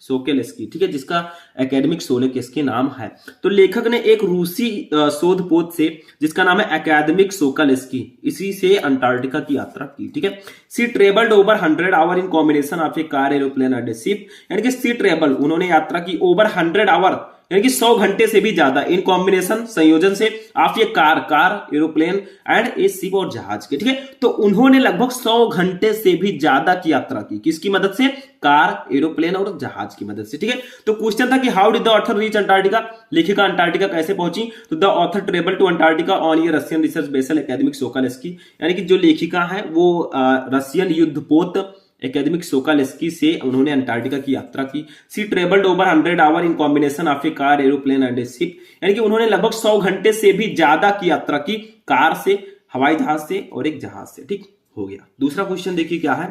सोकेलेस्की, ठीक है, जिसका एकेडमिक सोकेलेस्की नाम है। तो लेखक ने एक रूसी शोधपोत से जिसका नाम है एकेडमिक सोकेलेस्की, इसी से अंटार्कटिका की यात्रा की, ठीक है। She travelled over 100 hour in combination of a car, aeroplane and a ship, यानी कि सी ट्रेवल, उन्होंने यात्रा की ओवर 100 आवर, यानी कि 100 घंटे से भी ज्यादा, इन कॉम्बिनेशन, संयोजन से, आप ये car, aeroplane and a ship, और जहाज के, ठीक है। तो उन्होंने लगभग 100 घंटे से भी ज्यादा की यात्रा की, किसकी मदद से? कार, एरोप्लेन और जहाज की मदद से, ठीक है। तो क्वेश्चन था कि how did the author reach Antarctica, लेखिका अंटार्कटिका कैसे पहुंची? तो the author travel to Antarctica on ये Russian research vessel Akademik Shokalskiy, यानी कि जो लेखिका है वो रशियन युद्धपोत एकेडमिक सोकेलेस्की से उन्होंने अंटार्कटिका की यात्रा की। She travelled over 100 hour in combination of a car, aeroplane and a ship, यानी कि उन्होंने लगभग 100 घंटे से भी ज्यादा की यात्रा की, कार से, हवाई जहाज से और एक जहाज से, ठीक हो गया। दूसरा क्वेश्चन देखिए क्या है,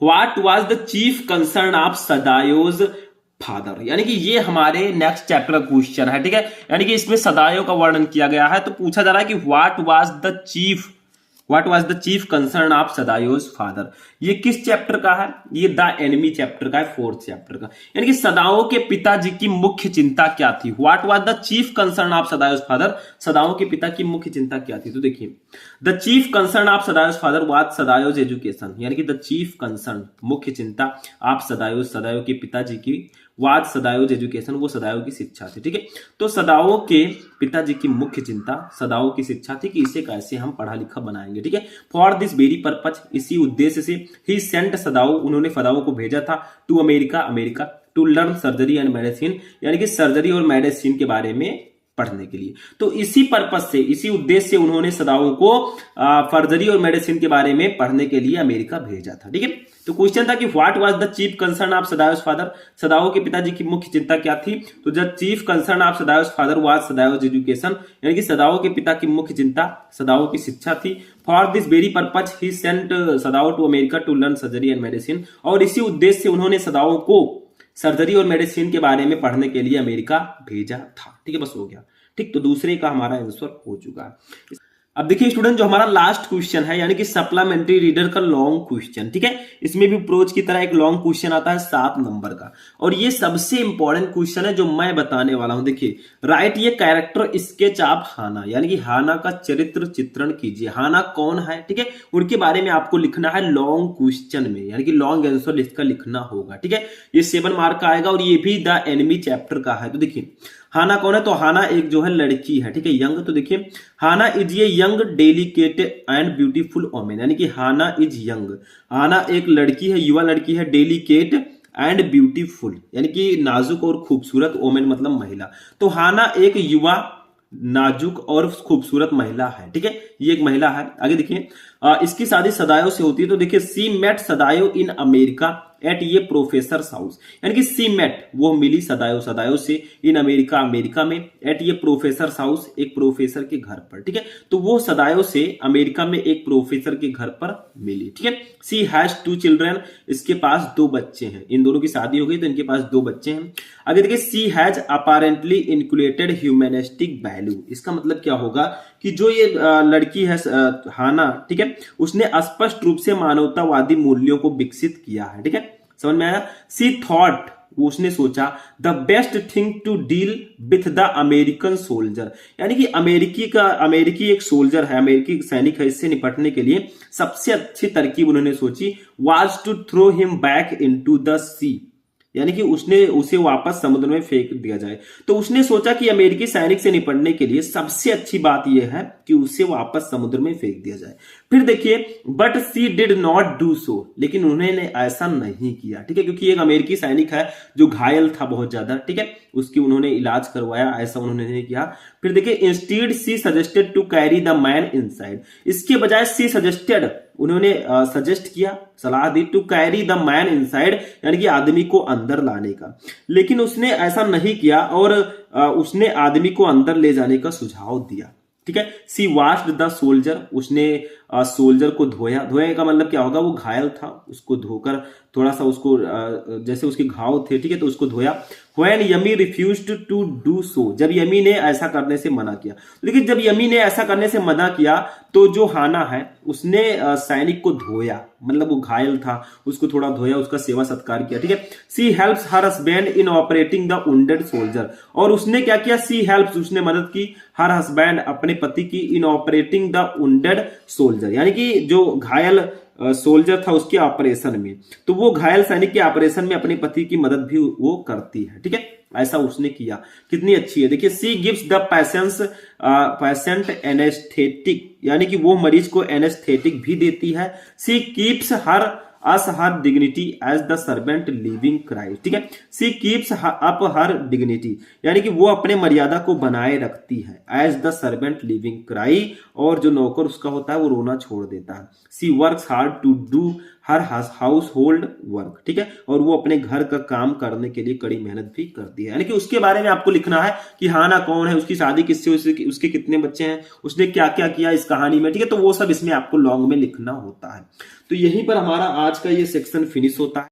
what was the chief concern of Sadao's father, यानी कि ये हमारे नेक्स्ट चैप्टर का क्वेश्चन है, ठीक है। यानी कि इसमें सदायो का वर्णन किया गया है, तो पूछा जा रहा है कि what was the chief concern of Sadao's father, ये किस चैप्टर का है? ये द एनिमी चैप्टर का है, 4th चैप्टर का। यानी कि सदाओं के पिताजी की मुख्य चिंता क्या थी? What was the chief concern of Sadao's father, सदाओं के पिता की मुख्य चिंता क्या थी? तो देखिए, the chief concern of Sadao's father was Sadao's education, यानी कि द चीफ कंसर्न, मुख्य चिंता, आप सदायो के पिताजी की, वाद सदायोज एजुकेशन, वो सदाओं की शिक्षा थी, ठीक है। तो सदाओं के पिताजी की मुख्य चिंता सदाओं की शिक्षा थी कि इसे कैसे हम पढ़ा लिखा बनाएंगे, ठीक है। फॉर दिस वेरी पर्पज, इसी उद्देश्य से ही सेंट सदाओ, उन्होंने सदाओं को भेजा था to America to learn surgery and medicine, यानी कि सर्जरी और मेडिसिन के बारे में पढ़ने के लिए। तो इसी पर्पज से, इसी उद्देश्य से उन्होंने सदाओं को सर्जरी और मेडिसिन के बारे में पढ़ने के लिए अमेरिका भेजा था, ठीक है। तो क्वेश्चन था कि what was the chief concern of Sadao's father, सदाओं के पिताजी की मुख्य चिंता क्या थी? तो the chief concern of Sadao's father was Sadao's education, यानी कि सदाओं के पिता की मुख्य चिंता सदाओं की शिक्षा थी। For this very purpose he sent Sadao to America to learn surgery and medicine, और इसी उद्देश्य से उन्होंने सदाओं को सर्जरी और मेडिसिन के बारे में पढ़ने के लिए अमेरिका भेजा था, ठीक है। बस हो गया, ठीक। तो दूसरे का हमारा आंसर हो चुका है। अब देखिए स्टूडेंट, जो हमारा लास्ट क्वेश्चन है, यानी कि सप्लीमेंट्री रीडर का लॉन्ग क्वेश्चन, ठीक है। इसमें भी प्रोज की तरह एक लॉन्ग क्वेश्चन आता है 7 नंबर का, और ये सबसे इंपॉर्टेंट क्वेश्चन है जो मैं बताने वाला हूं। देखिए, राइट ये कैरेक्टर स्केच ऑफ हाना, यानी कि हाना का चरित्र चित्रण कीजिए। हाना कौन है, ठीक है, उनके बारे में आपको लिखना है लॉन्ग क्वेश्चन में, यानी कि लॉन्ग आंसर इसका लिखना होगा, ठीक है। ये 7 मार्क का आएगा और ये भी द एनिमी चैप्टर का है। तो देखिए, हाना कौन है? तो हाना एक जो है लड़की है, ठीक है, यंग। तो देखिए, हाना इज ये young delicate and beautiful women, यानी कि हाना इज यंग, हाना एक लड़की है, युवा लड़की है, डेलिकेट एंड ब्यूटीफुल, यानी कि नाजुक और खूबसूरत, वोमेन मतलब महिला। तो हाना एक युवा, नाजुक और खूबसूरत महिला है, ठीक है, ये एक महिला है। आगे देखिए, इसकी शादी सदायो से होती है। तो देखिए, she met Sadao in America at a professor house, यानी कि सी मेट, वो मिली सदायो से, इन अमेरिका में, एट ये प्रोफेसर हाउस, एक प्रोफेसर के घर पर, ठीक है। तो वो सदायो से अमेरिका में एक प्रोफेसर के घर पर मिली, ठीक है। सी हैज 2 चिल्ड्रन, इसके पास 2 बच्चे हैं, इन दोनों की शादी हो गई तो इनके पास 2 बच्चे हैं। आगे देखिए, सी हैज अपैरेंटली इनक्यूलेटेड ह्यूमैनिस्टिक वैल्यू, इसका मतलब क्या होगा कि जो ये लड़की है हाना, ठीक है, उसने स्पष्ट रूप से मानवतावादी मूल्यों को विकसित किया है, ठीक है, समझ में आया। सी थॉट, वो उसने सोचा, the best thing to deal with the American soldier, यानी कि अमेरिकी एक सोल्जर है, अमेरिकी सैनिक है, इससे निपटने के लिए सबसे अच्छी तरकीब उन्होंने सोची was to throw him back into the sea, यानी कि उसे वापस समुद्र में फेंक दिया जाए। तो उसने सोचा कि अमेरिकी सैनिक से निपटने के लिए सबसे अच्छी बात यह है कि उसे वापस समुद्र में फेंक दिया जाए। फिर देखिए, but she did not do so, लेकिन उन्होंने ऐसा नहीं किया, ठीक है, क्योंकि एक अमेरिकी सैनिक है जो घायल था बहुत ज्यादा, ठीक है, उसकी उन्होंने इलाज करवाया, ऐसा उन्होंने नहीं किया। फिर देखिए, instead she suggested to carry the man inside, इसके बजाय सी सजेस्टेड, उन्होंने सजेस्ट किया, सलाह दी, to carry the man inside, यानी कि आदमी को अंदर लाने का, लेकिन उसने ऐसा नहीं किया और उसने आदमी को अंदर ले जाने का सुझाव दिया, ठीक है। सी वाश्ड द सोल्जर, उसने सोल्जर को धोया। धोया का मतलब क्या होगा, वो घायल था, उसको धोकर थोड़ा सा उसको जैसे उसके घाव थे, ठीक है, तो उसको धोया। When Yumi refused to do so, जब यमी ने ऐसा करने से मना किया। लेकिन जब यमी ने ऐसा करने से मना किया तो जो हाना है उसने सैनिक को धोया, मतलब वो घायल था, उसको थोड़ा धोया, उसका सेवा सत्कार किया, ठीक है। She helps her husband in operating the wounded soldier, और उसने क्या किया, सी हेल्प्स, उसने मदद की, हर हस्बैंड, अपने पति की, इन ऑपरेटिंग द वुंडेड सोल्जर, यानी कि जो घायल सोल्जर था उसके ऑपरेशन में, तो वो घायल सैनिक के ऑपरेशन में अपने पति की मदद भी वो करती है, ठीक है। ऐसा उसने किया, कितनी अच्छी है। देखिए, she gives the patient anaesthetic, यानी कि वो मरीज को एनेस्थेटिक भी देती है। She keeps her us her dignity as the servant living Christ, ठीक है। She keeps up her dignity, यानी कि वो अपने मर्यादा को बनाए रखती है, as the servant living cry, और जो नौकर उसका होता है वो रोना छोड़ देता है। She works hard to do her household work, ठीक है, और वो अपने घर का काम करने के लिए कड़ी मेहनत भी करती है। यानी कि उसके बारे में आपको लिखना है कि हाना कौन है, उसकी शादी किससे, उसके कितने बच्चे हैं, उसने क्या क्या किया इस कहानी में, ठीक है, तो वो सब इसमें आपको लॉन्ग में लिखना होता है। तो यहीं पर हमारा आज का ये सेक्शन फिनिश होता है।